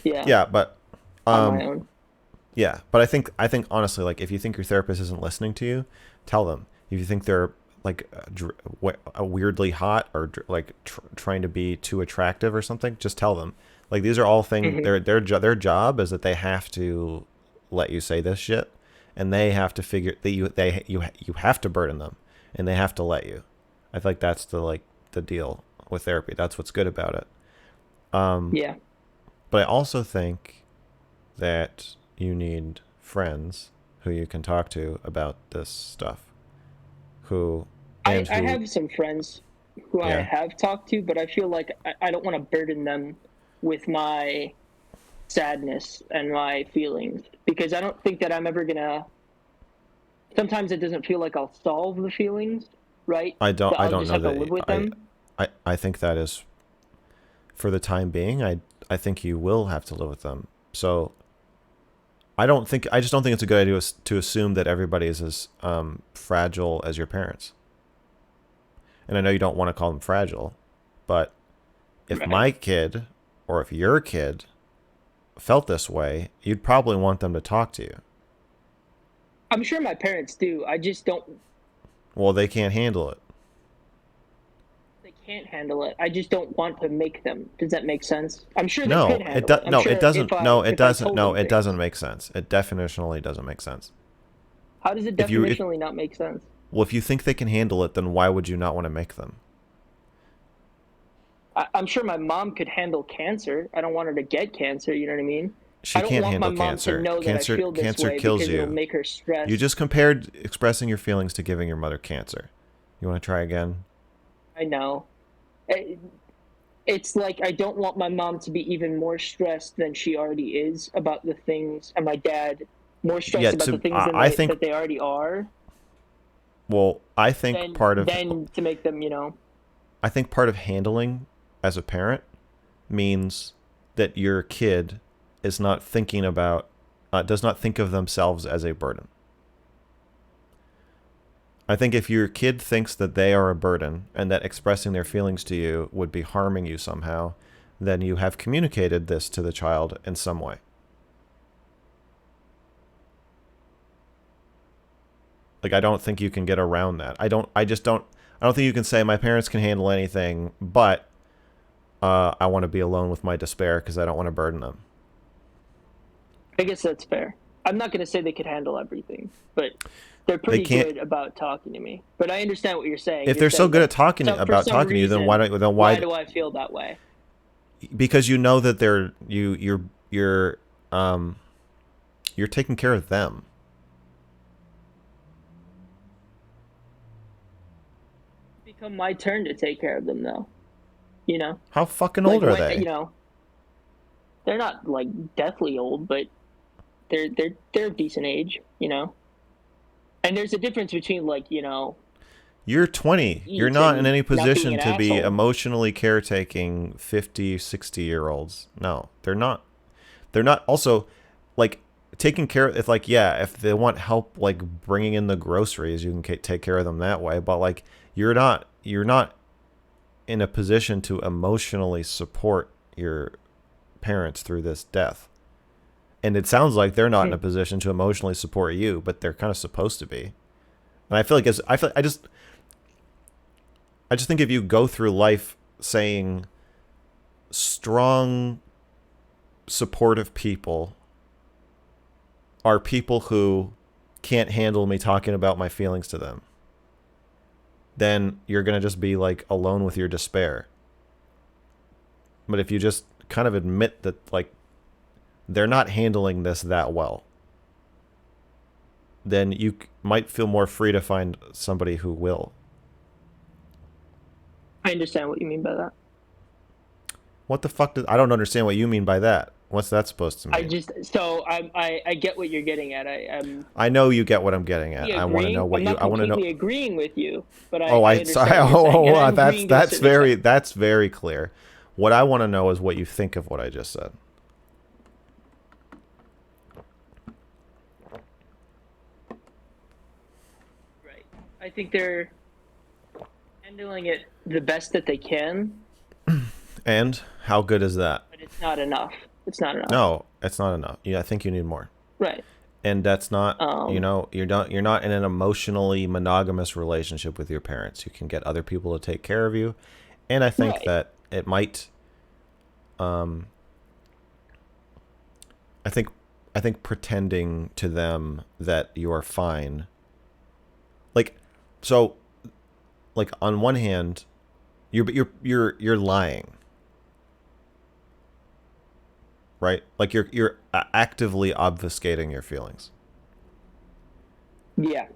Yeah. Yeah, but on my own. Yeah, but I think honestly, like if you think your therapist isn't listening to you, tell them. If you think they're like weirdly hot or like trying to be too attractive or something, just tell them. Like these are all things. Their job is that they have to let you say this shit, and they have to figure that you have to burden them, and they have to let you. I feel like that's the deal with therapy. That's what's good about it. Yeah. But I also think that you need friends who you can talk to about this stuff. I have some friends who I have talked to, but I feel like I don't want to burden them with my sadness and my feelings, because I don't think that I'm ever gonna. Sometimes it doesn't feel like I'll solve the feelings, right? I don't know have to live with them. I think that is, for the time being, I think you will have to live with them. So I just don't think it's a good idea to assume that everybody is as fragile as your parents. And I know you don't want to call them fragile, but if my kid or if your kid felt this way, you'd probably want them to talk to you. I'm sure my parents do. I just don't. Well, they can't handle it. They can't handle it. I just don't want to make them. Does that make sense? I'm sure they could handle it. It doesn't. It doesn't make sense. It definitionally doesn't make sense. How does it definitionally not make sense? Well, if you think they can handle it, then why would you not want to make them? I'm sure my mom could handle cancer. I don't want her to get cancer. You know what I mean? She can't handle cancer. Cancer kills you. It'll make her stressed. You just compared expressing your feelings to giving your mother cancer. You want to try again? I know. It's like I don't want my mom to be even more stressed than she already is about the things, and my dad more stressed about the things that they already are. Well, I think then to make them, I think part of handling as a parent means that your kid is not thinking about, does not think of themselves as a burden. I think if your kid thinks that they are a burden and that expressing their feelings to you would be harming you somehow, then you have communicated this to the child in some way. Like, I don't think you can get around that. I don't think you can say my parents can handle anything, but I want to be alone with my despair because I don't want to burden them. I guess that's fair. I'm not going to say they could handle everything, but they're pretty good about talking to me. But I understand what you're saying. If they're so good at talking to you, then why do I feel that way? Because you know that you're taking care of them. It's become my turn to take care of them, though. How fucking old are they? They're not like deathly old, but they're a decent age, And there's a difference between You're 20. You're not in any position to be emotionally caretaking 50, 60-year-olds. No, they're not. They're not also taking care of, if they want help bringing in the groceries, you can take care of them that way, but you're not in a position to emotionally support your parents through this death. And it sounds like they're not in a position to emotionally support you, but they're kind of supposed to be. And I just think if you go through life saying strong, supportive people are people who can't handle me talking about my feelings to them, then you're going to just be like alone with your despair. But if you just kind of admit that like they're not handling this that well, then you might feel more free to find somebody who will. I understand what you mean by that. What the fuck I don't understand what you mean by that. What's that supposed to mean? I get what you're getting at. I know you get what I'm getting at. I want to know what I'm you. not I want to know. completely agreeing with you, but I understand sorry. what you're saying, That's very clear. What I want to know is what you think of what I just said. Right. I think they're handling it the best that they can. And how good is that? But it's not enough. It's not enough. No, it's not enough. Yeah, I think you need more. Right. And that's not, you're not in an emotionally monogamous relationship with your parents. You can get other people to take care of you. And I think that it might, I think pretending to them that you are fine, like, so, like on one hand, you're lying. Right? Like you're actively obfuscating your feelings. Yeah.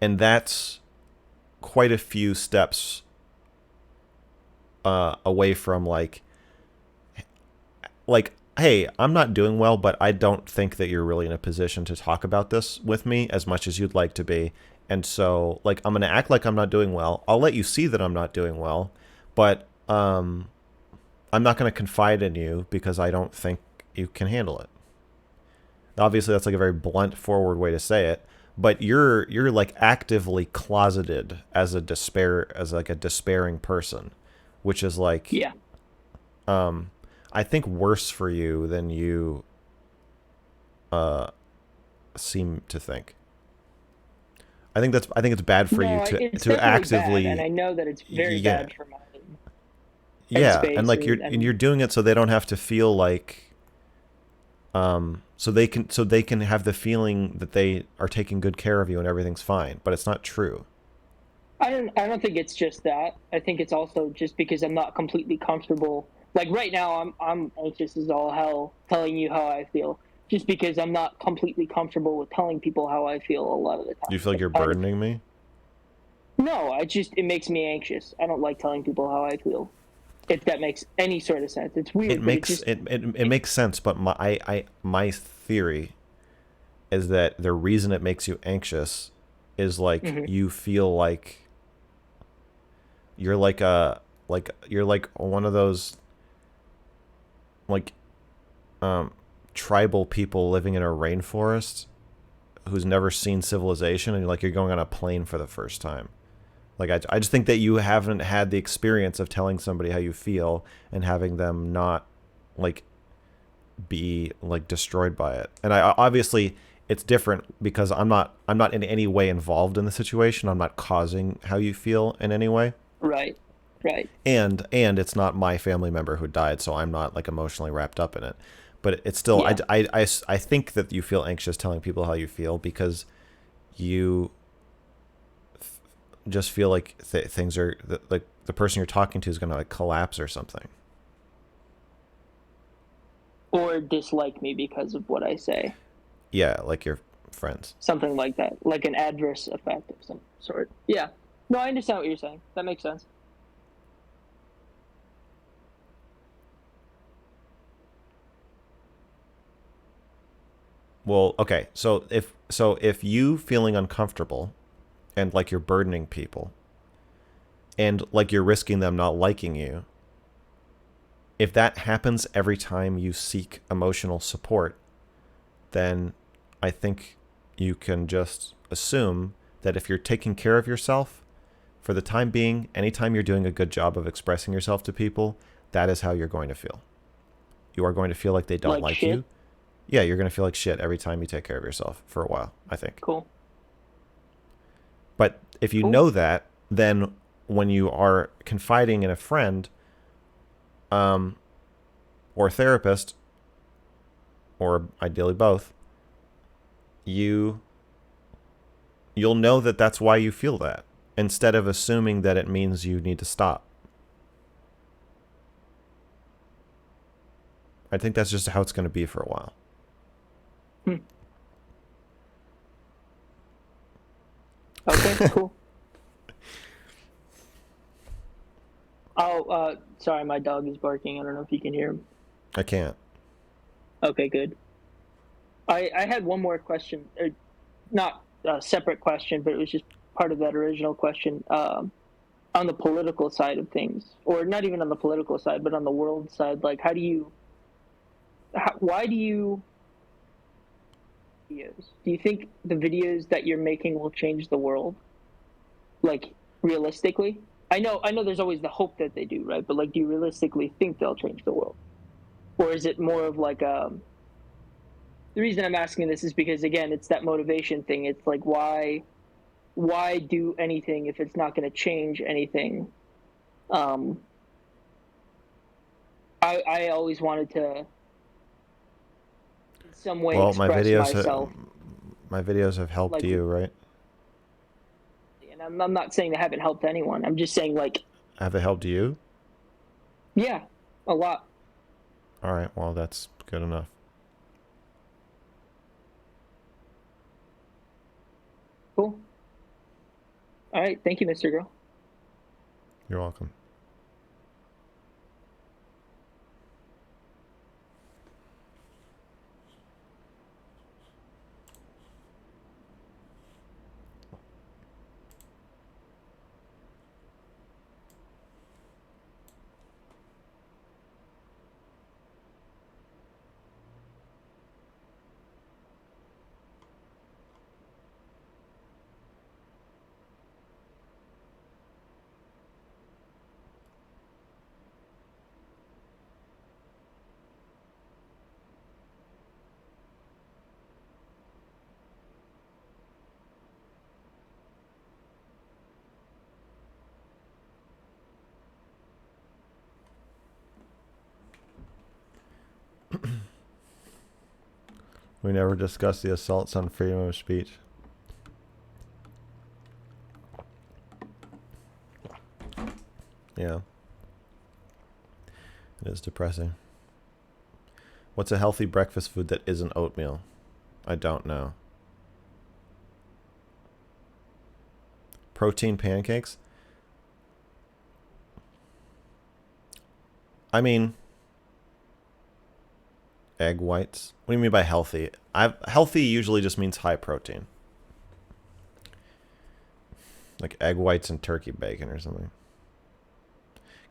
And that's quite a few steps away from like, hey, I'm not doing well, but I don't think that you're really in a position to talk about this with me as much as you'd like to be. And so, like, I'm going to act like I'm not doing well. I'll let you see that I'm not doing well, but I'm not going to confide in you because I don't think you can handle it. Obviously, that's like a very blunt, forward way to say it, but you're like actively closeted as a despairing person, which is like, I think worse for you than you seem to think. I think it's bad for you to actively, bad, and I know that it's very bad for my and like you're doing it so they don't have to feel like so they can have the feeling that they are taking good care of you and everything's fine, but it's not true. I don't think it's just that. I think it's also just because I'm not completely comfortable. Like right now I'm anxious as all hell telling you how I feel, just because I'm not completely comfortable with telling people how I feel a lot of the time. Do you feel like you're burdening me? No, it makes me anxious. I don't like telling people how I feel. If that makes any sort of sense. It's weird. It makes sense, but my theory is that the reason it makes you anxious is like you feel like you're like one of those like tribal people living in a rainforest who's never seen civilization, and you're going on a plane for the first time. Like, I just think that you haven't had the experience of telling somebody how you feel and having them not, like, be, like, destroyed by it. And obviously, it's different because I'm not in any way involved in the situation. I'm not causing how you feel in any way. Right. And it's not my family member who died, so I'm not, like, emotionally wrapped up in it. But it's still, I think that you feel anxious telling people how you feel because you just feel like things are like the person you're talking to is going to like collapse or something, or dislike me because of what I say. Yeah, like your friends, something like that, like an adverse effect of some sort. Yeah, no, I understand what you're saying. That makes sense. Well, okay, so if you feeling uncomfortable and like you're burdening people and like you're risking them not liking you, if that happens every time you seek emotional support, then I think you can just assume that if you're taking care of yourself for the time being, anytime you're doing a good job of expressing yourself to people, that is how you're going to feel. You are going to feel like they don't like you. Yeah, you're going to feel like shit every time you take care of yourself for a while, I think. Cool. But if you know that, then when you are confiding in a friend or a therapist, or ideally both, you'll know that that's why you feel that, instead of assuming that it means you need to stop. I think that's just how it's going to be for a while. Okay, cool. Oh, sorry, my dog is barking. I don't know if you can hear him. I can't. Okay, good. I had one more question, not a separate question, but it was just part of that original question. On the political side of things, or not even on the political side, but on the world side, like, why do you videos? Do you think the videos that you're making will change the world? Like, realistically? I know there's always the hope that they do, right? But like, do you realistically think they'll change the world? Or is it more of like the reason I'm asking this is because, again, it's that motivation thing. It's like, why do anything if it's not going to change anything? I always wanted to, in some way, express myself. My videos have helped like, you, right? And I'm not saying they haven't helped anyone. I'm just saying, like... Have they helped you? Yeah, a lot. All right, well, that's good enough. Cool. All right, thank you, Mr. Girl. You're welcome. We never discussed the assaults on freedom of speech. Yeah. It is depressing. What's a healthy breakfast food that isn't oatmeal? I don't know. Protein pancakes? I mean, egg whites. What do you mean by healthy? Healthy usually just means high protein. Like egg whites and turkey bacon or something.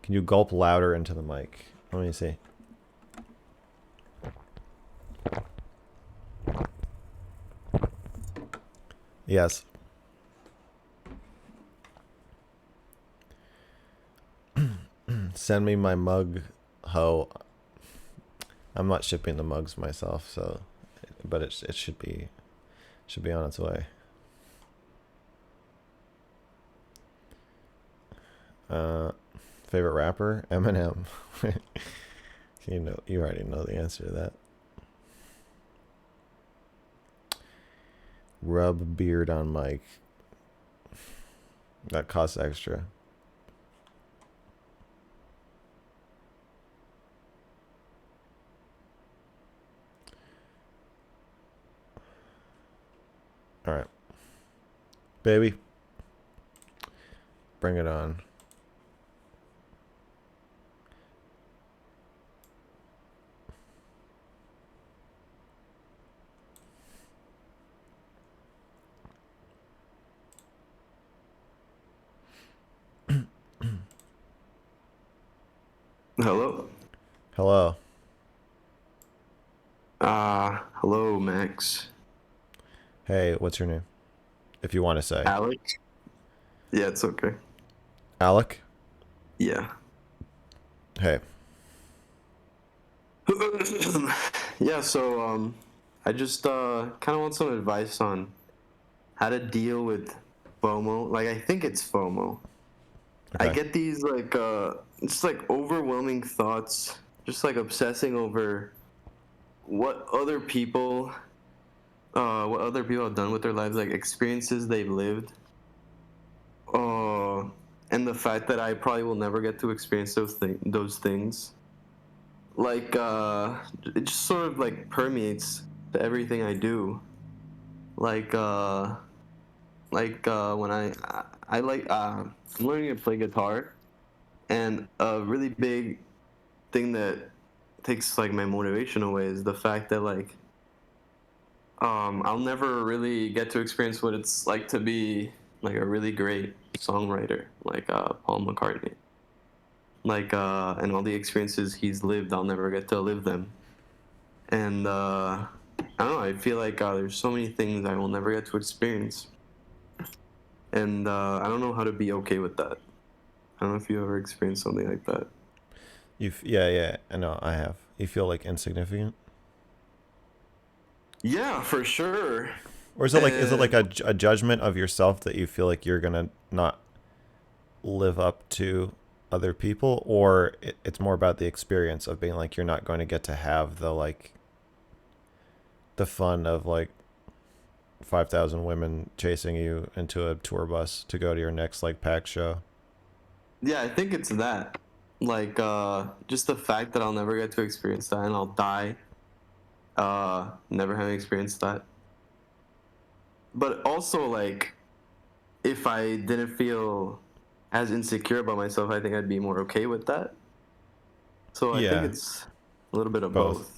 Can you gulp louder into the mic? Let me see. Yes. Send me my mug, ho. I'm not shipping the mugs myself, so, but it should be on its way. Favorite rapper? Eminem. You already know the answer to that. Rub beard on mic. That costs extra. All right, baby, bring it on. Hello. Hello. Hello, Max. Hey, what's your name? If you want to say. Alec? Yeah, it's okay. Alec? Yeah. Hey. Yeah, so, I just, kind of want some advice on how to deal with FOMO. Like, I think it's FOMO. Okay. I get these, like, just, like, overwhelming thoughts, just, like, obsessing over what other people what other people have done with their lives, like experiences they've lived. And the fact that I probably will never get to experience those things. Like, it just sort of like permeates to everything I do. Like when I like I'm learning to play guitar, and a really big thing that takes like my motivation away is the fact that like I'll never really get to experience what it's like to be like a really great songwriter like Paul McCartney. Like and all the experiences he's lived, I'll never get to live them. And I don't know, I feel like there's so many things I will never get to experience. And I don't know how to be okay with that. I don't know if you ever experienced something like that. Yeah, I know, I have. You feel like insignificant? Yeah, for sure. Or is it like a judgment of yourself that you feel like you're gonna not live up to other people, or it's more about the experience of being like you're not going to get to have the fun of like 5,000 women chasing you into a tour bus to go to your next like packed show? Yeah, I think it's that. Like just the fact that I'll never get to experience that, and I'll die never having experienced that. But also like if I didn't feel as insecure about myself, I think I'd be more okay with that. So I think it's a little bit of both.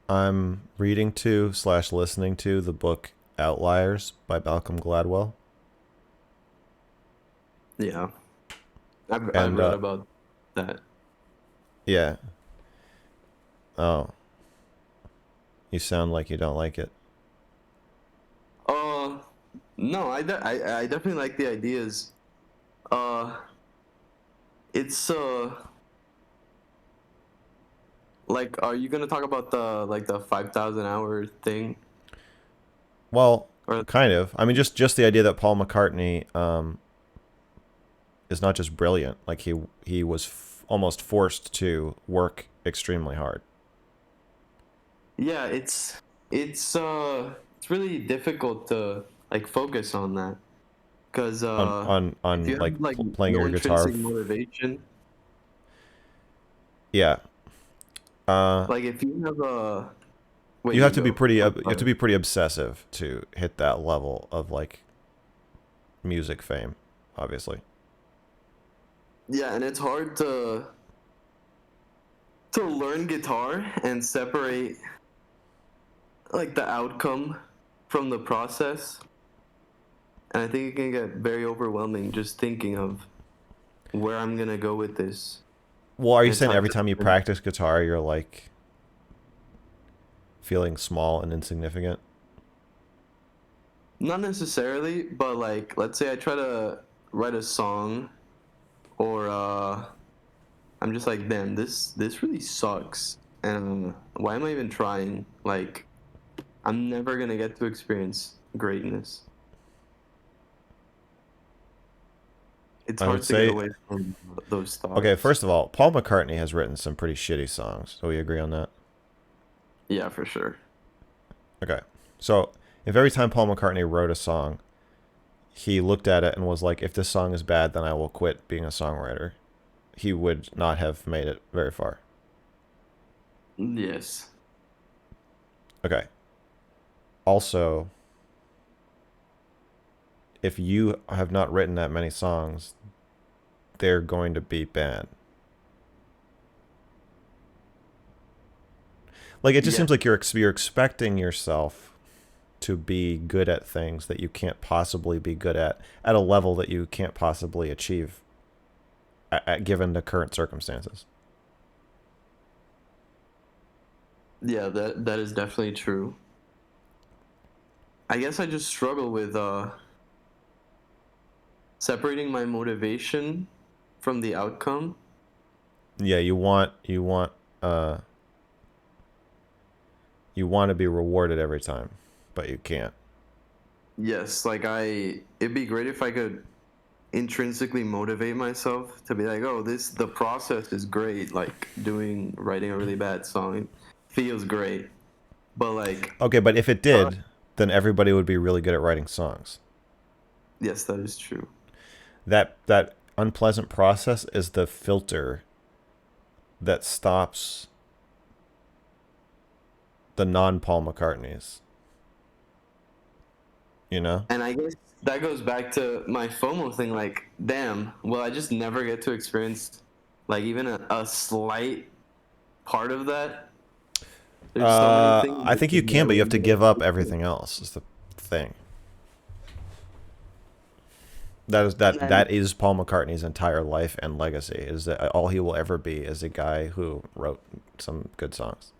I'm reading to / listening to the book Outliers by Malcolm Gladwell. Yeah. I've read about that. Yeah. Oh. You sound like you don't like it. No, I definitely like the ideas. It's like, are you gonna talk about the 5,000 hour thing? Well, kind of. I mean, just the idea that Paul McCartney is not just brilliant. Like he was almost forced to work extremely hard. Yeah, it's really difficult to like focus on that because on you like, have, like playing no your guitar. Motivation. Yeah. Like if you have a you have to be pretty obsessive to hit that level of like music fame, obviously. Yeah, and it's hard to learn guitar and separate like the outcome from the process. And I think it can get very overwhelming just thinking of where I'm gonna go with this. Well, are you saying every time you practice guitar, you're like feeling small and insignificant? Not necessarily, but like, let's say I try to write a song, or I'm just like, damn, this really sucks, and why am I even trying? Like, I'm never gonna get to experience greatness. It's hard to get away from those thoughts. Okay, first of all, Paul McCartney has written some pretty shitty songs. Do we agree on that? Yeah, for sure. Okay. So, if every time Paul McCartney wrote a song, he looked at it and was like, if this song is bad, then I will quit being a songwriter, he would not have made it very far. Yes. Okay. Also, if you have not written that many songs, they're going to be bad. Like, it just seems like you're expecting yourself to be good at things that you can't possibly be good at a level that you can't possibly achieve given the current circumstances. Yeah, that is definitely true. I guess I just struggle with separating my motivation from the outcome. Yeah, you want to be rewarded every time, but you can't. Yes, like it'd be great if I could intrinsically motivate myself to be like, oh, the process is great. Like writing a really bad song feels great, but like. Okay, but if it did, then everybody would be really good at writing songs. Yes, that is true. That unpleasant process is the filter that stops the non-Paul McCartneys. You know? And I guess that goes back to my FOMO thing. Like, damn, will I just never get to experience, like, even a slight part of that? There's so many things I think you can, but you have to give up everything else. Is the thing. That is Paul McCartney's entire life and legacy. Is that all he will ever be is a guy who wrote some good songs.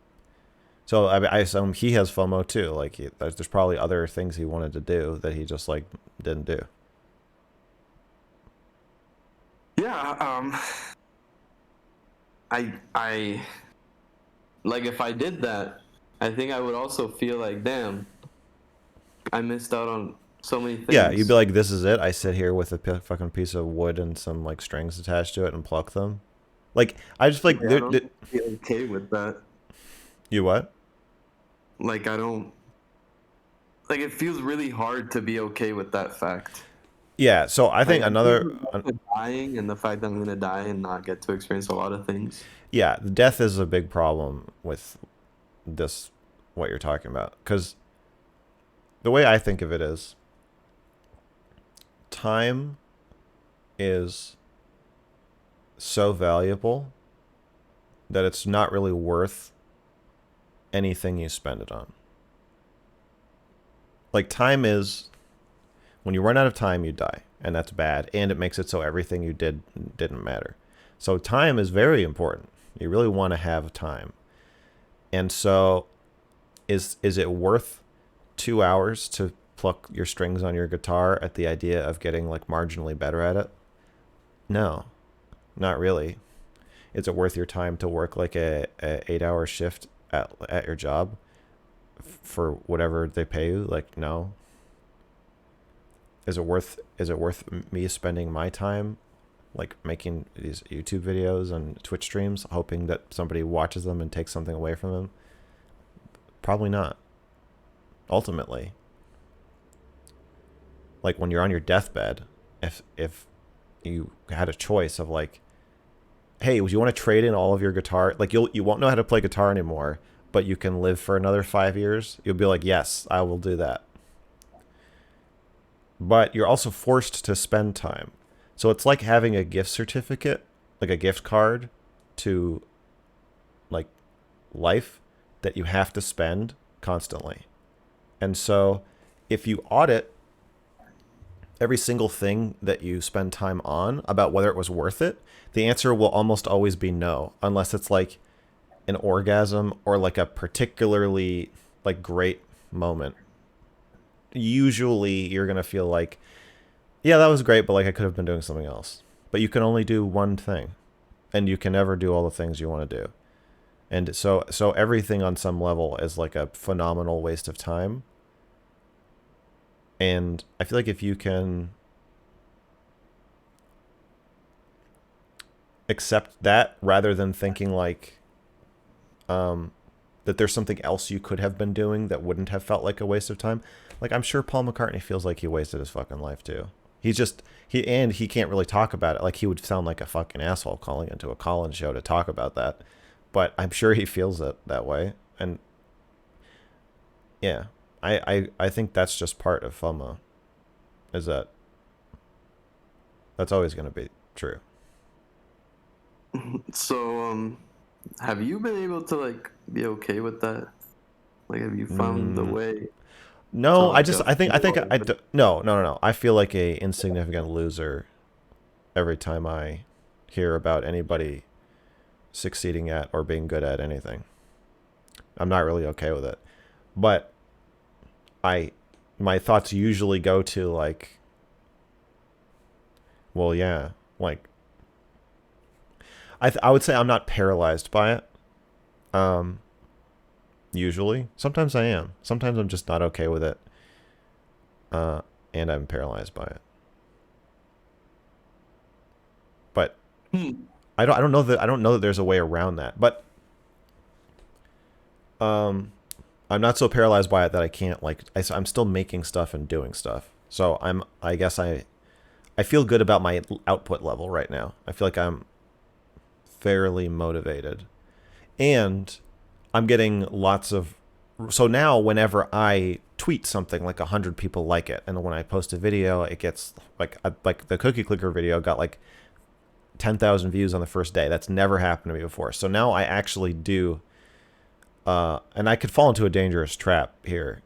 So I assume he has FOMO too. Like there's probably other things he wanted to do that he just like didn't do. Yeah. I like if I did that, I think I would also feel like, damn, I missed out on so many things. Yeah, you'd be like, this is it. I sit here with a fucking piece of wood and some like strings attached to it and pluck them. Like I just like. Yeah, I don't be okay with that. You what? Like I don't. Like it feels really hard to be okay with that fact. Yeah, so I think dying and the fact that I'm gonna die and not get to experience a lot of things. Yeah, death is a big problem with this. What you're talking about, because the way I think of it is, time is so valuable that it's not really worth anything you spend it on. Like time is, when you run out of time, you die, and that's bad, and it makes it so everything you did didn't matter. So time is very important. You really want to have time. And so is it worth 2 hours to pluck your strings on your guitar at the idea of getting like marginally better at it? No, not really. Is it worth your time to work like a 8-hour shift at your job for whatever they pay you? Like, no. Is it worth me spending my time like making these YouTube videos and Twitch streams hoping that somebody watches them and takes something away from them? Probably not. Ultimately, like when you're on your deathbed, if you had a choice of like, hey, would you want to trade in all of your guitar? Like you won't know how to play guitar anymore, but you can live for another 5 years. You'll be like, yes, I will do that. But you're also forced to spend time. So it's like having a gift certificate, like a gift card to like life that you have to spend constantly. And so if you audit every single thing that you spend time on about whether it was worth it, the answer will almost always be no, unless it's like an orgasm or like a particularly like great moment. Usually you're going to feel like, yeah, that was great, but like I could have been doing something else. But you can only do one thing, and you can never do all the things you want to do. And so everything on some level is like a phenomenal waste of time. And I feel like if you can accept that rather than thinking like that there's something else you could have been doing that wouldn't have felt like a waste of time. Like I'm sure Paul McCartney feels like he wasted his fucking life too. He can't really talk about it. Like he would sound like a fucking asshole calling into a call-in show to talk about that. But I'm sure he feels it that way. And yeah, I think that's just part of FOMO. Is that that's always going to be true. So, have you been able to like be okay with that? Like, have you found the way? No, I think no. I feel like a insignificant loser every time I hear about anybody succeeding at or being good at anything. I'm not really okay with it. But my thoughts usually go to like, well, yeah, like I would say I'm not paralyzed by it. Usually, sometimes I am. Sometimes I'm just not okay with it. and I'm paralyzed by it. But I don't know that there's a way around that. But I'm not so paralyzed by it that I can't, like, I'm still making stuff and doing stuff. So I guess I feel good about my output level right now. I feel like I'm fairly motivated. And I'm getting lots of... So now whenever I tweet something, like 100 people like it. And when I post a video, it gets... Like the cookie clicker video got like 10,000 views on the first day. That's never happened to me before. So now I actually do... and I could fall into a dangerous trap here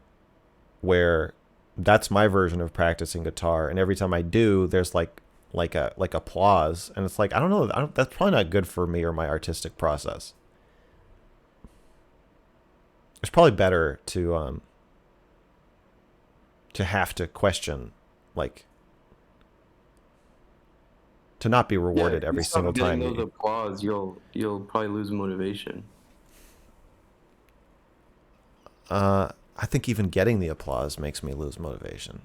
where that's my version of practicing guitar. And every time I do, there's like applause. And it's like, I don't know. That's probably not good for me or my artistic process. It's probably better to have to question, like, to not be rewarded every single time. Those applause, you'll probably lose motivation. I think even getting the applause makes me lose motivation.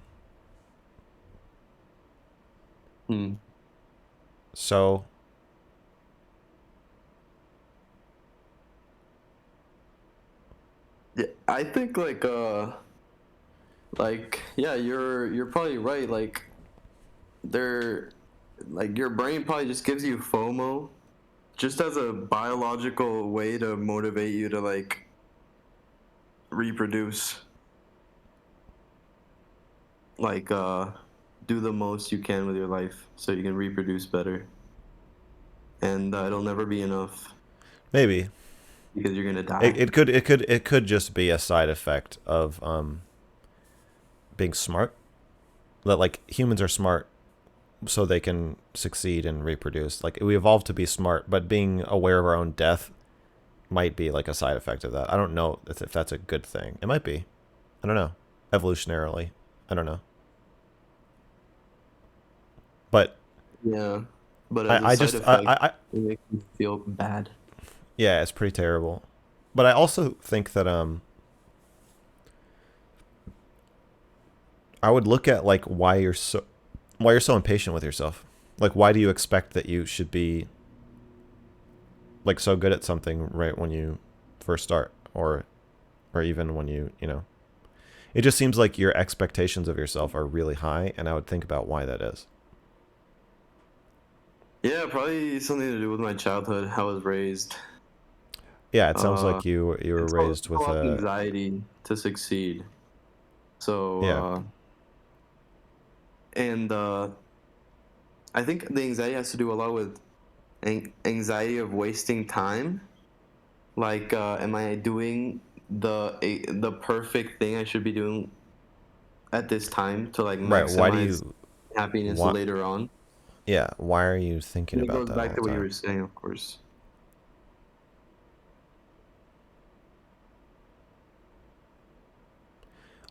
So yeah, I think yeah, you're probably right. Like your brain probably just gives you FOMO just as a biological way to motivate you to like reproduce, like do the most you can with your life so you can reproduce better, and it'll never be enough, maybe, because you're gonna die. It could just be a side effect of being smart, that like humans are smart so they can succeed and reproduce. Like, we evolved to be smart, but being aware of our own death might be like a side effect of that. I don't know if that's a good thing. It might be. I don't know. Evolutionarily, I don't know. But yeah, but I just it makes me feel bad. Yeah, it's pretty terrible. But I also think that I would look at like why you're so impatient with yourself. Like, why do you expect that you should be like so good at something right when you first start, or even when you know, it just seems like your expectations of yourself are really high, and I would think about why that is. Yeah, probably something to do with my childhood, how I was raised. Yeah, it sounds like you were raised with anxiety to succeed. So yeah. And I think the anxiety has to do a lot with anxiety of wasting time. Like, am I doing the perfect thing I should be doing at this time to like maximize why do you happiness later on? Yeah, why are you thinking about that? It goes back to what you were saying, of course.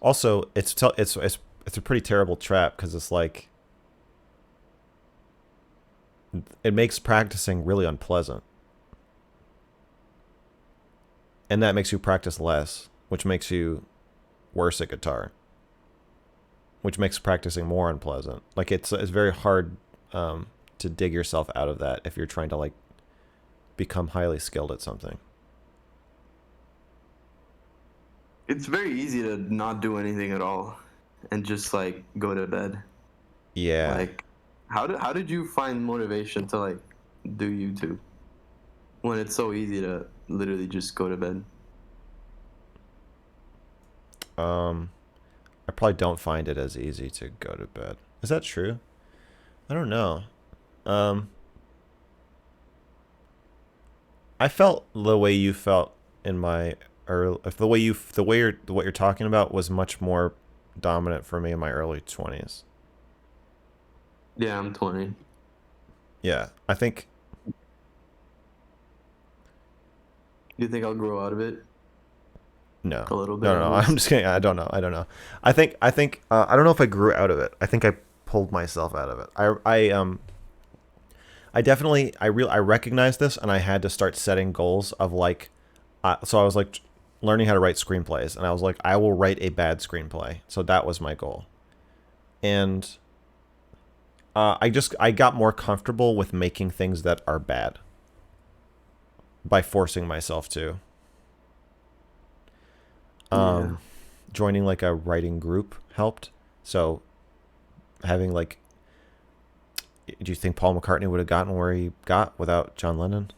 Also, it's a pretty terrible trap, because it's like it makes practicing really unpleasant. And that makes you practice less, which makes you worse at guitar. Which makes practicing more unpleasant. Like, it's very hard to dig yourself out of that if you're trying to like become highly skilled at something. It's very easy to not do anything at all and just like go to bed. Yeah. Like, how did you find motivation to like do YouTube when it's so easy to literally just go to bed? I probably don't find it as easy to go to bed. Is that true? I don't know. I felt the way you felt in my early, what you're talking about was much more dominant for me in my early 20s. Yeah, I'm 20. Yeah, I think. You think I'll grow out of it? No. A little bit. No. I'm just kidding. I don't know. I don't know if I grew out of it. I think I pulled myself out of it. I recognized this, and I had to start setting goals of like, so I was like learning how to write screenplays, and I was like, I will write a bad screenplay. So that was my goal. And I got more comfortable with making things that are bad by forcing myself to. Joining like a writing group helped. So having like, do you think Paul McCartney would have gotten where he got without John Lennon?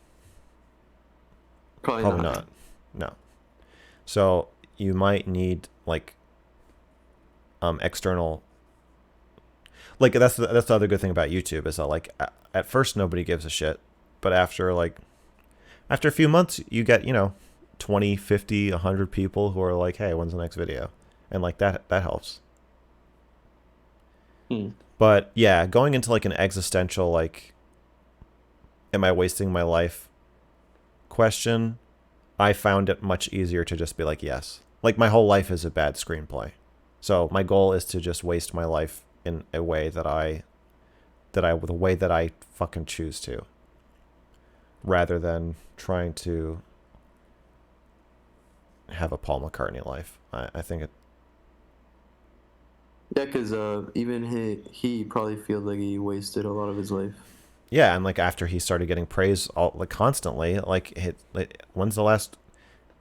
Probably not. No. So you might need like external. Like that's the other good thing about YouTube is that like at first nobody gives a shit, but after a few months you get 20, 50, 100 people who are like, hey, when's the next video? And like that helps. But yeah, going into like an existential like, am I wasting my life question, I found it much easier to just be like, yes. Like my whole life is a bad screenplay. So my goal is to just waste my life in a way the way that I fucking choose to, rather than trying to have a Paul McCartney life. I think it. Yeah, because even he probably feels like he wasted a lot of his life. Yeah, and like after he started getting praise constantly, when's the last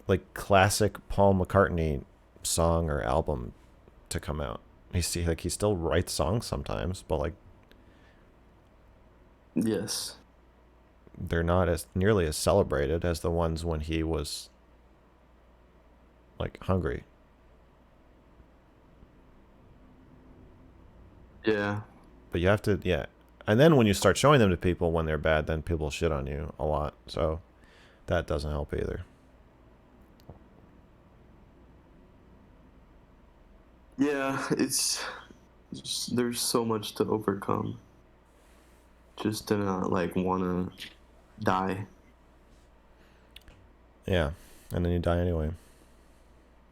like classic Paul McCartney song or album to come out? He still writes songs sometimes, but like, yes, they're not as nearly as celebrated as the ones when he was like hungry. Yeah. But you have to, yeah. And then when you start showing them to people when they're bad, then people shit on you a lot. So that doesn't help either. Yeah, there's so much to overcome just to not like want to die. Yeah, and then you die anyway.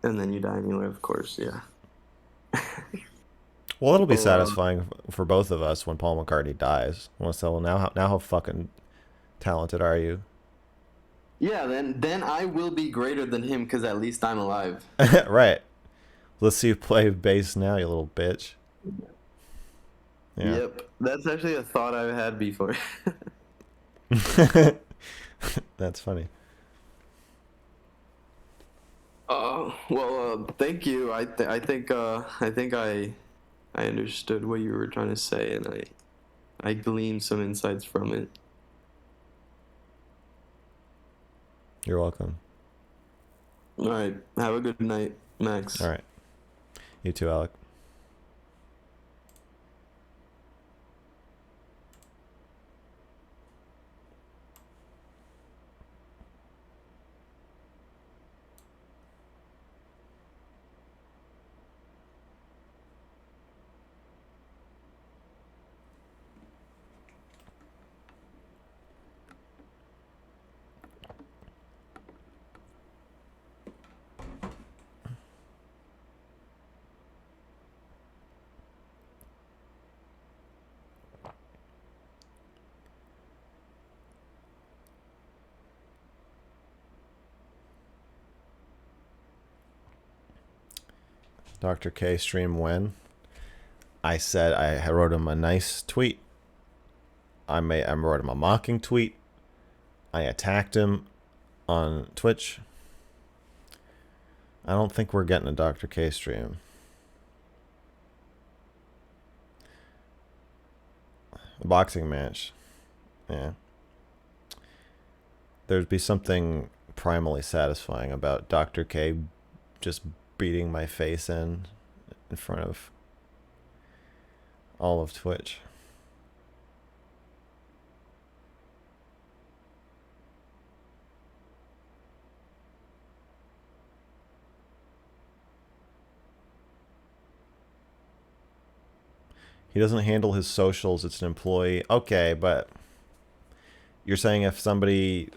And then you die anyway, of course, yeah. Well, it'll be satisfying for both of us when Paul McCartney dies. We'll say, well, now how fucking talented are you? Yeah, then I will be greater than him because at least I'm alive. Right. Let's see you play bass now, you little bitch. Yeah. Yep, that's actually a thought I've had before. That's funny. Well, thank you. I think I understood what you were trying to say, and I gleaned some insights from it. You're welcome. All right. Have a good night, Max. All right. You too, Alec. Dr. K stream when? I said I wrote him a nice tweet. I wrote him a mocking tweet. I attacked him on Twitch. I don't think we're getting a Dr. K stream. A boxing match. Yeah. There'd be something primally satisfying about Dr. K just beating my face in front of all of Twitch. He doesn't handle his socials. It's an employee. Okay, but you're saying if somebody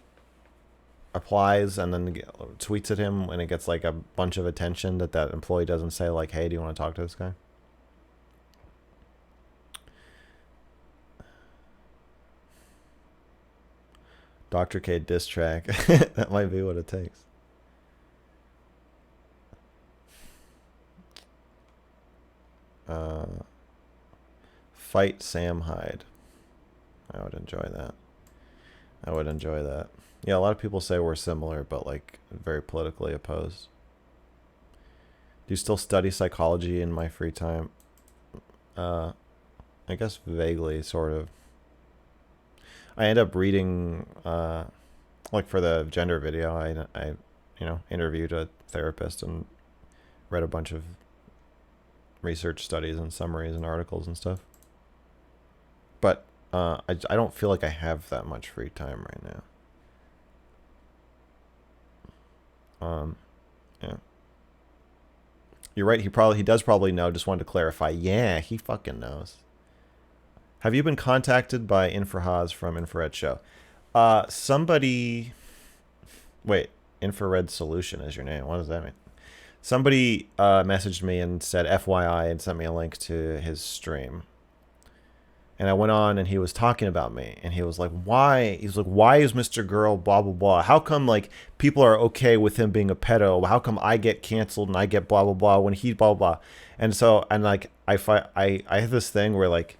applies and then tweets at him and it gets like a bunch of attention, that employee doesn't say like, hey, do you want to talk to this guy? Dr. K diss track. That might be what it takes. fight Sam Hyde. I would enjoy that. I would enjoy that. Yeah, a lot of people say we're similar, but like very politically opposed. Do you still study psychology in my free time? I guess vaguely, sort of. I end up reading, like for the gender video, I interviewed a therapist and read a bunch of research studies and summaries and articles and stuff. But I don't feel like I have that much free time right now. Yeah. You're right. He does probably know. Just wanted to clarify. Yeah, he fucking knows. Have you been contacted by Infrahaz from Infrared Show? Somebody. Wait, Infrared Solution is your name. What does that mean? Somebody messaged me and said FYI and sent me a link to his stream. And I went on and he was talking about me and he was like, why? He's like, why is Mr. Girl blah, blah, blah? How come like people are okay with him being a pedo? How come I get canceled and I get blah, blah, blah when he blah, blah, blah? And so, and like, I have this thing where like,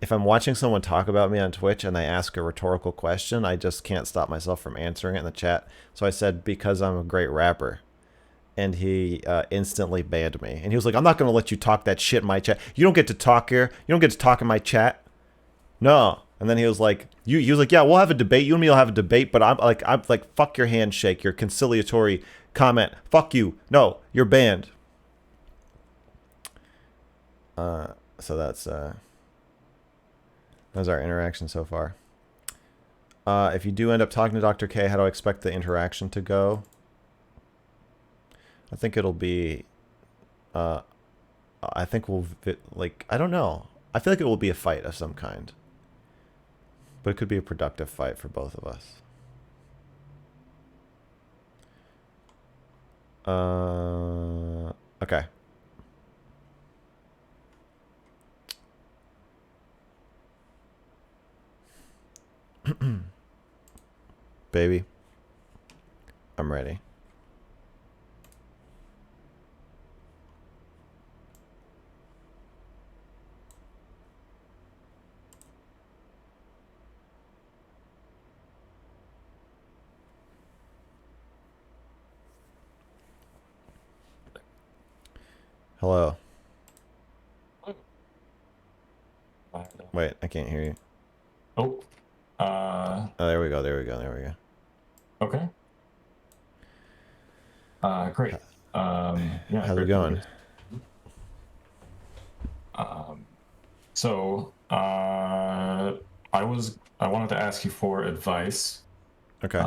if I'm watching someone talk about me on Twitch and they ask a rhetorical question, I just can't stop myself from answering it in the chat. So I said, because I'm a great rapper. And he instantly banned me. And he was like, I'm not going to let you talk that shit in my chat. You don't get to talk here. You don't get to talk in my chat. No. And then he was like, he was like, yeah, we'll have a debate. You and me will have a debate, but I'm like, fuck your handshake, your conciliatory comment. Fuck you. No, you're banned. So that's our interaction so far. If you do end up talking to Dr. K, how do I expect the interaction to go? I think it'll be, I think we'll, like, I don't know. I feel like it will be a fight of some kind. But it could be a productive fight for both of us. Okay. Baby, I'm ready. Hello. Wait, I can't hear you. Oh. Oh, there we go. There we go. There we go. Okay. Great. Yeah. How's it going? So, I wanted to ask you for advice. Okay.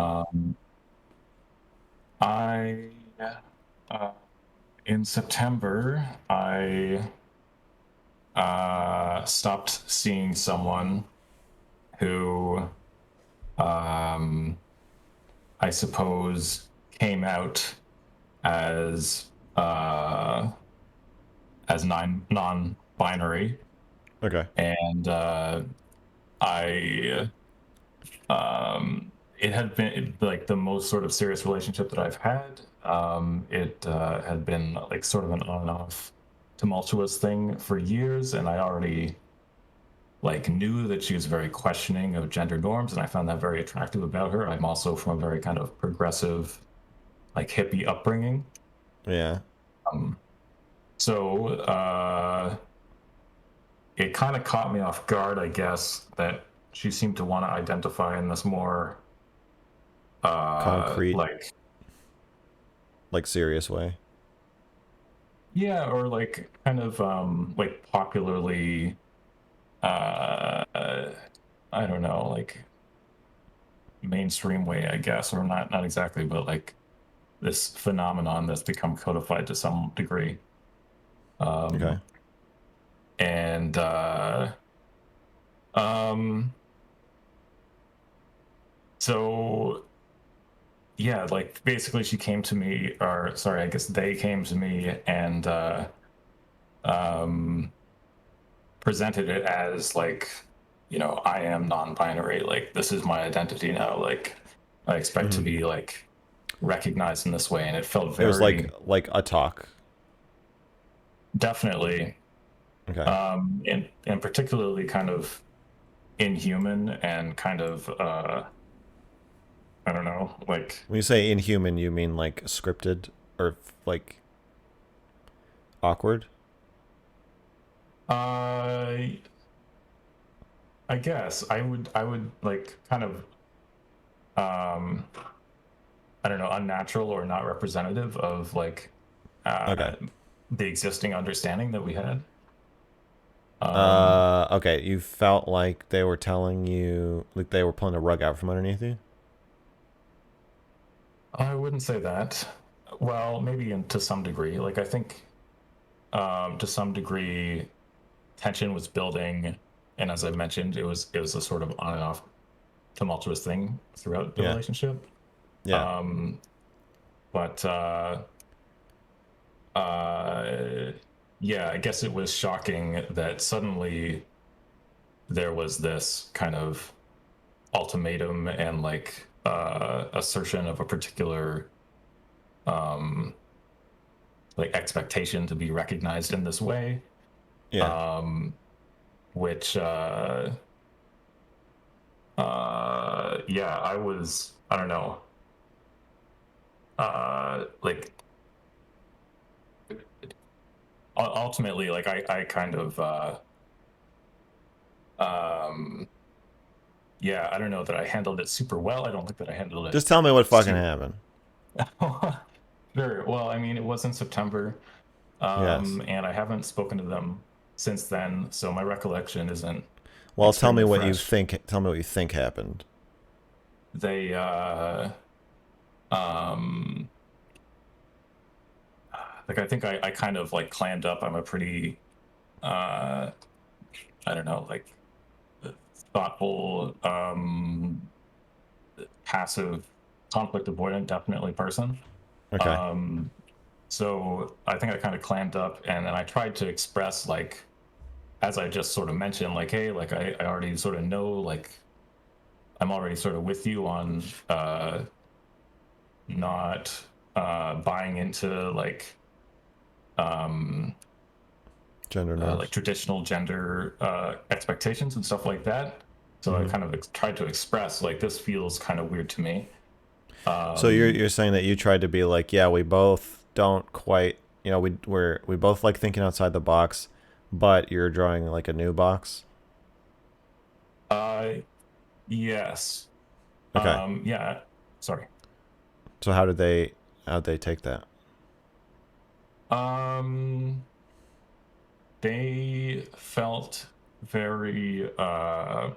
In September, I stopped seeing someone who, I suppose, came out as non-binary. Okay. And it had been like the most sort of serious relationship that I've had. It had been like sort of an on and off tumultuous thing for years, and I already like knew that she was very questioning of gender norms, and I found that very attractive about her. I'm also from a very kind of progressive, like hippie upbringing. Yeah. So it kind of caught me off guard, I guess, that she seemed to want to identify in this more concrete, like serious way. Yeah, or like kind of like popularly, I don't know, like mainstream way, I guess, or not exactly, but like this phenomenon that's become codified to some degree. Okay. And so yeah, like basically she came to me, or sorry, I guess they came to me and presented it as like, you know, I am non-binary, like this is my identity now, like I expect to be like recognized in this way, and it felt very, it was like a talk. Definitely. Okay. And particularly kind of inhuman and kind of I don't know, like when you say inhuman, you mean like scripted or like awkward? I guess I would like kind of I don't know, unnatural or not representative of like the existing understanding that we had. Okay, you felt like they were telling you, like they were pulling a rug out from underneath you? I wouldn't say that. Well, maybe to some degree. Like I think to some degree tension was building, and as I mentioned, it was a sort of on and off tumultuous thing throughout the relationship. Yeah. But yeah, I guess it was shocking that suddenly there was this kind of ultimatum and like assertion of a particular like expectation to be recognized in this way. Yeah. Which yeah, I don't know. Like ultimately, like I kind of yeah, I don't know that I handled it super well. I don't think that I handled it. Just tell me what fucking happened. Sure. Well, I mean, it was in September, and I haven't spoken to them since then, so my recollection isn't. Well, tell me what you think. Tell me what you think happened. They like I think I kind of like clammed up. I'm a pretty I don't know, like thoughtful, passive, conflict avoidant, definitely person. Okay. So I think I kind of clammed up, and then I tried to express, like, as I just sort of mentioned, like, hey, like I already sort of know, like, I'm already sort of with you on not buying into like gender norms, like traditional gender expectations and stuff like that. So I kind of tried to express like this feels kind of weird to me. So you're saying that you tried to be like, yeah, we both don't quite, you know, we both like thinking outside the box, but you're drawing like a new box. Yes. Okay. Yeah. Sorry. So how'd they take that? They felt very I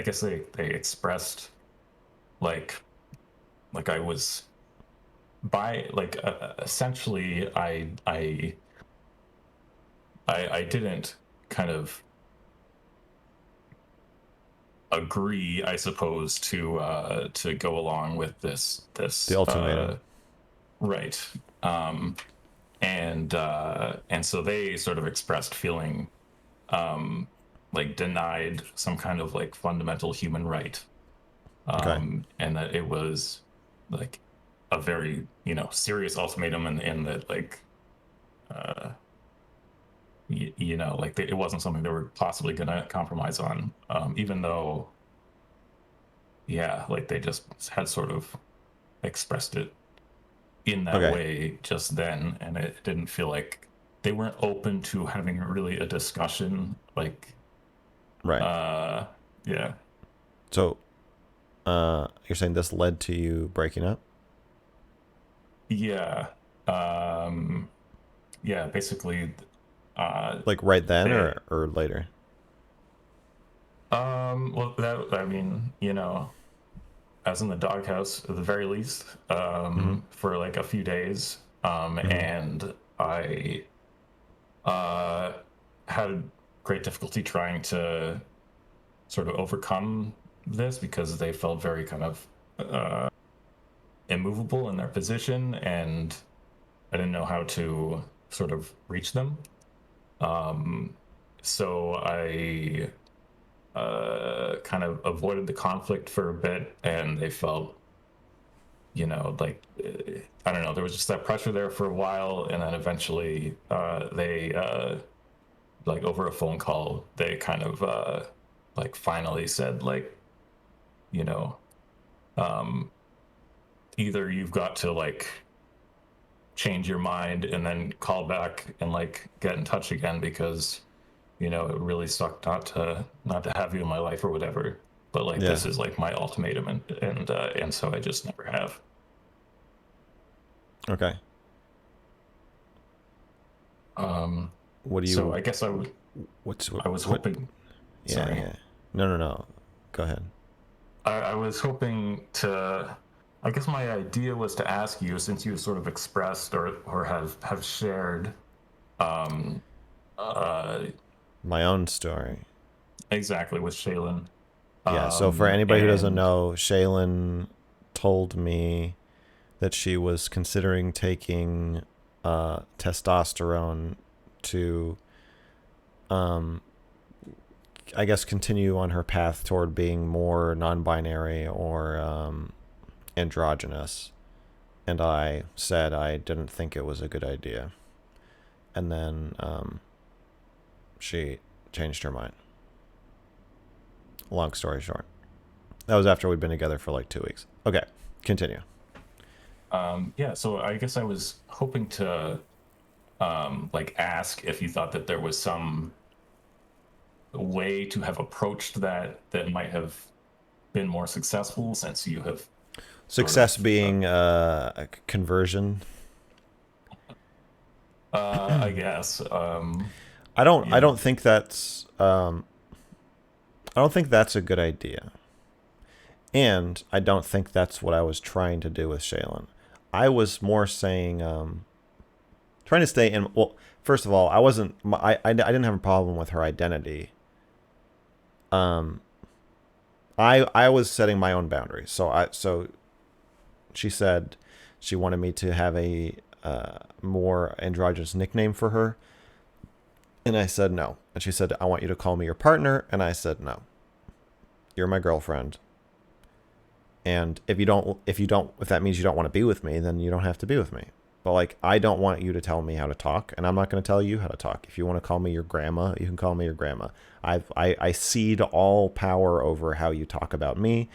guess they expressed like I was by like essentially I didn't kind of agree, I suppose, to go along with this the ultimatum. Right. And so they sort of expressed feeling like denied some kind of like fundamental human right. And that it was like a very, you know, serious ultimatum, and that like you know, like it wasn't something they were possibly gonna compromise on, even though yeah, like they just had sort of expressed it in that way just then, and it didn't feel like they weren't open to having really a discussion, like yeah. So you're saying this led to you breaking up? Yeah. Yeah, basically like right then or later? Well, that, I mean, you know, as in the doghouse at the very least, for like a few days. And I had great difficulty trying to sort of overcome this because they felt very kind of immovable in their position, and I didn't know how to sort of reach them. So I kind of avoided the conflict for a bit, and they felt, you know, like I don't know, there was just that pressure there for a while, and then eventually they like over a phone call, they kind of like finally said, like, you know, either you've got to like change your mind and then call back and like get in touch again, because it really sucked not to have you in my life or whatever, but like this is like my ultimatum, and so I just never have. Okay. What do you? So I guess I would. I was hoping. Yeah, sorry. yeah. No. Go ahead. I was hoping to. I guess my idea was to ask you, since you sort of expressed or have shared, my own story. Exactly, with Shaylin. Yeah. So for anybody who doesn't know, Shaylin told me that she was considering taking testosterone to I guess continue on her path toward being more non-binary or androgynous, and I said I didn't think it was a good idea, and then she changed her mind. Long story short, that was after we'd been together for like 2 weeks. Okay, continue. Yeah, so I guess I was hoping to like ask if you thought that there was some way to have approached that might have been more successful, since you have success being a conversion. I guess. I don't think that's a good idea. And I don't think that's what I was trying to do with Shaylin. I was more saying trying to stay in. Well, first of all, I didn't have a problem with her identity. I was setting my own boundaries. So she said she wanted me to have a more androgynous nickname for her, and I said no. And she said, I want you to call me your partner, and I said no. You're my girlfriend. And if that means you don't want to be with me, then you don't have to be with me. But like, I don't want you to tell me how to talk, and I'm not going to tell you how to talk. If you want to call me your grandma, you can call me your grandma. I cede all power over how you talk about me,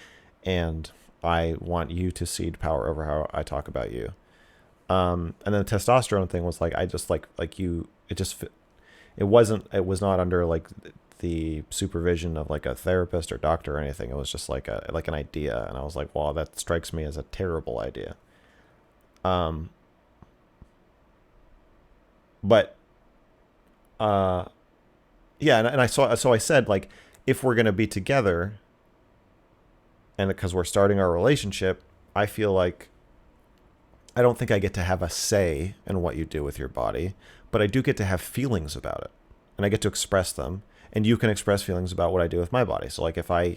and I want you to cede power over how I talk about you. And then the testosterone thing was like, I just like you. It was not under like the supervision of like a therapist or doctor or anything. It was just like an idea, and I was like, wow, that strikes me as a terrible idea. But yeah, and I said, like, if we're gonna be together, and because we're starting our relationship, I feel like I don't think I get to have a say in what you do with your body, but I do get to have feelings about it, and I get to express them, and you can express feelings about what I do with my body. So like, if I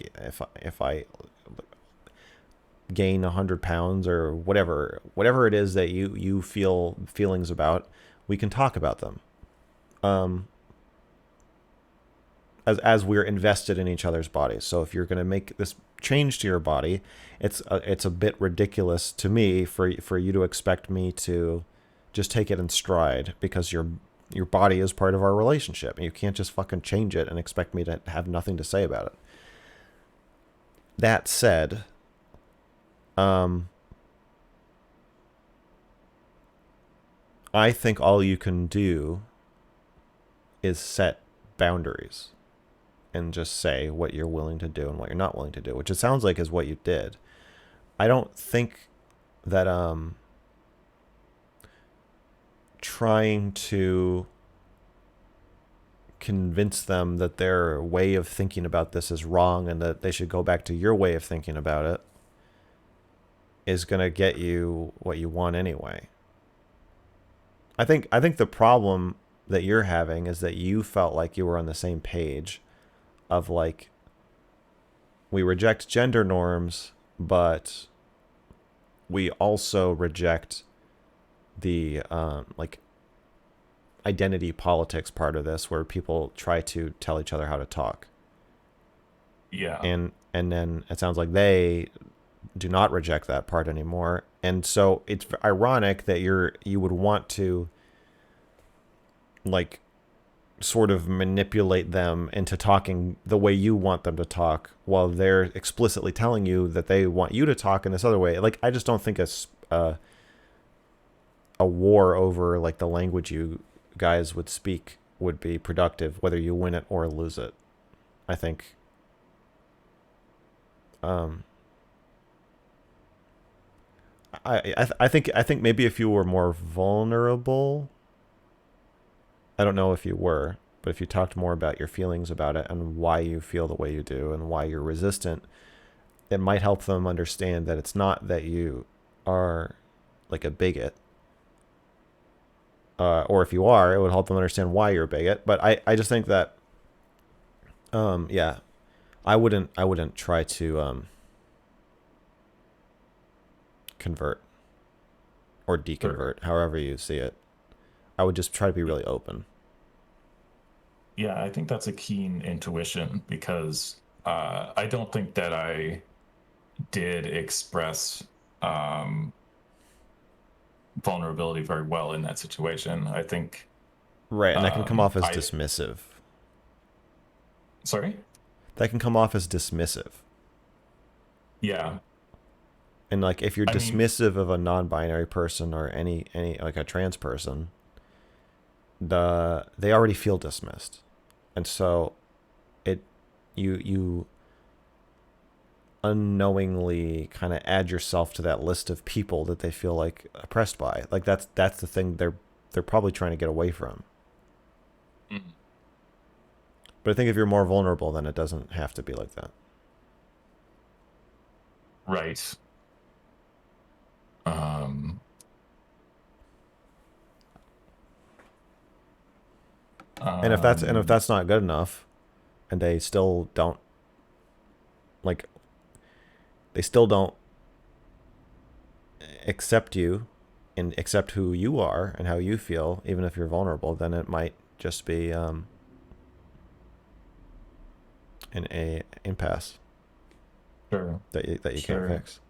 gain 100 pounds or whatever it is that you feel feelings about, we can talk about them. As we're invested in each other's bodies. So if you're going to make this change to your body, it's a bit ridiculous to me for you to expect me to just take it in stride, because your body is part of our relationship, and you can't just fucking change it and expect me to have nothing to say about it. That said, I think all you can do is set boundaries and just say what you're willing to do and what you're not willing to do, which it sounds like is what you did. I don't think that trying to convince them that their way of thinking about this is wrong and that they should go back to your way of thinking about it is going to get you what you want anyway. I think the problem that you're having is that you felt like you were on the same page of like, we reject gender norms, but we also reject the like identity politics part of this, where people try to tell each other how to talk. Yeah. And then it sounds like they do not reject that part anymore. And so it's ironic that you would want to like sort of manipulate them into talking the way you want them to talk while they're explicitly telling you that they want you to talk in this other way. Like, I just don't think a war over like the language you guys would speak would be productive, whether you win it or lose it. I think I think maybe if you were more vulnerable, I don't know if you were, but if you talked more about your feelings about it and why you feel the way you do and why you're resistant, it might help them understand that it's not that you are like a bigot. Or if you are, it would help them understand why you're a bigot. But I just think that, yeah, I wouldn't try to convert or deconvert, however you see it. I would just try to be really open. Yeah, I think that's a keen intuition because I don't think that I did express vulnerability very well in that situation. I think. Right, and that can come off as dismissive. Sorry? That can come off as dismissive. Yeah. And like if you're dismissive of a non-binary person or any like a trans person, they already feel dismissed. And so you unknowingly kind of add yourself to that list of people that they feel like oppressed by. Like that's the thing they're probably trying to get away from. Mm-hmm. But I think if you're more vulnerable, then it doesn't have to be like that. Right. And if that's not good enough, and they still don't accept you and accept who you are and how you feel, even if you're vulnerable, then it might just be an impasse. Sure. That you can't fix.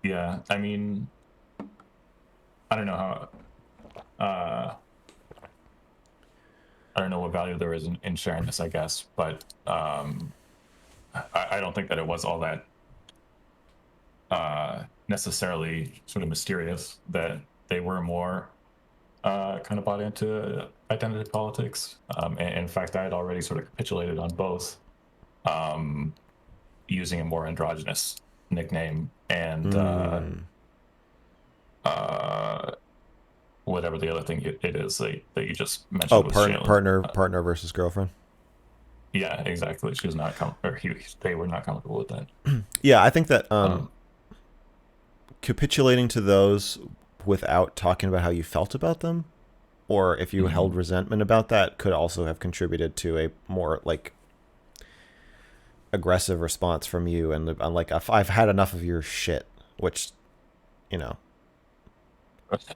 Yeah, I mean, I don't know how. I don't know what value there is in sharing this, I guess, but I don't think that it was all that necessarily sort of mysterious, that they were more kind of bought into identity politics. And in fact, I had already sort of capitulated on both, using a more androgynous nickname and whatever the other thing it is that you just mentioned. Partner versus girlfriend. Yeah, exactly. She was not they were not comfortable with that. Yeah, I think that capitulating to those without talking about how you felt about them, or if you held resentment about that, could also have contributed to a more like aggressive response from you. And like, I've had enough of your shit, which, you know.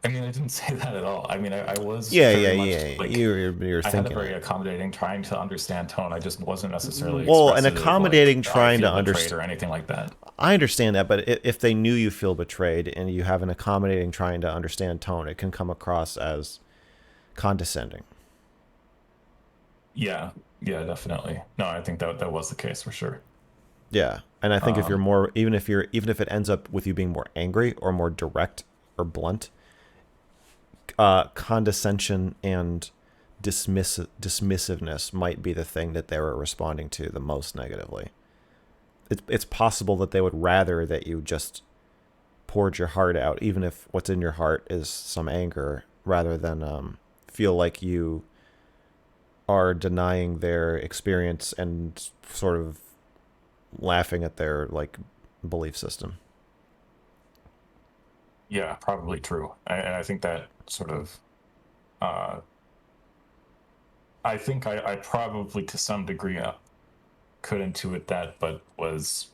I mean, I didn't say that at all. I mean, I was yeah. Like, you're I thinking had a very accommodating, trying to understand tone. I just wasn't necessarily an accommodating, trying to understand or anything like that. I understand that, but if they knew you feel betrayed and you have an accommodating, trying to understand tone, it can come across as condescending. Yeah, definitely. No, I think that was the case for sure. Yeah, and I think if you're more, even if it ends up with you being more angry or more direct or blunt, condescension and dismissiveness might be the thing that they were responding to the most negatively. It's possible that they would rather that you just poured your heart out, even if what's in your heart is some anger, rather than feel like you are denying their experience and sort of laughing at their like belief system. Yeah, probably true. And I think that sort of, I think I probably to some degree could intuit that, but was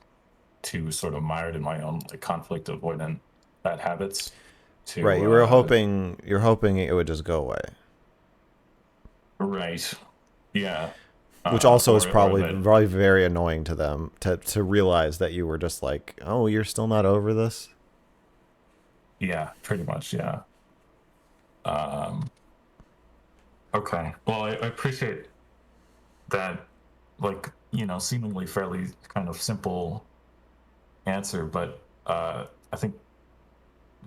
too sort of mired in my own like conflict avoidant bad habits. Right, you're hoping it would just go away. Right. Yeah. Which also is probably very annoying to them to realize that you were just like, oh, you're still not over this. Yeah, pretty much. Yeah. Okay. Well, I appreciate that, like, seemingly fairly kind of simple answer, but I think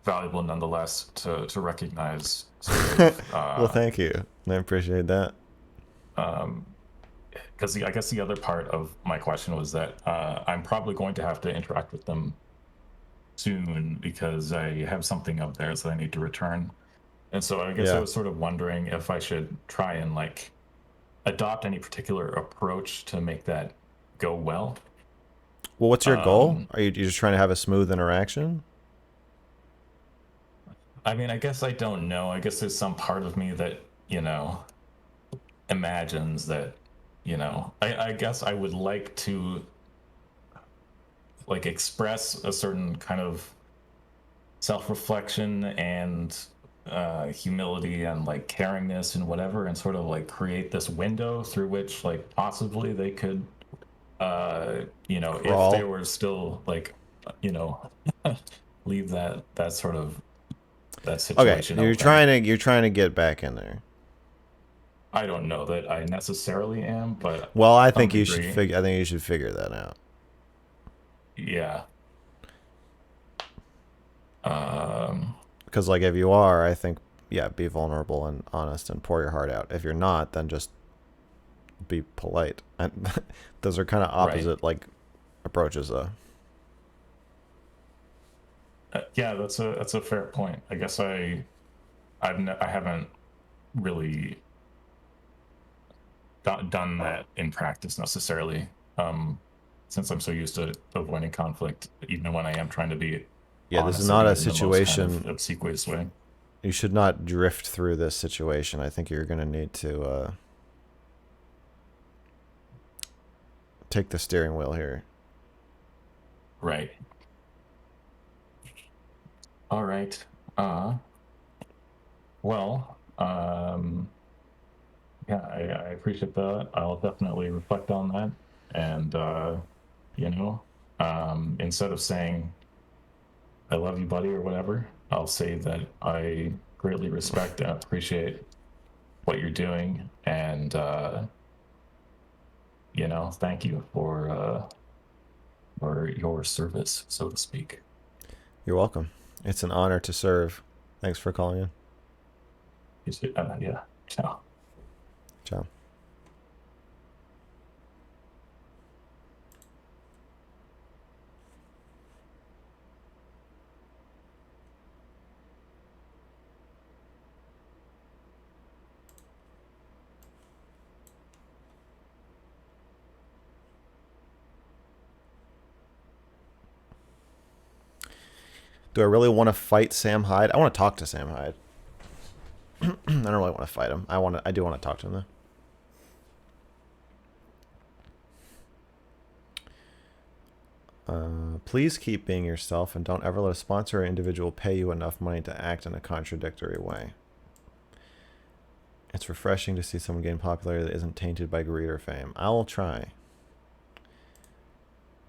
valuable nonetheless to recognize sort of. Well, thank you. I appreciate that. Because I guess the other part of my question was that I'm probably going to have to interact with them soon because I have something up there that I need to return. And so I guess I was sort of wondering if I should try and like adopt any particular approach to make that go well. Well, what's your goal? Are you just trying to have a smooth interaction? I mean, I guess I don't know. I guess there's some part of me that, imagines that, I guess I would like to like express a certain kind of self-reflection and humility and like caringness and whatever, and sort of like create this window through which like possibly they could if they were still like leave that sort of that situation. Okay, you're trying to get back in there. I don't know that I necessarily am, but well, I think you should figure. I think you should figure that out. Yeah. Because like if you are, I think be vulnerable and honest and pour your heart out. If you're not, then just be polite. And those are kind of opposite like approaches, though. Yeah, that's a fair point. I guess I haven't really done that in practice necessarily, since I'm so used to avoiding conflict, even when I am trying to be. Yeah, this is not a situation. Kind of obsequious way. You should not drift through this situation. I think you're going to need to take the steering wheel here. Right. All right. Well, yeah, I appreciate that. I'll definitely reflect on that. And, instead of saying, I love you, buddy, or whatever, I'll say that I greatly respect and appreciate what you're doing. And, thank you for your service, so to speak. You're welcome. It's an honor to serve. Thanks for calling in. Yeah. Ciao. Ciao. Do I really want to fight Sam Hyde? I want to talk to Sam Hyde. I don't really want to fight him. I do want to talk to him though. Please keep being yourself and don't ever let a sponsor or individual pay you enough money to act in a contradictory way. It's refreshing to see someone gain popularity that isn't tainted by greed or fame. I will try.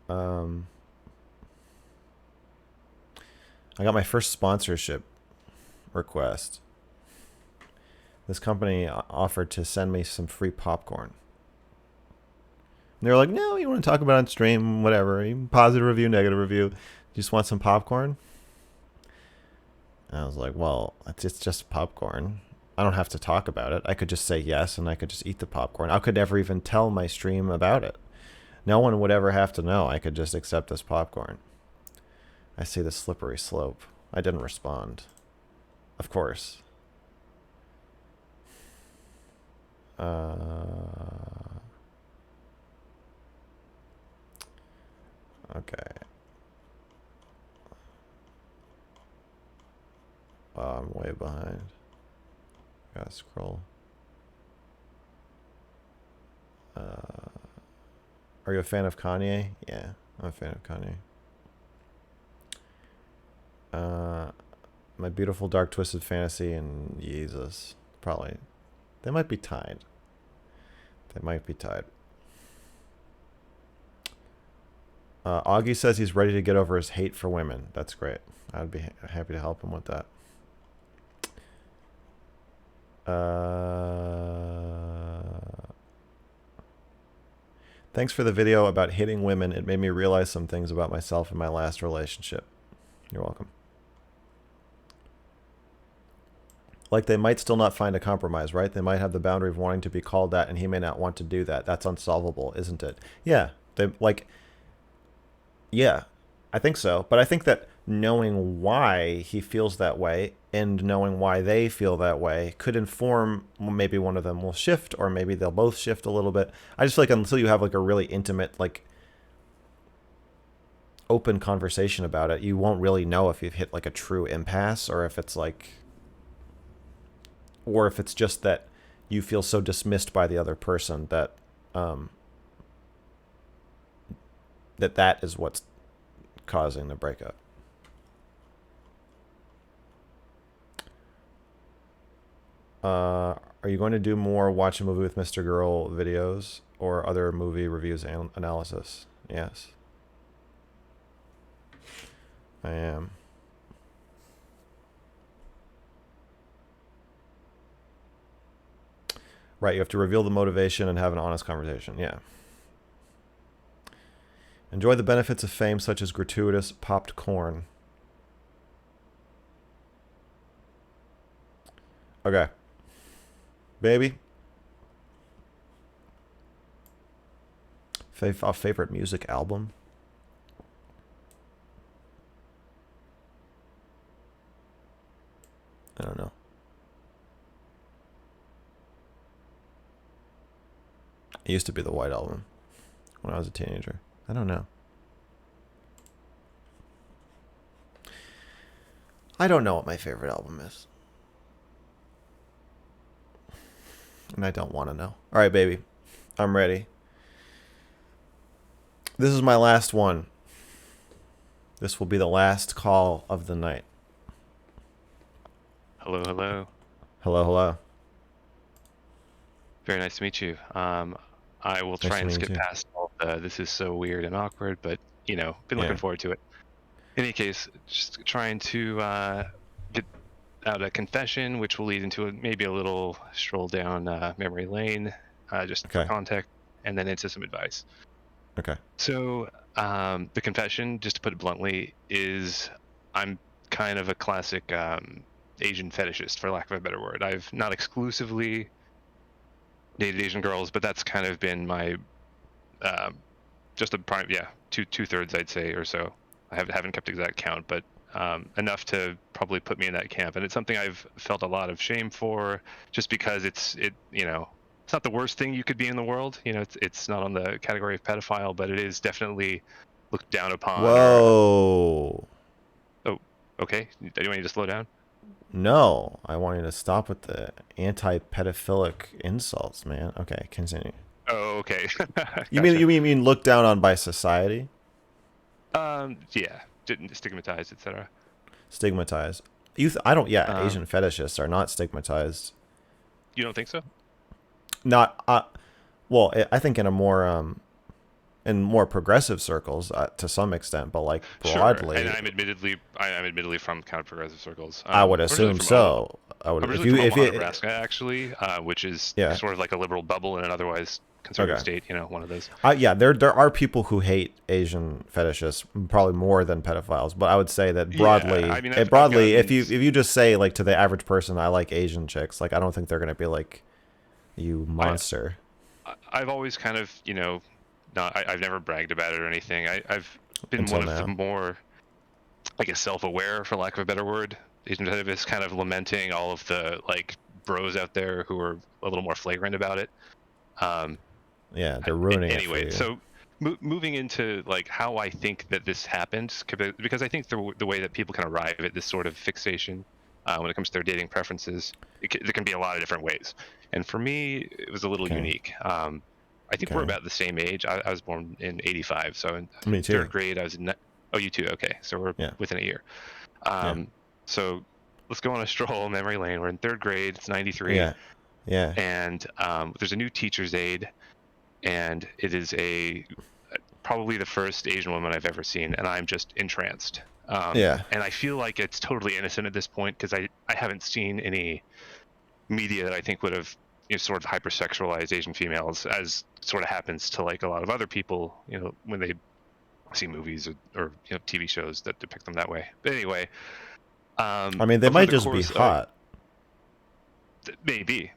I got my first sponsorship request. This company offered to send me some free popcorn. And they were like, no, you want to talk about it on stream, whatever. Positive review, negative review. You just want some popcorn? And I was like, well, it's just popcorn. I don't have to talk about it. I could just say yes, and I could just eat the popcorn. I could never even tell my stream about it. No one would ever have to know. I could just accept this popcorn. I see the slippery slope. I didn't respond. Of course. Okay. I'm way behind. Gotta scroll. Are you a fan of Kanye? Yeah, I'm a fan of Kanye. My Beautiful Dark Twisted Fantasy and Jesus. Probably. They might be tied. They might be tied. Augie says he's ready to get over his hate for women. That's great. I'd be happy to help him with that. Thanks for the video about hitting women. It made me realize some things about myself in my last relationship. You're welcome. Like, they might still not find a compromise, right? They might have the boundary of wanting to be called that, and he may not want to do that. That's unsolvable, isn't it? Yeah. Yeah, I think so. But I think that knowing why he feels that way and knowing why they feel that way could inform, maybe one of them will shift, or maybe they'll both shift a little bit. I just feel like until you have like a really intimate, like open conversation about it, you won't really know if you've hit like a true impasse, or if it's like, or if it's just that you feel so dismissed by the other person that that is what's causing the breakup. Are you going to do more watch a movie with Mr. Girl videos or other movie reviews and analysis? Yes. I am. Right, you have to reveal the motivation and have an honest conversation. Yeah. Enjoy the benefits of fame, such as gratuitous popped corn. Okay. Baby. Favorite music album? I don't know. It used to be the White Album when I was a teenager. I don't know. I don't know what my favorite album is. And I don't want to know. All right, baby. I'm ready. This is my last one. This will be the last call of the night. Hello, hello. Hello, hello. Very nice to meet you. I will try and skip past all the, this is so weird and awkward, but, you know, been looking forward to it. In any case, just trying to get out a confession, which will lead into maybe a little stroll down memory lane, just for context, and then into some advice. Okay. So the confession, just to put it bluntly, is I'm kind of a classic Asian fetishist, for lack of a better word. I've not exclusively dated Asian girls, but that's kind of been my just a prime, two-thirds I'd say, or so. I haven't kept exact count, but enough to probably put me in that camp. And it's something I've felt a lot of shame for, just because it's not the worst thing you could be in the world. You know, it's not on the category of pedophile, but it is definitely looked down upon. Whoa. Oh, okay. Do you want me to slow down? No, I want you to stop with the anti-pedophilic insults, man. Okay, continue. Oh, okay. You mean looked down on by society? Yeah, stigmatized, etc. Stigmatized. Asian fetishists are not stigmatized. You don't think so? Not well, I think in a more in more progressive circles to some extent, but like broadly. Sure. And I'm admittedly from kind of progressive circles. I would assume so. I would. If you Nebraska, actually, which is sort of like a liberal bubble in an otherwise conservative state. You know, one of those. Yeah, there are people who hate Asian fetishists probably more than pedophiles, but I would say that broadly, if you just say like to the average person, I like Asian chicks, like I don't think they're gonna be like, you monster. I've always kind of, you know, I've never bragged about it or anything. I've been Until one of now. the more, I guess, self-aware, for lack of a better word. Asian fetishists, kind of lamenting all of the like bros out there who are a little more flagrant about it. Yeah, they're ruining it anyway. for you. So moving into like how I think that this happened, because I think the way that people can arrive at this sort of fixation when it comes to their dating preferences, there can be a lot of different ways. And for me, it was a little unique. I think we're about the same age. I was born in '85, so in Me too. third grade, I was in. Oh, you too. Okay, so we're within a year. So let's go on a stroll memory lane. We're in third grade. It's '93. Yeah. And there's a new teacher's aide, and it is probably the first Asian woman I've ever seen, and I'm just entranced. And I feel like it's totally innocent at this point because I haven't seen any media that I think would have sort of hypersexualize Asian females, as sort of happens to like a lot of other people, when they see movies or TV shows that depict them that way. But anyway, I mean, they might just be hot. Maybe.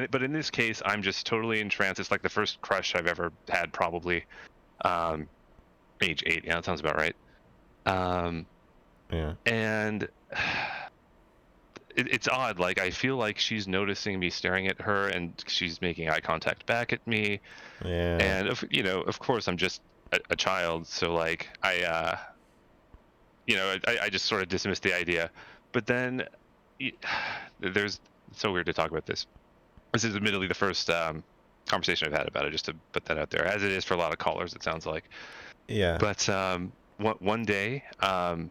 But in this case, I'm just totally entranced. It's like the first crush I've ever had, probably. Age 8, yeah, that sounds about right. Yeah. And it's odd. Like, I feel like she's noticing me staring at her, and she's making eye contact back at me. Yeah. And of course, I'm just a child, so like I just sort of dismissed the idea. But then it's so weird to talk about this. This is admittedly the first conversation I've had about it, just to put that out there, as it is for a lot of callers, it sounds like. Yeah. But one day, I'm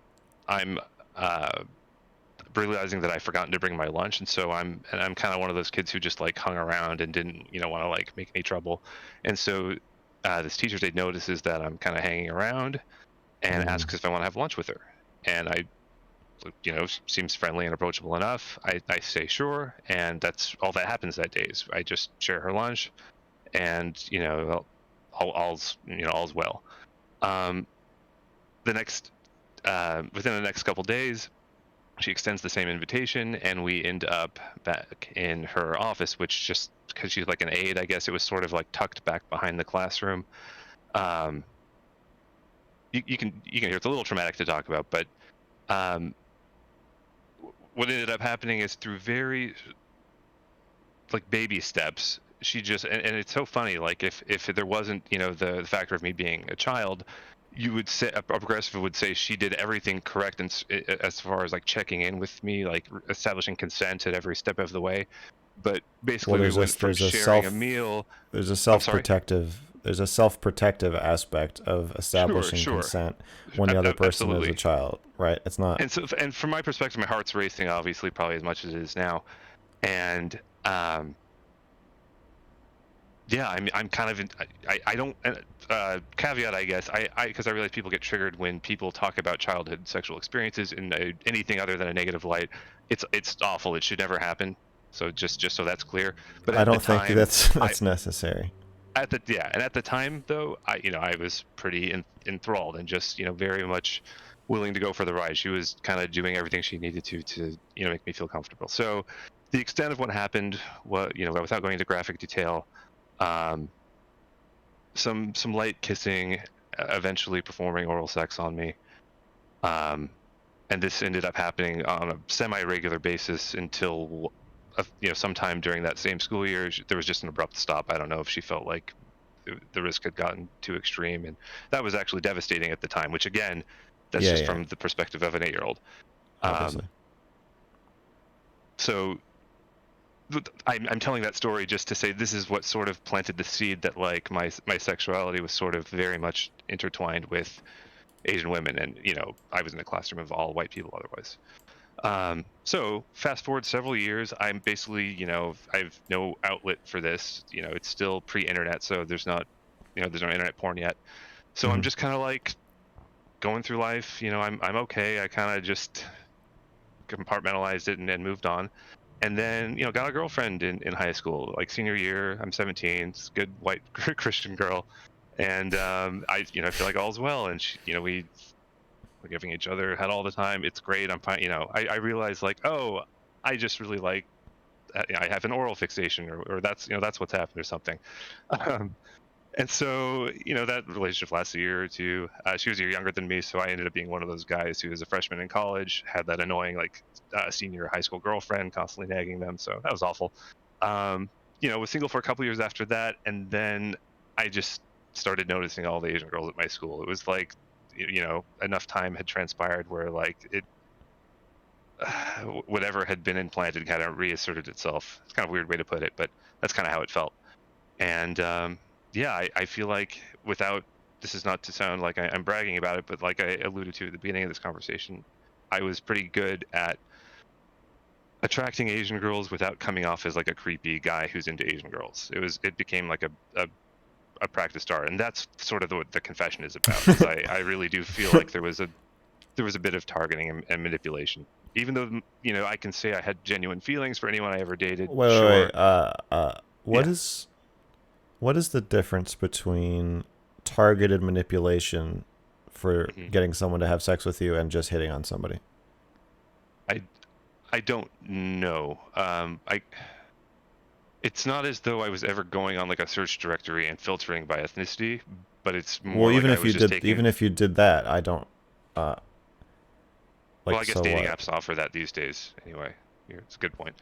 realizing that I've forgotten to bring my lunch, and so I'm kind of one of those kids who just like hung around and didn't want to like make any trouble. And so this teacher's aide notices that I'm kind of hanging around and asks if I want to have lunch with her. And I, seems friendly and approachable enough. I say sure, and that's all that happens that day. Is I just share her lunch, and all's well. Within the next couple days, she extends the same invitation, and we end up back in her office, which, just because she's like an aide, I guess it was sort of like tucked back behind the classroom. You can hear it's a little traumatic to talk about, but what ended up happening is, through very like baby steps, she just and it's so funny, like if there wasn't the factor of me being a child, you would say a progressive would say she did everything correct, and as far as like checking in with me, like establishing consent at every step of the way. But basically, we went from sharing a meal. There's a self-protective aspect of establishing consent when the other person is a child, right? It's not. And from my perspective, my heart's racing, obviously, probably as much as it is now. And yeah, I'm kind of I don't caveat, I guess, because I realize people get triggered when people talk about childhood sexual experiences in anything other than a negative light. It's awful. It should never happen. So just so that's clear. But I don't think that's necessary. At the time, though, I was pretty enthralled and just very much willing to go for the ride. She was kind of doing everything she needed to make me feel comfortable. So the extent of what happened, without going into graphic detail, some light kissing, eventually performing oral sex on me, and this ended up happening on a semi-regular basis until sometime during that same school year. There was just an abrupt stop. I don't know if she felt like the risk had gotten too extreme, and that was actually devastating at the time, which, again, that's just from the perspective of an 8-year-old. So I'm telling that story just to say this is what sort of planted the seed that like my sexuality was sort of very much intertwined with Asian women, and I was in a classroom of all white people otherwise. So fast forward several years, I'm basically, I have no outlet for this. It's still pre-internet, so there's not, there's no internet porn yet. So I'm just kind of like going through life. I'm okay. I kind of just compartmentalized it and moved on. And then, got a girlfriend in high school, like senior year. I'm 17. It's a good white Christian girl, and I feel like all's well. And she, we're giving each other head all the time. It's great. I'm fine. I realized, like, oh, I just really like, I have an oral fixation, or that's that's what's happened or something. And so that relationship lasted a year or two. She was a year younger than me, so I ended up being one of those guys who was a freshman in college, had that annoying like senior high school girlfriend constantly nagging them. So that was awful. Was single for a couple years after that, and then I just started noticing all the Asian girls at my school. It was like, enough time had transpired where like it, whatever had been implanted kind of reasserted itself. It's kind of a weird way to put it, but that's kind of how it felt. And I feel like, this is not to sound like I'm bragging about it, but like I alluded to at the beginning of this conversation, I was pretty good at attracting Asian girls without coming off as like a creepy guy who's into Asian girls. It became like a practiced art, and that's sort of what the confession is about. I really do feel like there was a bit of targeting and manipulation. even though I can say I had genuine feelings for anyone I ever dated. Wait. What is the difference between targeted manipulation for getting someone to have sex with you and just hitting on somebody? I don't know. It's not as though I was ever going on like a search directory and filtering by ethnicity, but it's more. Well, even like if you did, even if you did that, I don't. Well, I guess dating apps offer that these days. Anyway, it's a good point.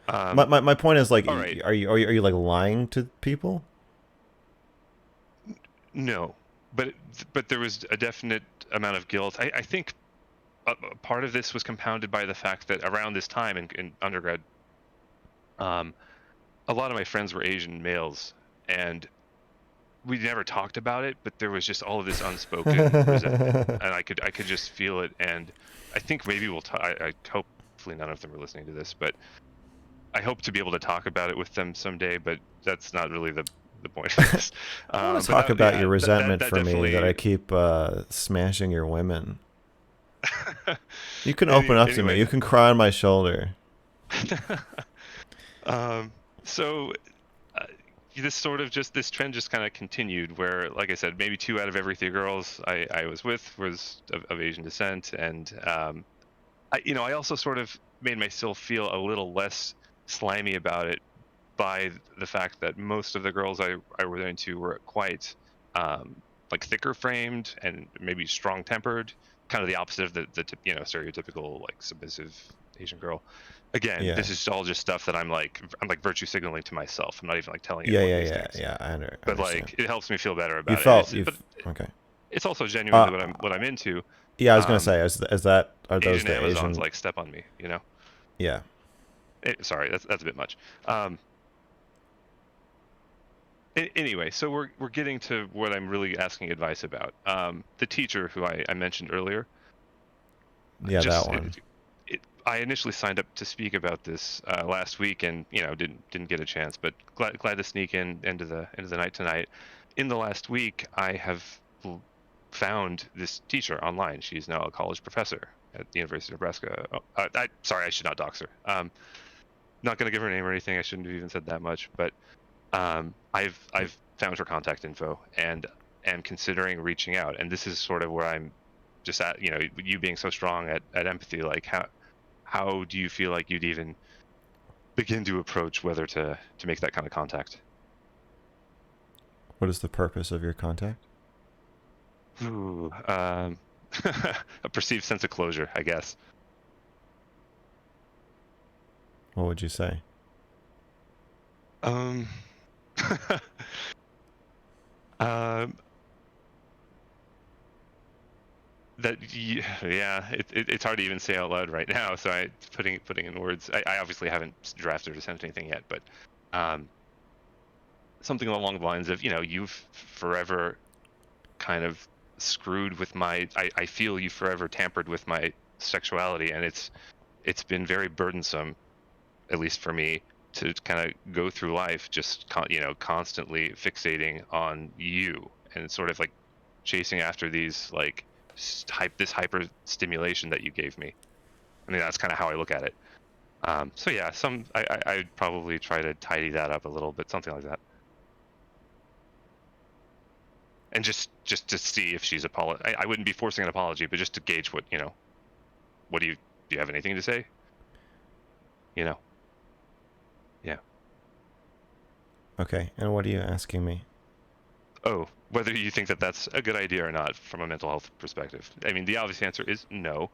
My point is like, right. are you like lying to people? No, but there was a definite amount of guilt. I think part of this was compounded by the fact that around this time in undergrad, a lot of my friends were Asian males, and we never talked about it, but there was just all of this unspoken resentment, and I could just feel it. And I think maybe I hopefully none of them are listening to this, but I hope to be able to talk about it with them someday. But that's not really the point of this. I want to talk about your resentment for me that I keep smashing your women. You can open up to me. You can cry on my shoulder. So this trend just kind of continued where, like I said, maybe 2 out of every 3 girls I was with was of Asian descent. And, I also sort of made myself feel a little less slimy about it by the fact that most of the girls I was into were quite, like thicker framed and maybe strong tempered, kind of the opposite of the stereotypical like submissive Asian girl. Again, this is all just stuff that I'm like virtue signaling to myself. I'm not even like telling anyone these things. Yeah. I understand. But like, it helps me feel better about Okay. It's also genuinely what I'm into. Yeah, I was gonna say, are those Asian the Amazons Asian? like step on me, Yeah. Sorry, that's a bit much. Anyway, so we're getting to what I'm really asking advice about. The teacher who I mentioned earlier. Yeah, that one. I initially signed up to speak about this last week, and didn't get a chance, but glad to sneak into the night tonight. In the last week, I have found this teacher online. She's now a college professor at the University of Nebraska. Sorry, I should not dox her. Not going to give her name or anything. I shouldn't have even said that much, but I've found her contact info and am considering reaching out. And this is sort of where I'm just at. You being so strong at empathy, like how do you feel like you'd even begin to approach whether to make that kind of contact? What is the purpose of your contact? Ooh, a perceived sense of closure, I guess. What would you say? It's hard to even say out loud right now. So putting in words. I obviously haven't drafted or sent anything yet, but something along the lines of you've forever kind of screwed with my. I feel you forever tampered with my sexuality, and it's been very burdensome, at least for me, to kind of go through life just constantly fixating on you and sort of like chasing after these like this hyper stimulation that you gave me. I mean, that's kind of how I look at it. So yeah, I'd probably try to tidy that up a little bit, something like that, and just to see if she's I wouldn't be forcing an apology, but just to gauge what what do you have anything to say? Yeah. Okay, and what are you asking me? Oh, whether you think that that's a good idea or not from a mental health perspective. I mean, the obvious answer is no.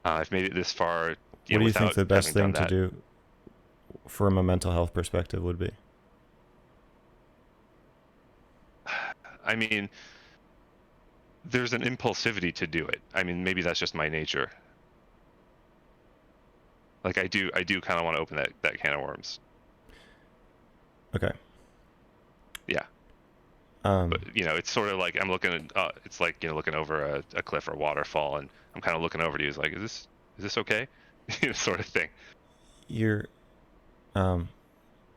I've made it this far. What do you think the best thing to do from a mental health perspective would be? I mean, there's an impulsivity to do it. I mean, maybe that's just my nature. Like I do kind of want to open that can of worms. Okay. Yeah. But it's sort of like I'm looking. It's like looking over a cliff or a waterfall, and I'm kind of looking over to you. It's like, is this okay? Sort of thing.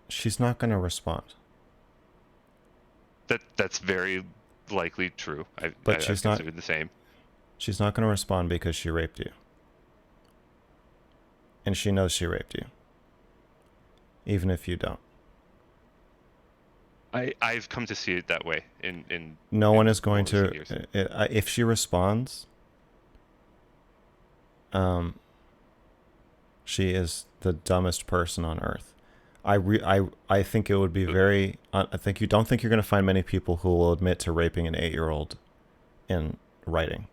She's not going to respond. That's very likely true. I've she's considered the same. She's not going to respond because she raped you. and she knows she raped you, even if you don't. I've come to see it that way. No one is going to. If she responds, she is the dumbest person on earth. I think it would be very. I think you don't think you're going to find many people who will admit to raping an 8-year-old in writing.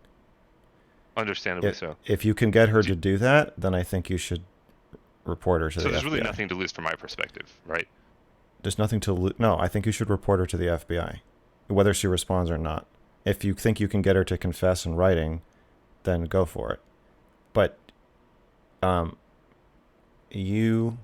Understandably so. If you can get her to do that, then I think you should report her to the FBI. So there's really nothing to lose from my perspective, right? There's nothing to lose. No, I think you should report her to the FBI, whether she responds or not. If you think you can get her to confess in writing, then go for it. But, you...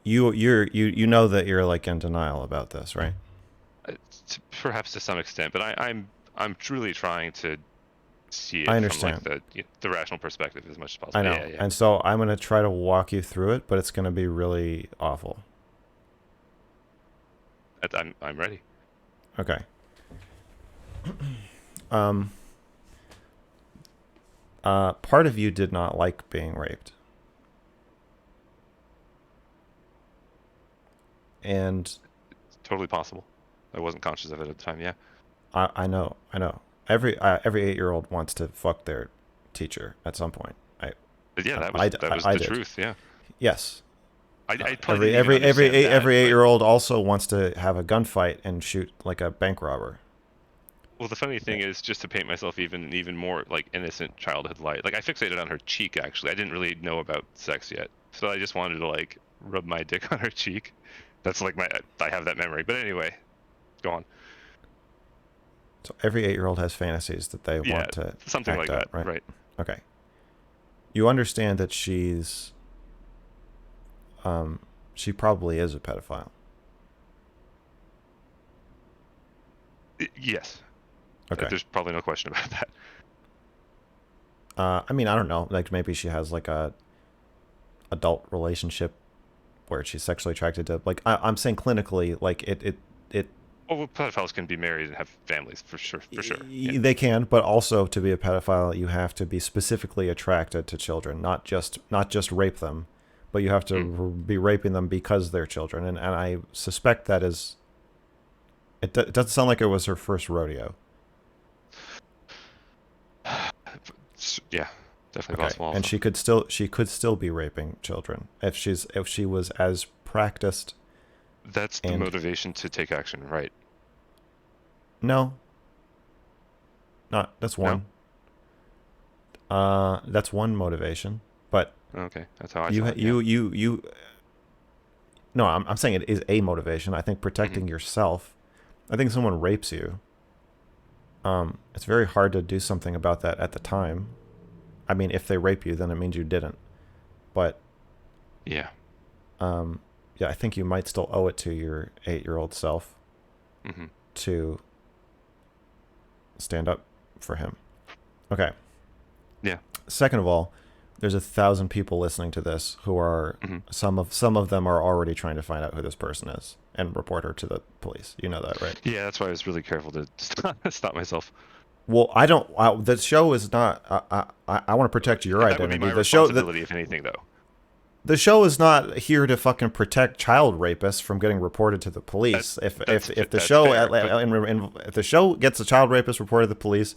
You know that you're like in denial about this, right? Perhaps to some extent, but I'm truly trying to see it I understand. from like the rational perspective as much as possible. I know, Yeah. And so I'm going to try to walk you through it, but it's going to be really awful. I'm ready. Okay. Part of you did not like being raped. And it's totally possible. I wasn't conscious of it at the time. Yeah. I know. Every 8-year-old wants to fuck their teacher at some point. That was the truth. Yeah. Yes. Every 8-year-old also wants to have a gunfight and shoot like a bank robber. Well, the funny thing is, just to paint myself even more like innocent childhood light. Like I fixated on her cheek. Actually, I didn't really know about sex yet, so I just wanted to like rub my dick on her cheek. That's like I have that memory. But anyway, go on. So every 8-year-old has fantasies that they want to something act like out, that, right? Okay. You understand that she's she probably is a pedophile. Yes. Okay. There's probably no question about that. I mean, I don't know. Like maybe she has like a adult relationship where she's sexually attracted to. Like I'm saying clinically, like it. Well, pedophiles can be married and have families for sure. Yeah. They can, but also to be a pedophile, you have to be specifically attracted to children, not just rape them, but you have to be raping them because they're children. And I suspect that is. It doesn't sound like it was her first rodeo. Yeah, definitely possible. Also. And she could still be raping children if she was as practiced. That's the motivation to take action, right? No. That's one. No? That's one motivation, but okay, that's how I you saw it, you. No, I'm saying it is a motivation. I think protecting yourself. I think someone rapes you. It's very hard to do something about that at the time. I mean, if they rape you, then it means you didn't. But yeah. Yeah, I think you might still owe it to your 8-year-old self to stand up for him. Okay. Yeah. Second of all, there's 1,000 people listening to this who are some of them are already trying to find out who this person is and report her to the police. You know that, right? Yeah, that's why I was really careful to stop myself. Well, the show is not. I want to protect your identity. That would be my the show, responsibility, if anything, though. The show is not here to fucking protect child rapists from getting reported to the police. If the show gets a child rapist reported to the police,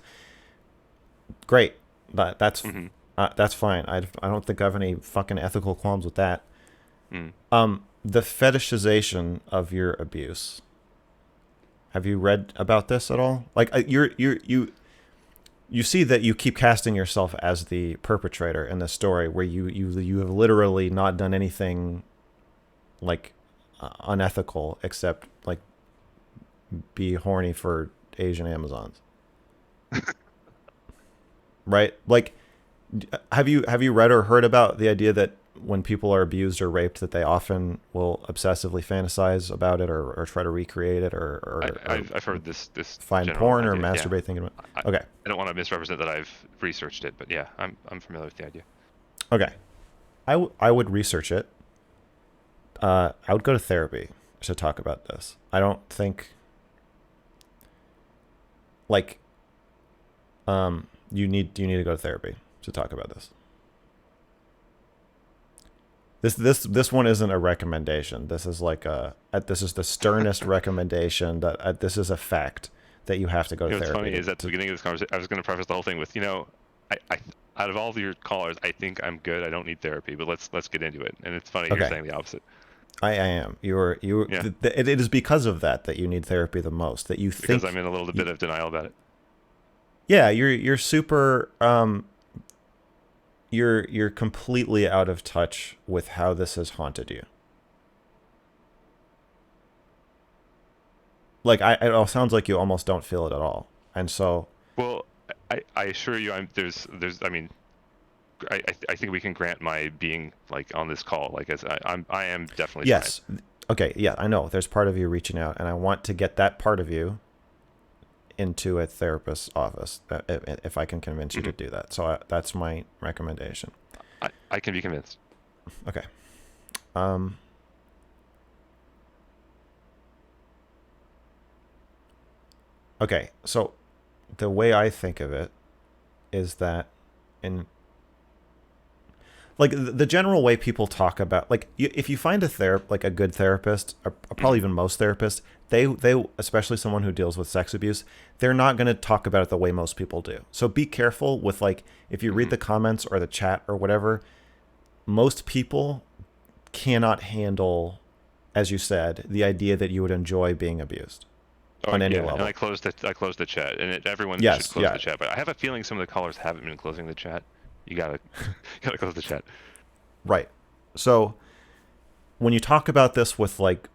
great. That's fine. I don't think I have any fucking ethical qualms with that. The fetishization of your abuse. Have you read about this at all? Like you see that you keep casting yourself as the perpetrator in this story, where you have literally not done anything like unethical except like be horny for Asian Amazons. Right? Like, have you read or heard about the idea that when people are abused or raped, that they often will obsessively fantasize about it or try to recreate it or I've heard this find porn or masturbate thinking about it? Okay. I don't want to misrepresent that I've researched it, but yeah, I'm familiar with the idea. Okay. I would research it. I would go to therapy to talk about this. I don't think like you need to go to therapy to talk about this. This one isn't a recommendation. This is like this is the sternest recommendation that this is a fact that you have to go to therapy. What's funny is at the beginning of this conversation, I was going to preface the whole thing with, I out of all of your callers, I think I'm good. I don't need therapy, but let's get into it. And it's funny you're saying the opposite. I am. Yeah. It is because of that you need therapy the most. That you think because I'm in a little bit of denial about it. Yeah, you're super. You're completely out of touch with how this has haunted you. Like it sounds like you almost don't feel it at all, and so. Well, I assure you, there's. I mean, I think we can grant my being like on this call. Like as I am definitely. Yes. Fine. Okay. Yeah, I know. There's part of you reaching out, and I want to get that part of you into a therapist's office if I can convince you to do that. So that's my recommendation. I can be convinced. Okay. Okay, so the way I think of it is that like the general way people talk about, like if you find a good therapist, or probably even most therapists, they especially someone who deals with sex abuse, they're not going to talk about it the way most people do. So be careful with, like, if you read the comments or the chat or whatever, most people cannot handle, as you said, the idea that you would enjoy being abused on any level. And I closed the chat, and everyone should close the chat. But I have a feeling some of the callers haven't been closing the chat. You gotta close the chat. Right. So when you talk about this with like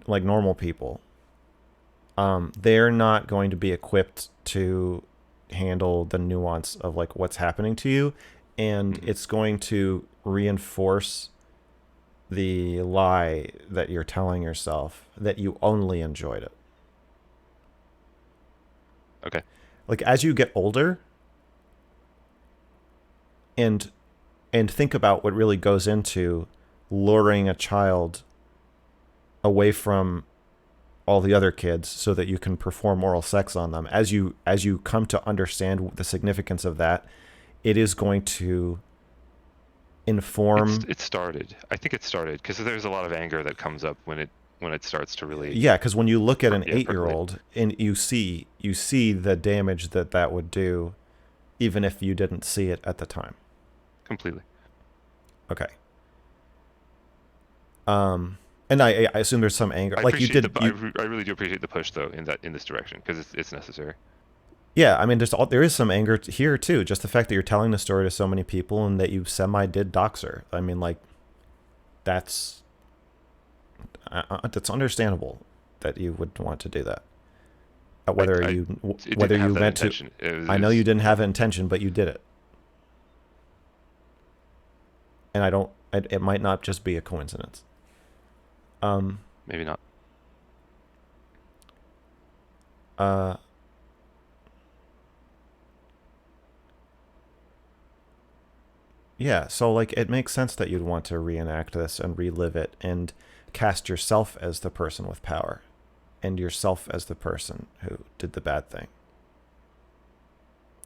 normal people, they're not going to be equipped to handle the nuance of like what's happening to you, and it's going to reinforce the lie that you're telling yourself that you only enjoyed it. Okay. Like as you get older and think about what really goes into luring a child away from all the other kids so that you can perform oral sex on them, as you come to understand the significance of that, it is going to inform. It started. I think it started because there's a lot of anger that comes up when it starts to really. Yeah, because when you look at an 8-year-old and you see the damage that would do, even if you didn't see it at the time. Completely. Okay. And I assume there's some anger. I really do appreciate the push though in this direction because it's necessary. Yeah, I mean, there is some anger here too. Just the fact that you're telling the story to so many people and that you did dox her. I mean, like, that's understandable that you would want to do that. Whether you meant to, I know you didn't have an intention, but you did it. And it might not just be a coincidence. Maybe not. Yeah, so like it makes sense that you'd want to reenact this and relive it and cast yourself as the person with power and yourself as the person who did the bad thing.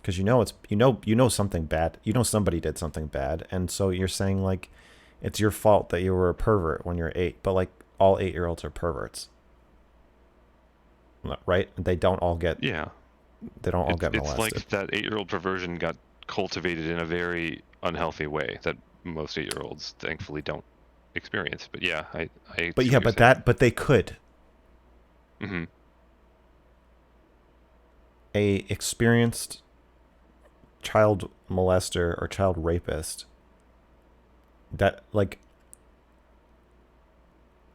Because you know something bad. You know somebody did something bad, and so you're saying like it's your fault that you were a pervert when you're 8, but like all 8-year-olds are perverts. Right? They don't all get They don't all get molested. It's like that 8-year-old perversion got cultivated in a very unhealthy way that most 8-year-olds thankfully don't experience. But yeah, but they could. Mm-hmm. A experienced child molester or child rapist that, like,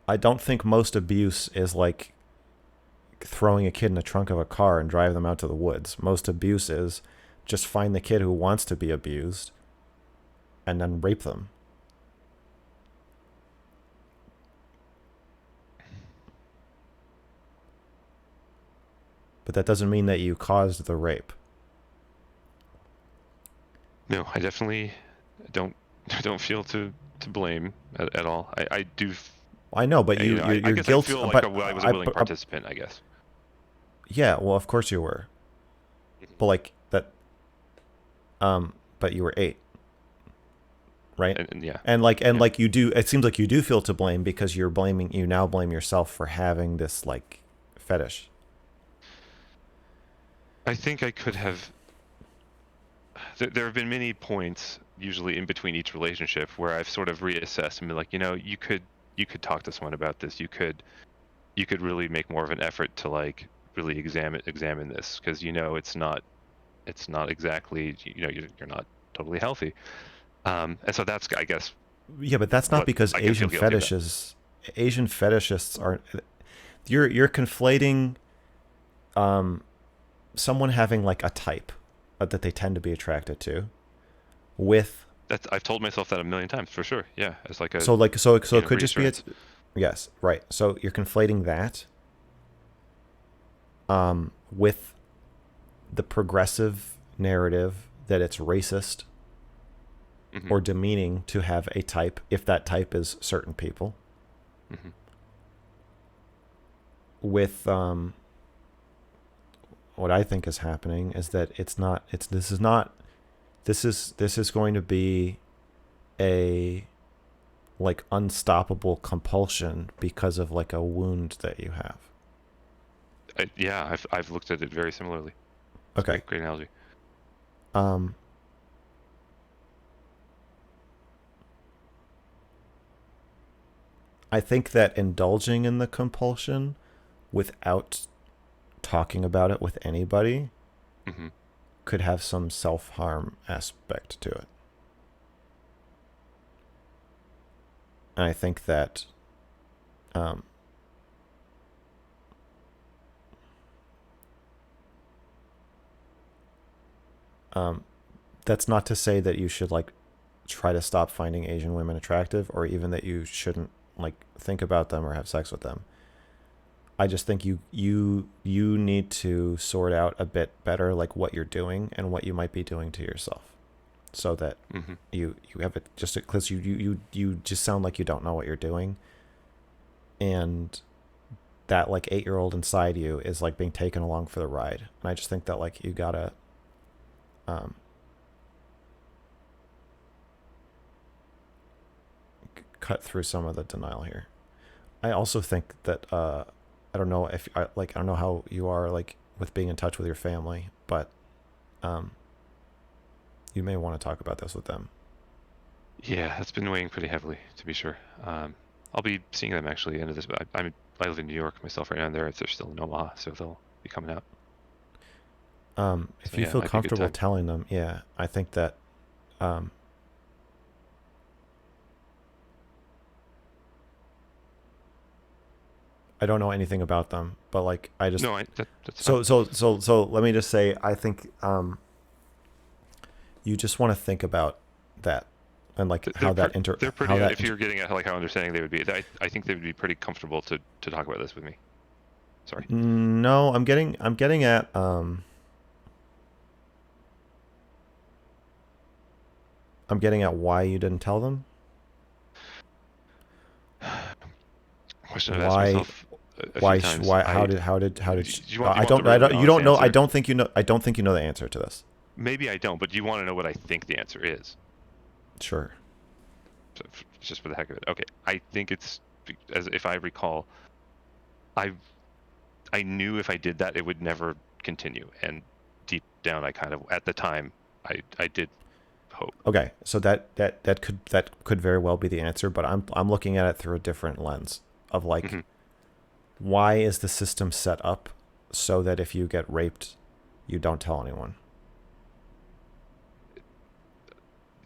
I don't think most abuse is like throwing a kid in the trunk of a car and drive them out to the woods. Most abuse is just find the kid who wants to be abused and then rape them. But that doesn't mean that you caused the rape. No, I definitely don't feel to blame at all. I do I know, but you're I guess guilty. I feel like but I was a willing participant, I guess. Yeah, well, of course you were. But like that, but you were 8, right? And yeah. And like you do. It seems like you do feel to blame because you now blame yourself for having this like fetish. I think I could have. There have been many points, usually in between each relationship, where I've sort of reassessed and been like, you could talk to someone about this. You could really make more of an effort to like really examine this, because it's not exactly, you're not totally healthy. And so that's, I guess. Yeah, but that's not because Asian fetishists are. You're conflating someone having like a type that they tend to be attracted to with. I've told myself that a million times, for sure. Yeah, it's like so it could just be yes, right. So you're conflating that with the progressive narrative that it's racist or demeaning to have a type if that type is certain people. With what I think is happening is that this is going to be a like unstoppable compulsion because of like a wound that you have. Yeah, I've looked at it very similarly. It's okay, great analogy. I think that indulging in the compulsion without talking about it with anybody could have some self-harm aspect to it. And I think that that's not to say that you should like try to stop finding Asian women attractive, or even that you shouldn't like think about them or have sex with them. I just think you need to sort out a bit better like what you're doing and what you might be doing to yourself, so that you have it just because you just sound like you don't know what you're doing, and that like 8-year-old inside you is like being taken along for the ride. And I just think that like you gotta cut through some of the denial here. I also think that I don't know if I don't know how you are like with being in touch with your family, but you may want to talk about this with them. Yeah, that's been weighing pretty heavily, to be sure. I'll be seeing them actually at the end of this. But I live in New York myself right now, and they're still in Omaha, so they'll be coming out. If you feel comfortable telling them, yeah, I think that I don't know anything about them, but like I just that's so let me just say, I think you just want to think about that and like how that they're pretty. If you're getting at like how understanding they would be, I think they would be pretty comfortable to talk about this with me. Sorry. No, I'm getting at why you didn't tell them. Question I've asked myself a few times. How did I don't think you know the answer to this. Maybe I don't, but you want to know what I think the answer is. Sure. So, just for the heck of it. Okay. I think it's, as if I recall, I knew if I did that it would never continue, and deep down I kind of at the time I did hope. Okay, so that could very well be the answer, but I'm looking at it through a different lens of like why is the system set up so that if you get raped you don't tell anyone?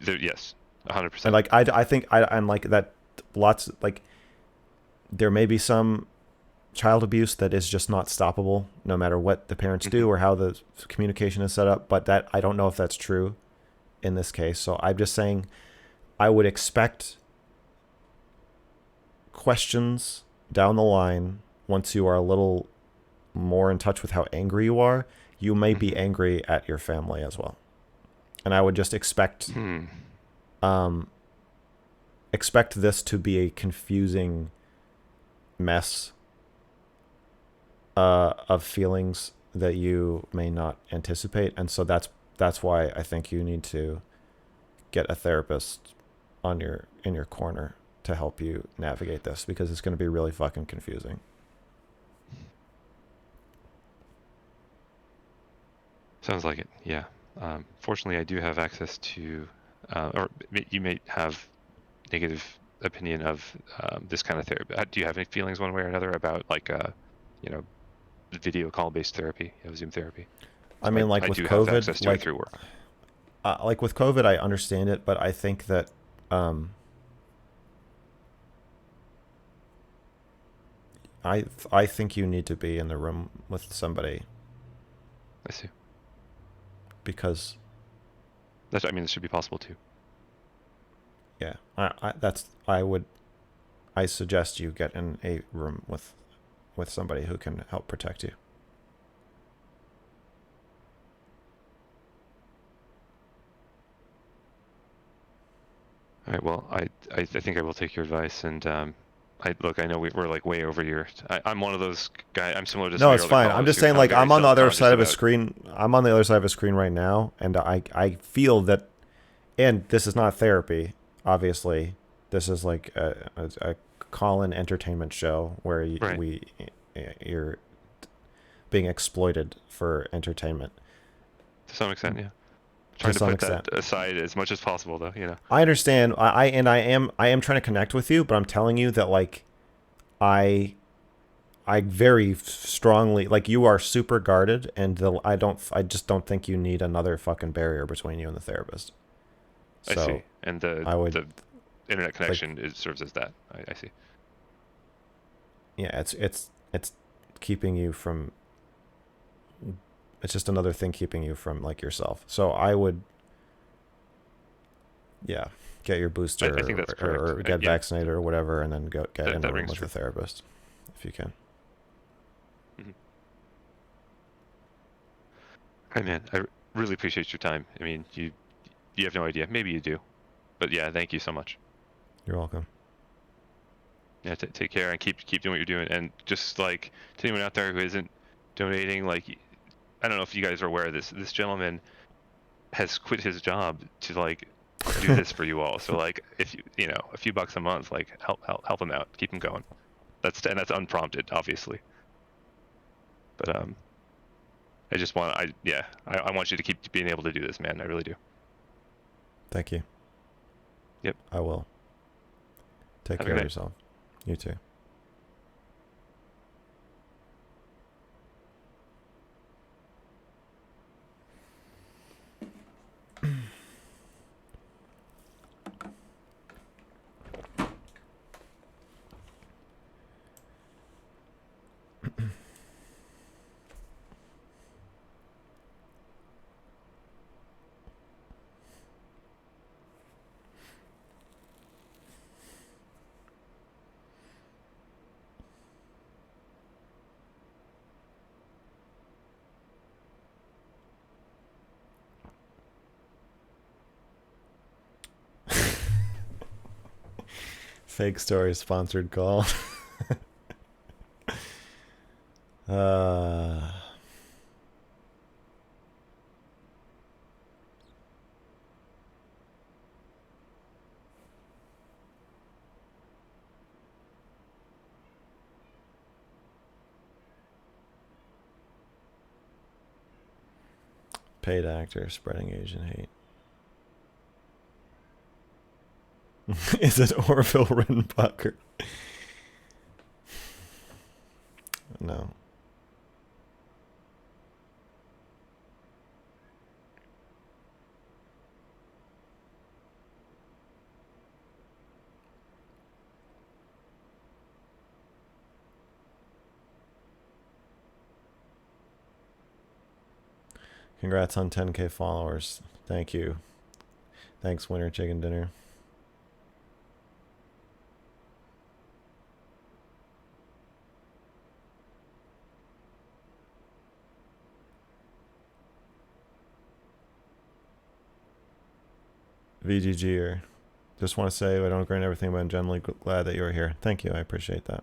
Yes, 100%. And like I think I'm like that. Lots like there may be some child abuse that is just not stoppable, no matter what the parents do or how the communication is set up. But that I don't know if that's true in this case. So I'm just saying, I would expect questions down the line once you are a little more in touch with how angry you are. You may be angry at your family as well, and I would just expect expect this to be a confusing mess of feelings that you may not anticipate, and so that's why I think you need to get a therapist in your corner to help you navigate this, because it's going to be really fucking confusing. Sounds like it. Yeah. Fortunately, I do have access to, or you may have negative opinion of this kind of therapy. Do you have any feelings one way or another about like, video call based therapy, Zoom therapy? I mean, like with COVID, like through work. Like with COVID, I understand it, but I think that I think you need to be in the room with somebody. I see. Because that's, I mean, it should be possible too. Yeah, I suggest you get in a room with somebody who can help protect you. All right. Well, I think I will take your advice, and I know we're like way over your. I'm one of those guys. I'm similar to. No, it's fine. I'm just saying, like, I'm on the other side of a screen. I'm on the other side of a screen right now, and I feel that, and this is not therapy, obviously. This is like a call-in entertainment show where you're being exploited for entertainment. To some extent, yeah. Trying to put that aside as much as possible, though, I understand. I am trying to connect with you, but I'm telling you that, like, I very strongly, like, you are super guarded, and I just don't think you need another fucking barrier between you and the therapist. So, I see. And the internet connection, it serves as that. I see. Yeah, it's keeping you from. It's just another thing keeping you from, like, yourself. So I would, get your booster I think that's or get vaccinated or whatever, and then get in a room with a therapist if you can. Mm-hmm. Hey man, I really appreciate your time. I mean, you have no idea. Maybe you do, but yeah, thank you so much. You're welcome. Yeah, take care and keep doing what you're doing. And just like to anyone out there who isn't donating, like, I don't know if you guys are aware of this. This gentleman has quit his job to like do this for you all. So like, if you know, a few bucks a month, like help him out, keep him going. That's unprompted, obviously. But I just want I want you to keep being able to do this, man. I really do. Thank you. Yep. I will. Take care of yourself. You too. Fake story sponsored call. Paid actor spreading Asian hate. Is it Orville Redenbacher? No. Congrats on 10K followers. Thank you. Thanks, Winter Chicken Dinner. VGGer. Just want to say I don't agree on everything, but I'm generally glad that you're here. Thank you. I appreciate that.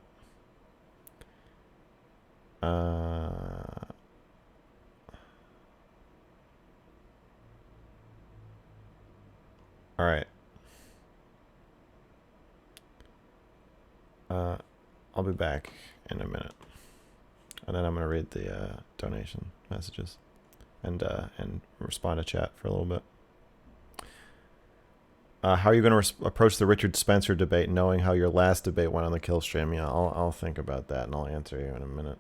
All right. I'll be back in a minute, and then I'm gonna read the donation messages, and respond to chat for a little bit. How are you going to approach the Richard Spencer debate, knowing how your last debate went on the kill stream? Yeah, I'll think about that, and I'll answer you in a minute.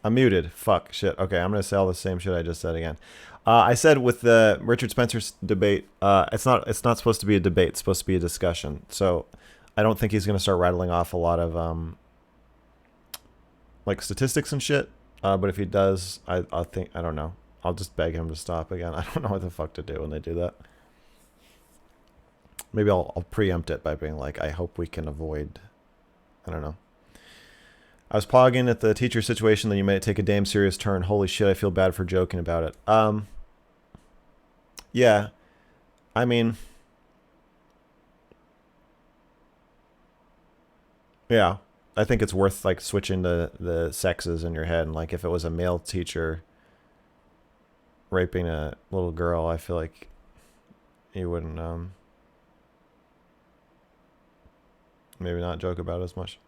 I'm muted. Fuck. Shit. Okay, I'm going to say all the same shit I just said again. I said with the Richard Spencer debate, it's not supposed to be a debate. It's supposed to be a discussion. So I don't think he's going to start rattling off a lot of like statistics and shit. But if he does, I don't know. I'll just beg him to stop again. I don't know what the fuck to do when they do that. Maybe I'll preempt it by being like, I hope we can avoid, I don't know. I was pogging at the teacher situation, then you made it take a damn serious turn. Holy shit, I feel bad for joking about it. Yeah. I mean, yeah. I think it's worth like switching the sexes in your head, and like if it was a male teacher raping a little girl, I feel like you wouldn't maybe not joke about it as much.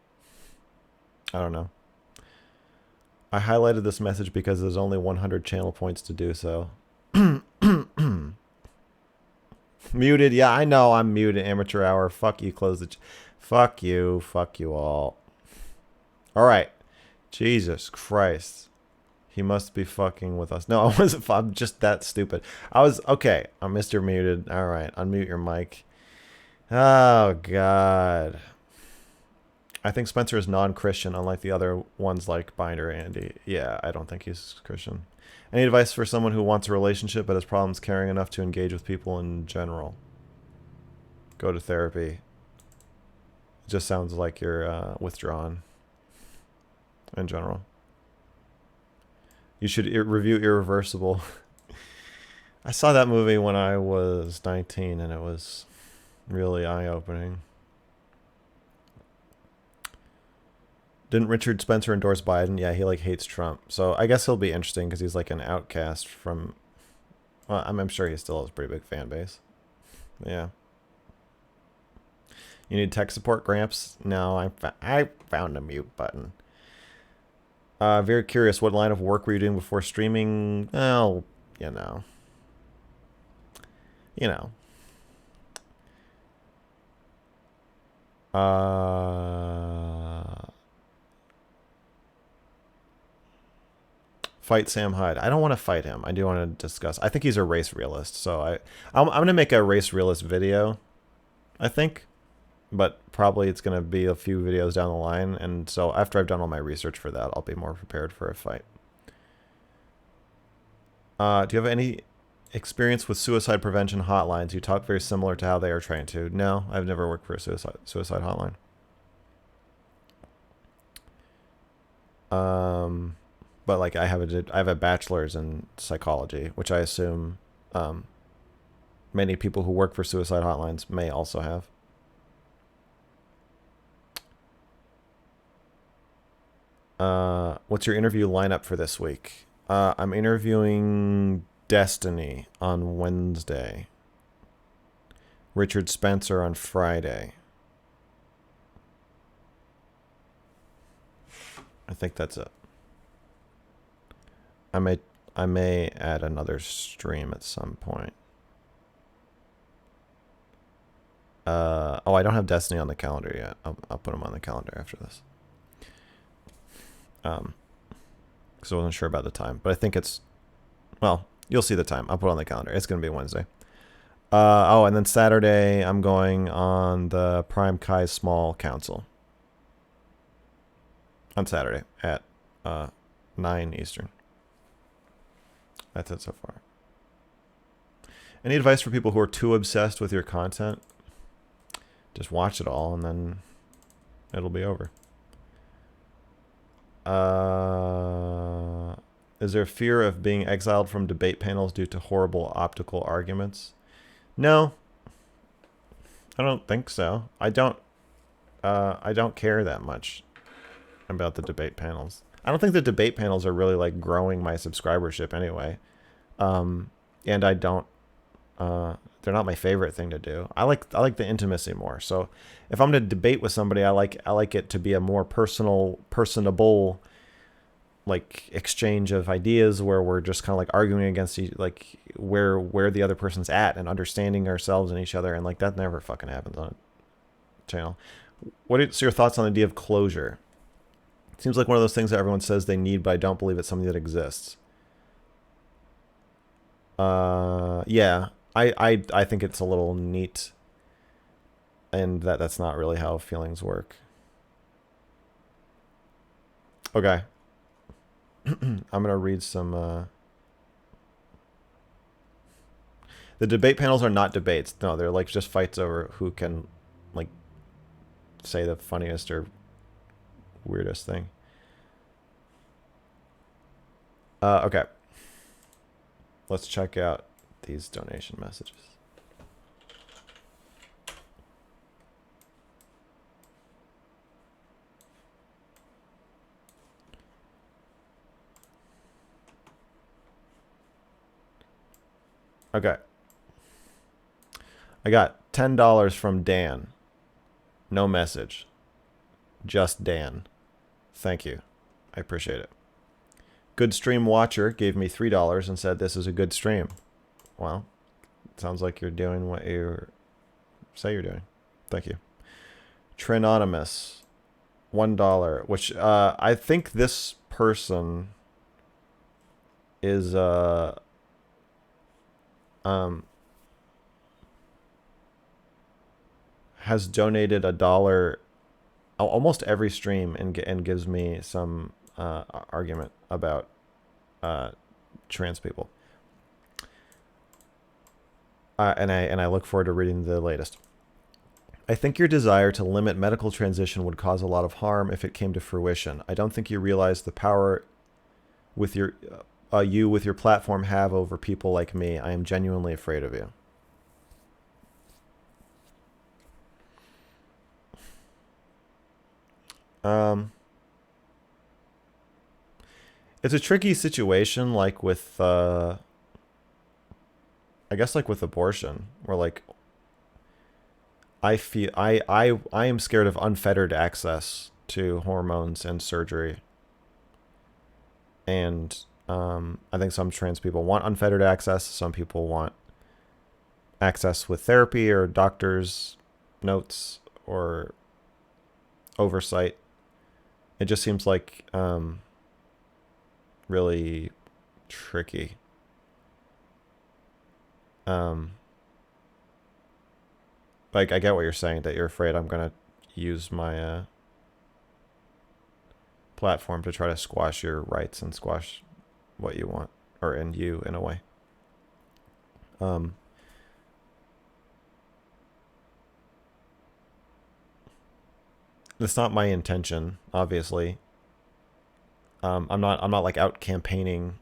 I don't know. I highlighted this message because there's only 100 channel points to do so. Muted. Yeah, I know I'm muted. Amateur hour. Fuck you. Close the... Fuck you. Fuck you all. All right. Jesus Christ. He must be fucking with us. No, I wasn't. I'm just that stupid. I was... Okay. I'm Mr. Muted. All right. Unmute your mic. Oh, God. I think Spencer is non-Christian, unlike the other ones like Binder Andy. Yeah, I don't think he's Christian. Any advice for someone who wants a relationship but has problems caring enough to engage with people in general? Go to therapy. It just sounds like you're withdrawn in general. You should review Irreversible. I saw that movie when I was 19, and it was really eye-opening. Didn't Richard Spencer endorse Biden? Yeah, he like hates Trump. So I guess he'll be interesting because he's like an outcast from... Well, I'm sure he still has a pretty big fan base. Yeah. You need tech support, Gramps? No, I found a mute button. Very curious, what line of work were you doing before streaming? Well, you know. You know. Fight Sam Hyde. I don't want to fight him. I do want to discuss. I think he's a race realist, so I'm going to make a race realist video, I think. But probably it's going to be a few videos down the line, and so after I've done all my research for that, I'll be more prepared for a fight. Do you have any experience with suicide prevention hotlines? You talk very similar to how they are trained to. No, I've never worked for a suicide hotline. But like I have a bachelor's in psychology, which I assume many people who work for suicide hotlines may also have. What's your interview lineup for this week? I'm interviewing Destiny on Wednesday. Richard Spencer on Friday. I think that's it. I may add another stream at some point. Oh, I don't have Destiny on the calendar yet. I'll put him on the calendar after this. Because I wasn't sure about the time, but I think it's, well, you'll see the time. I'll put it on the calendar. It's going to be Wednesday. Oh, and then Saturday, I'm going on the Prime Kai Small Council. On Saturday at 9 Eastern. That's it so far. Any advice for people who are too obsessed with your content? Just watch it all and then it'll be over. Is there fear of being exiled from debate panels due to horrible optical arguments? No. I don't think so. I don't care that much about the debate panels. I don't think the debate panels are really like growing my subscribership anyway. And I don't they're not my favorite thing to do. I like the intimacy more. So if I'm going to debate with somebody, I like it to be a more personable like exchange of ideas where we're just kind of like arguing against like where the other person's at and understanding ourselves and each other, and like that never fucking happens on a channel. What's your thoughts on the idea of closure? It seems like one of those things that everyone says they need, but I don't believe it's something that exists. Yeah, I think it's a little neat, and that's not really how feelings work. Okay. I'm gonna read some the debate panels are not debates. No, they're like just fights over who can like say the funniest or weirdest thing. Okay. Let's check out these donation messages. Okay. I got $10 from Dan. No message. Just Dan. Thank you. I appreciate it. Good Stream Watcher gave me $3 and said this is a good stream. Well, it sounds like you're doing what you say you're doing. Thank you. Trinonymous, $1, which I think this person is has donated $1 almost every stream and gives me some argument about trans people. And I look forward to reading the latest. I think your desire to limit medical transition would cause a lot of harm if it came to fruition. I don't think you realize the power with your platform have over people like me. I am genuinely afraid of you. It's a tricky situation, like with I guess like with abortion, where like I feel I am scared of unfettered access to hormones and surgery. And I think some trans people want unfettered access. Some people want access with therapy or doctor's notes or oversight. It just seems like really tricky. Like, I get what you're saying, that you're afraid I'm going to use my platform to try to squash your rights and squash what you want, or in you in a way. That's not my intention, obviously. I'm not like out campaigning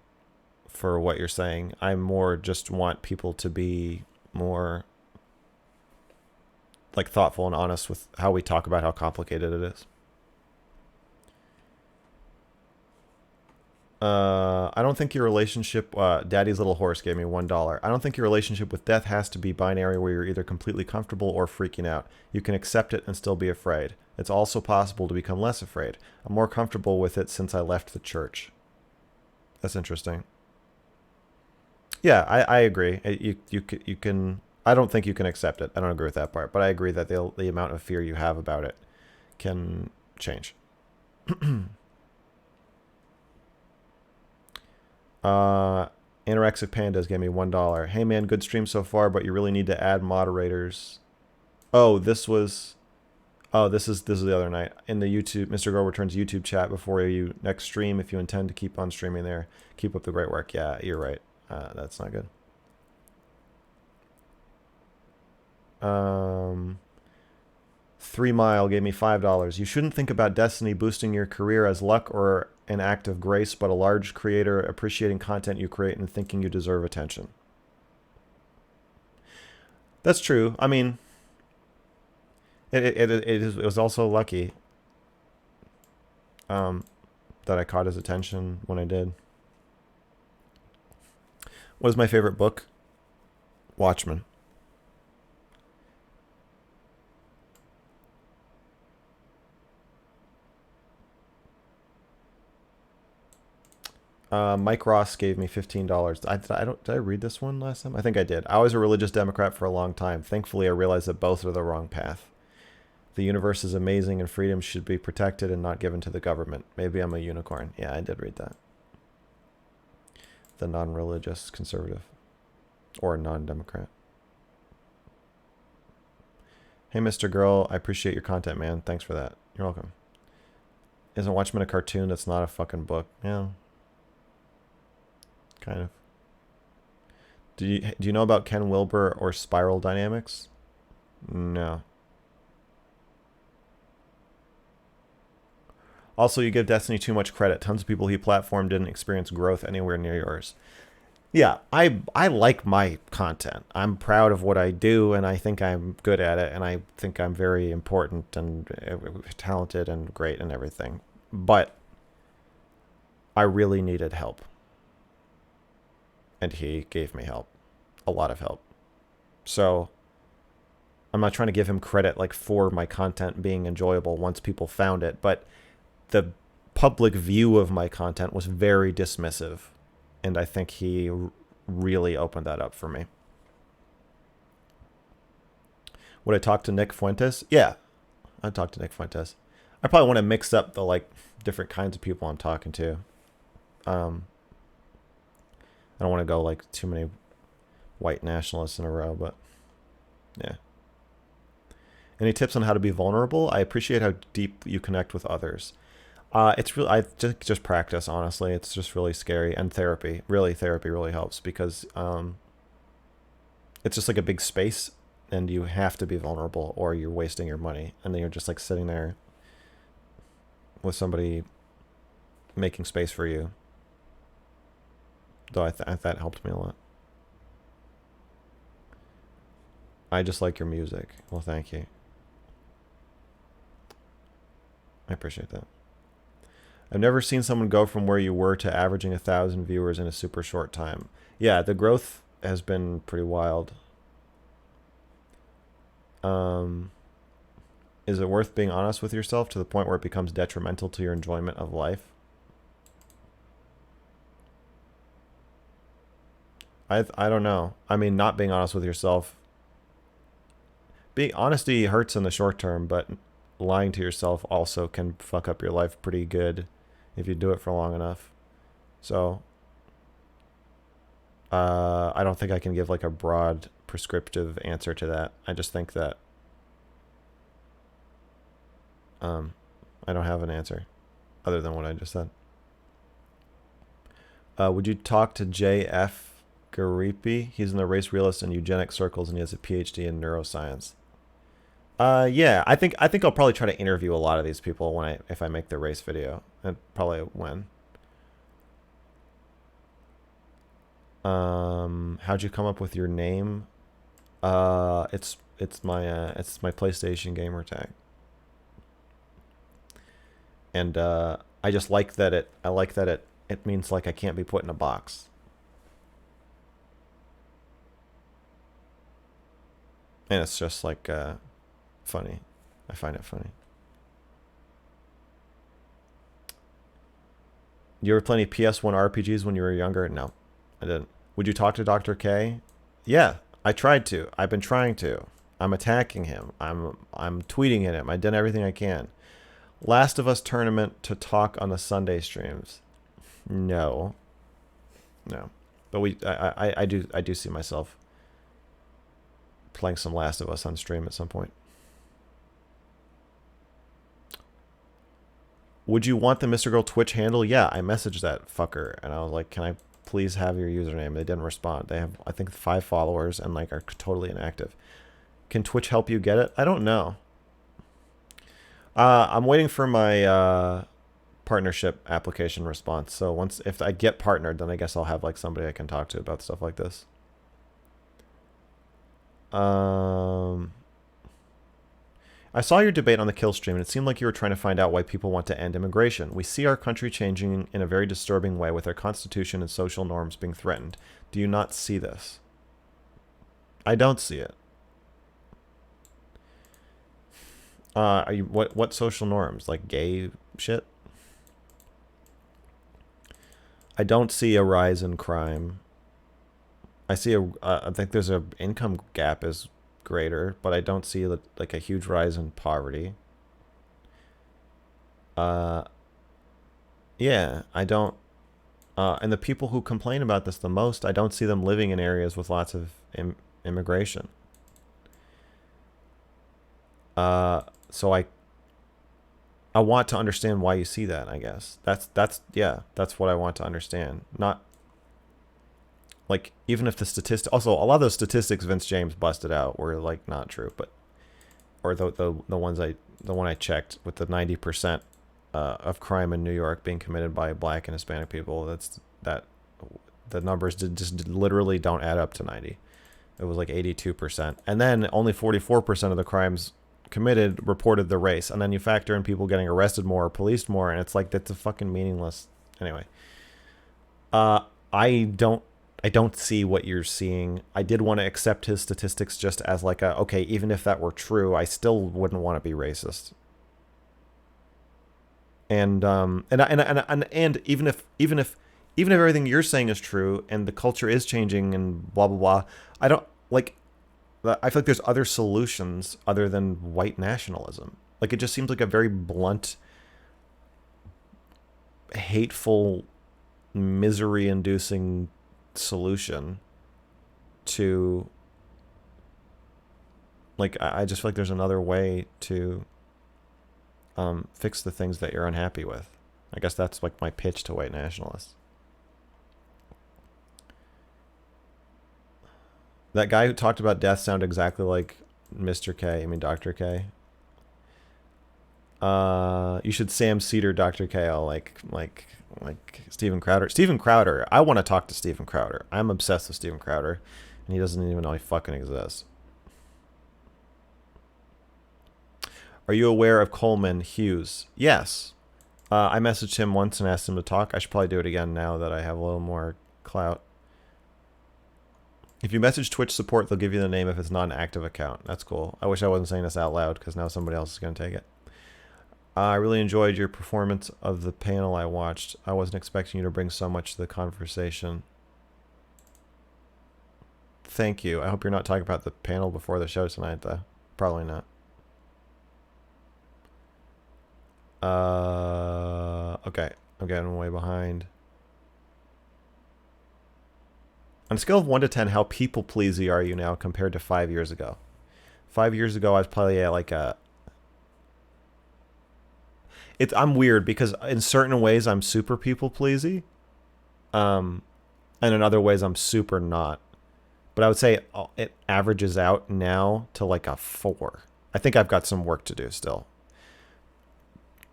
for what you're saying. I more just want people to be more like thoughtful and honest with how we talk about how complicated it is. I don't think your relationship, Daddy's Little Horse gave me $1. I don't think your relationship with death has to be binary, where you're either completely comfortable or freaking out. You can accept it and still be afraid. It's also possible to become less afraid. I'm more comfortable with it since I left the church. That's interesting. Yeah, I agree. You can. I don't think you can accept it. I don't agree with that part, but I agree that the amount of fear you have about it can change. Anorexic Pandas gave me $1. Hey man, good stream so far, but you really need to add moderators. Oh, this is the other night in the YouTube Mr. Girl Returns YouTube chat before you next stream. If you intend to keep on streaming there, keep up the great work. Yeah, you're right. That's not good. 3 Mile gave me $5. You shouldn't think about Destiny boosting your career as luck or an act of grace, but a large creator appreciating content you create and thinking you deserve attention. That's true. I mean, it was also lucky that I caught his attention when I did. What is my favorite book? Watchmen. Mike Ross gave me $15. Did I read this one last time? I think I did. I was a religious Democrat for a long time. Thankfully, I realized that both are the wrong path. The universe is amazing and freedom should be protected and not given to the government. Maybe I'm a unicorn. Yeah, I did read that. The non-religious conservative. Or non-Democrat. Hey, Mr. Girl, I appreciate your content, man. Thanks for that. You're welcome. Isn't Watchmen a cartoon that's not a fucking book? Yeah. Kind of. Do you know about Ken Wilber or spiral dynamics? No. Also, you give Destiny too much credit. Tons of people he platformed didn't experience growth anywhere near yours. Yeah, I like my content. I'm proud of what I do, and I think I'm good at it, and I think I'm very important and talented and great and everything. But I really needed help. And he gave me help. A lot of help. So I'm not trying to give him credit like for my content being enjoyable once people found it, but the public view of my content was very dismissive, and I think he really opened that up for me. Would I talk to Nick Fuentes? Yeah, I'd talk to Nick Fuentes. I probably want to mix up the like different kinds of people I'm talking to. I don't want to go like too many white nationalists in a row, but yeah. Any tips on how to be vulnerable? I appreciate how deep you connect with others. It's really, I just practice, honestly. It's just really scary. And therapy. Therapy really helps because it's just like a big space and you have to be vulnerable or you're wasting your money. And then you're just like sitting there with somebody making space for you. Though that helped me a lot. I just like your music. Well, thank you. I appreciate that. I've never seen someone go from where you were to averaging 1,000 viewers in a super short time. Yeah, the growth has been pretty wild. Is it worth being honest with yourself to the point where it becomes detrimental to your enjoyment of life? I don't know. I mean, not being honest with yourself. Honesty hurts in the short term, but lying to yourself also can fuck up your life pretty good if you do it for long enough. So, I don't think I can give like a broad prescriptive answer to that. I just think that I don't have an answer other than what I just said. Would you talk to J.F. Garipi? He's in the race realist and eugenic circles, and he has a PhD in neuroscience. Yeah, I think I'll probably try to interview a lot of these people if I make the race video. And probably when. How'd you come up with your name? It's my PlayStation gamer tag. And I just like that it means like I can't be put in a box. And it's just like funny. I find it funny. You ever play any PS1 RPGs when you were younger? No, I didn't. Would you talk to Dr. K? Yeah, I tried to. I've been trying to. I'm attacking him. I'm tweeting at him. I did everything I can. Last of Us tournament to talk on the Sunday streams. No. But I do see myself playing some Last of Us on stream at some point. Would you want the Mr. Girl Twitch handle? Yeah, I messaged that fucker and I was like, can I please have your username? They didn't respond. They have, I think, 5 followers and like are totally inactive. Can Twitch help you get it? I don't know. I'm waiting for my partnership application response. So if I get partnered, then I guess I'll have like somebody I can talk to about stuff like this. I saw your debate on the Kill stream, and it seemed like you were trying to find out why people want to end immigration. We see our country changing in a very disturbing way with our constitution and social norms being threatened. Do you not see this? I don't see it. What social norms? Like gay shit? I don't see a rise in crime. I see I think there's a income gap is greater, but I don't see like a huge rise in poverty. Yeah, I don't. And the people who complain about this the most, I don't see them living in areas with lots of immigration. So I want to understand why you see that, I guess. That's what I want to understand. Not like, even if the statistics, also a lot of those statistics Vince James busted out were like not true, but or the one I checked with the 90% of crime in New York being committed by Black and Hispanic people, the numbers just literally don't add up to 90. It was like 82%, and then only 44% of the crimes committed reported the race, and then you factor in people getting arrested more or policed more, and it's like, that's a fucking meaningless. Anyway, I don't see what you're seeing. I did want to accept his statistics just as like okay, even if that were true, I still wouldn't want to be racist. And even if everything you're saying is true and the culture is changing and blah blah blah, I don't like. I feel like there's other solutions other than white nationalism. Like, it just seems like a very blunt, hateful, misery-inducing solution to, like, I just feel like there's another way to fix the things that you're unhappy with. I guess that's like my pitch to white nationalists. That guy who talked about death sounded exactly like Mr. K, I mean Dr. K. You should Sam Cedar Dr. KO like Steven Crowder. Steven Crowder. I want to talk to Steven Crowder. I'm obsessed with Steven Crowder, and he doesn't even know he fucking exists. Are you aware of Coleman Hughes? Yes. I messaged him once and asked him to talk. I should probably do it again now that I have a little more clout. If you message Twitch support, they'll give you the name if it's not an active account. That's cool. I wish I wasn't saying this out loud because now somebody else is going to take it. I really enjoyed your performance of the panel I watched. I wasn't expecting you to bring so much to the conversation. Thank you. I hope you're not talking about the panel before the show tonight, though. Probably not. Okay. I'm getting way behind. On a scale of 1 to 10, how people-pleasy are you now compared to 5 years ago? 5 years ago, I was probably at like a... I'm weird because in certain ways, I'm super people-pleasy. And in other ways, I'm super not. But I would say it averages out now to like a 4. I think I've got some work to do still.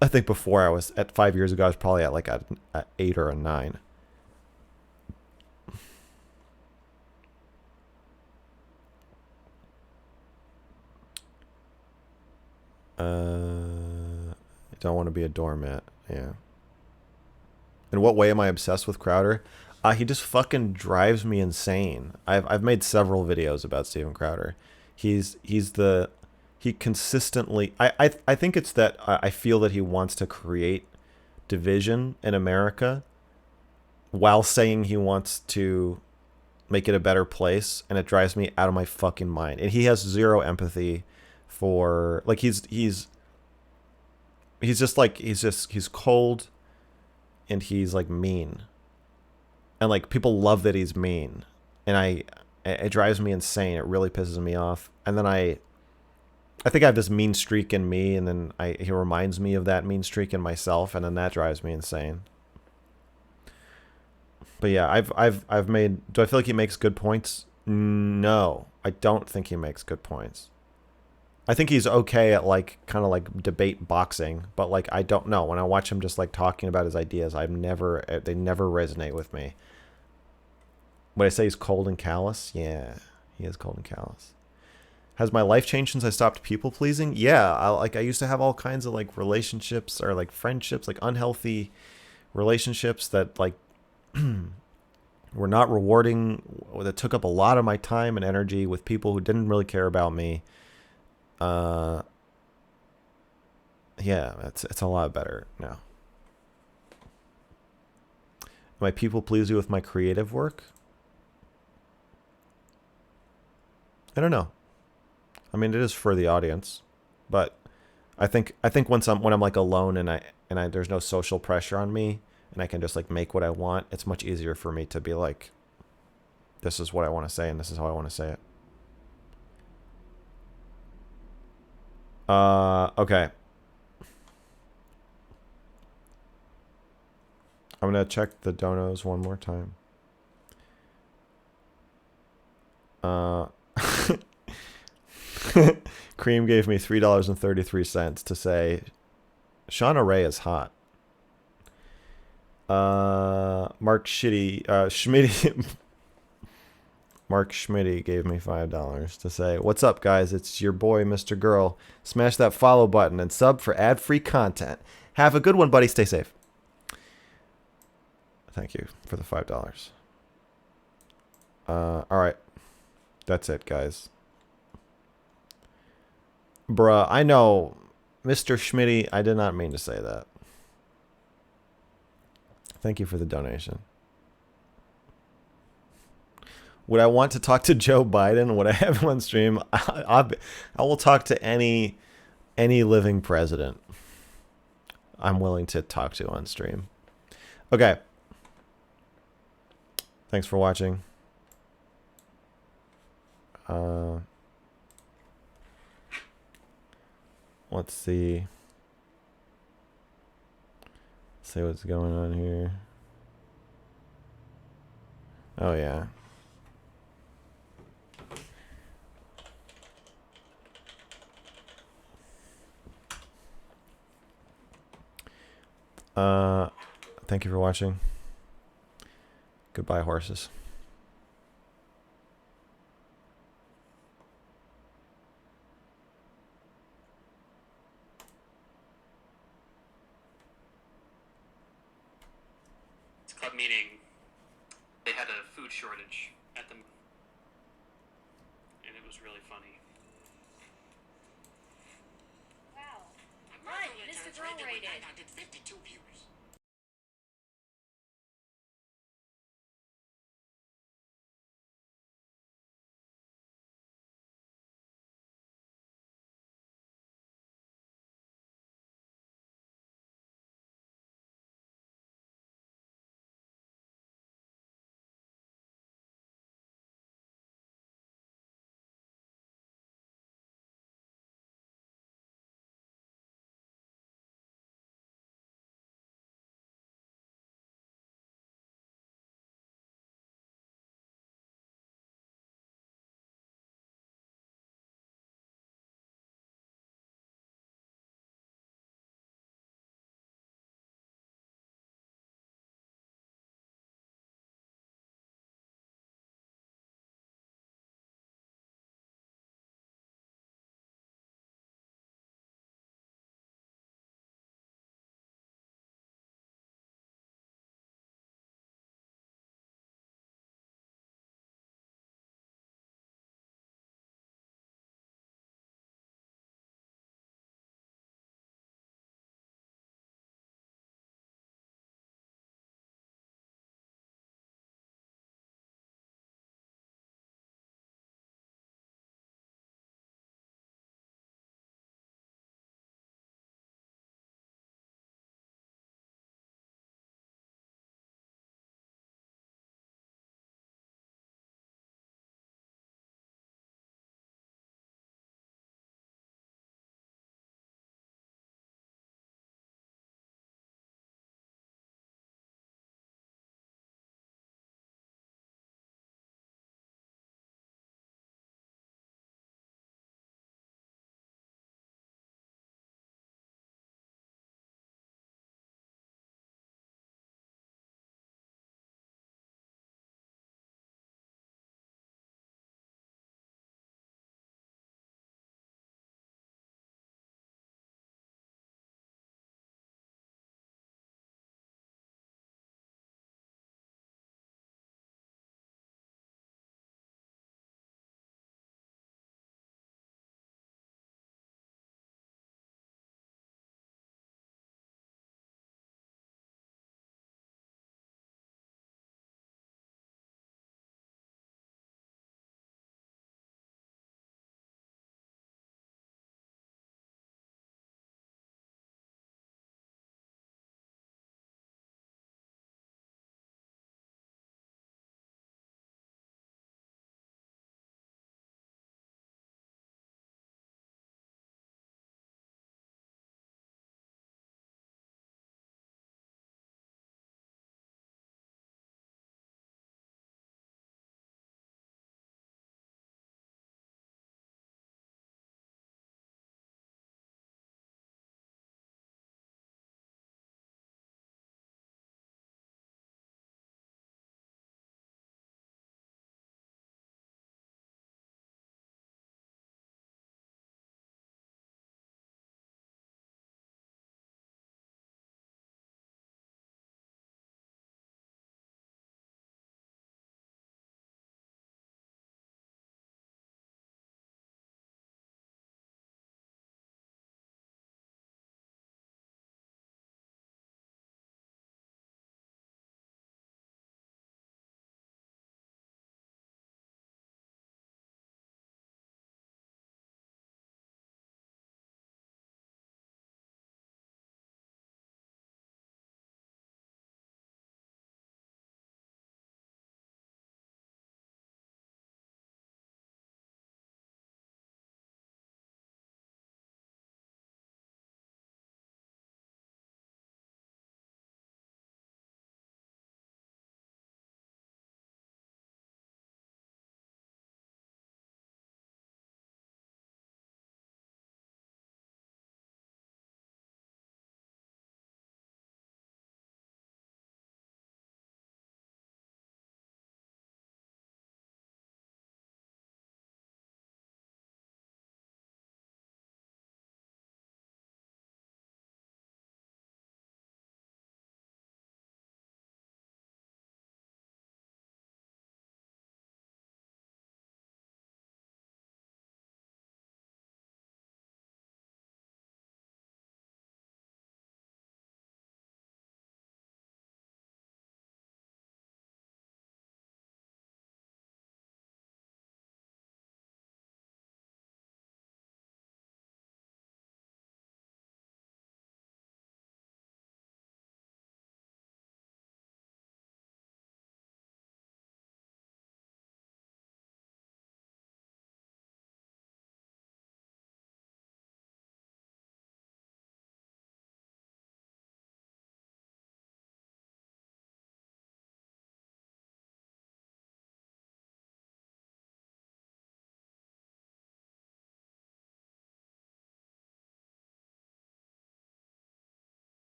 I think before I was at 5 years ago, I was probably at like a 8 or a 9. I don't want to be a doormat. Yeah. In what way am I obsessed with Crowder? He just fucking drives me insane. I've made several videos about Steven Crowder. He consistently... I think it's that I feel that he wants to create division in America while saying he wants to make it a better place, and it drives me out of my fucking mind. And he has zero empathy for... Like, he's cold, and he's like mean. And like people love that he's mean. And it drives me insane. It really pisses me off. And then I think I have this mean streak in me, and then he reminds me of that mean streak in myself, and then that drives me insane. But yeah, I've made... Do I feel like he makes good points? No, I don't think he makes good points. I think he's okay at like kind of like debate boxing, but like I don't know. When I watch him just like talking about his ideas, they never resonate with me. Would I say he's cold and callous? Yeah, he is cold and callous. Has my life changed since I stopped people pleasing? Yeah, I used to have all kinds of like relationships or like friendships, like unhealthy relationships that like were not rewarding, that took up a lot of my time and energy with people who didn't really care about me. Yeah, it's a lot better now. Am I people pleasing with my creative work? I don't know. I mean, it is for the audience, but I think when I'm like alone and there's no social pressure on me and I can just like make what I want, it's much easier for me to be like, this is what I want to say and this is how I want to say it. Okay. I'm gonna check the donos one more time. Cream gave me $3.33 to say Shauna Ray is hot. Mark Schmitty Mark Schmitty gave me $5 to say, what's up, guys? It's your boy, Mr. Girl. Smash that follow button and sub for ad-free content. Have a good one, buddy. Stay safe. Thank you for the $5. All right. That's it, guys. Bruh, I know, Mr. Schmitty, I did not mean to say that. Thank you for the donation. Would I want to talk to Joe Biden? Would I have him on stream? I will talk to any living president I'm willing to talk to on stream. Okay. Thanks for watching. Let's see. See what's going on here. Oh, yeah. Thank you for watching. Goodbye, horses. Club meeting, they had a food shortage at the, and it was really funny. Wow. Mr. Girl rated. I did 52 viewers.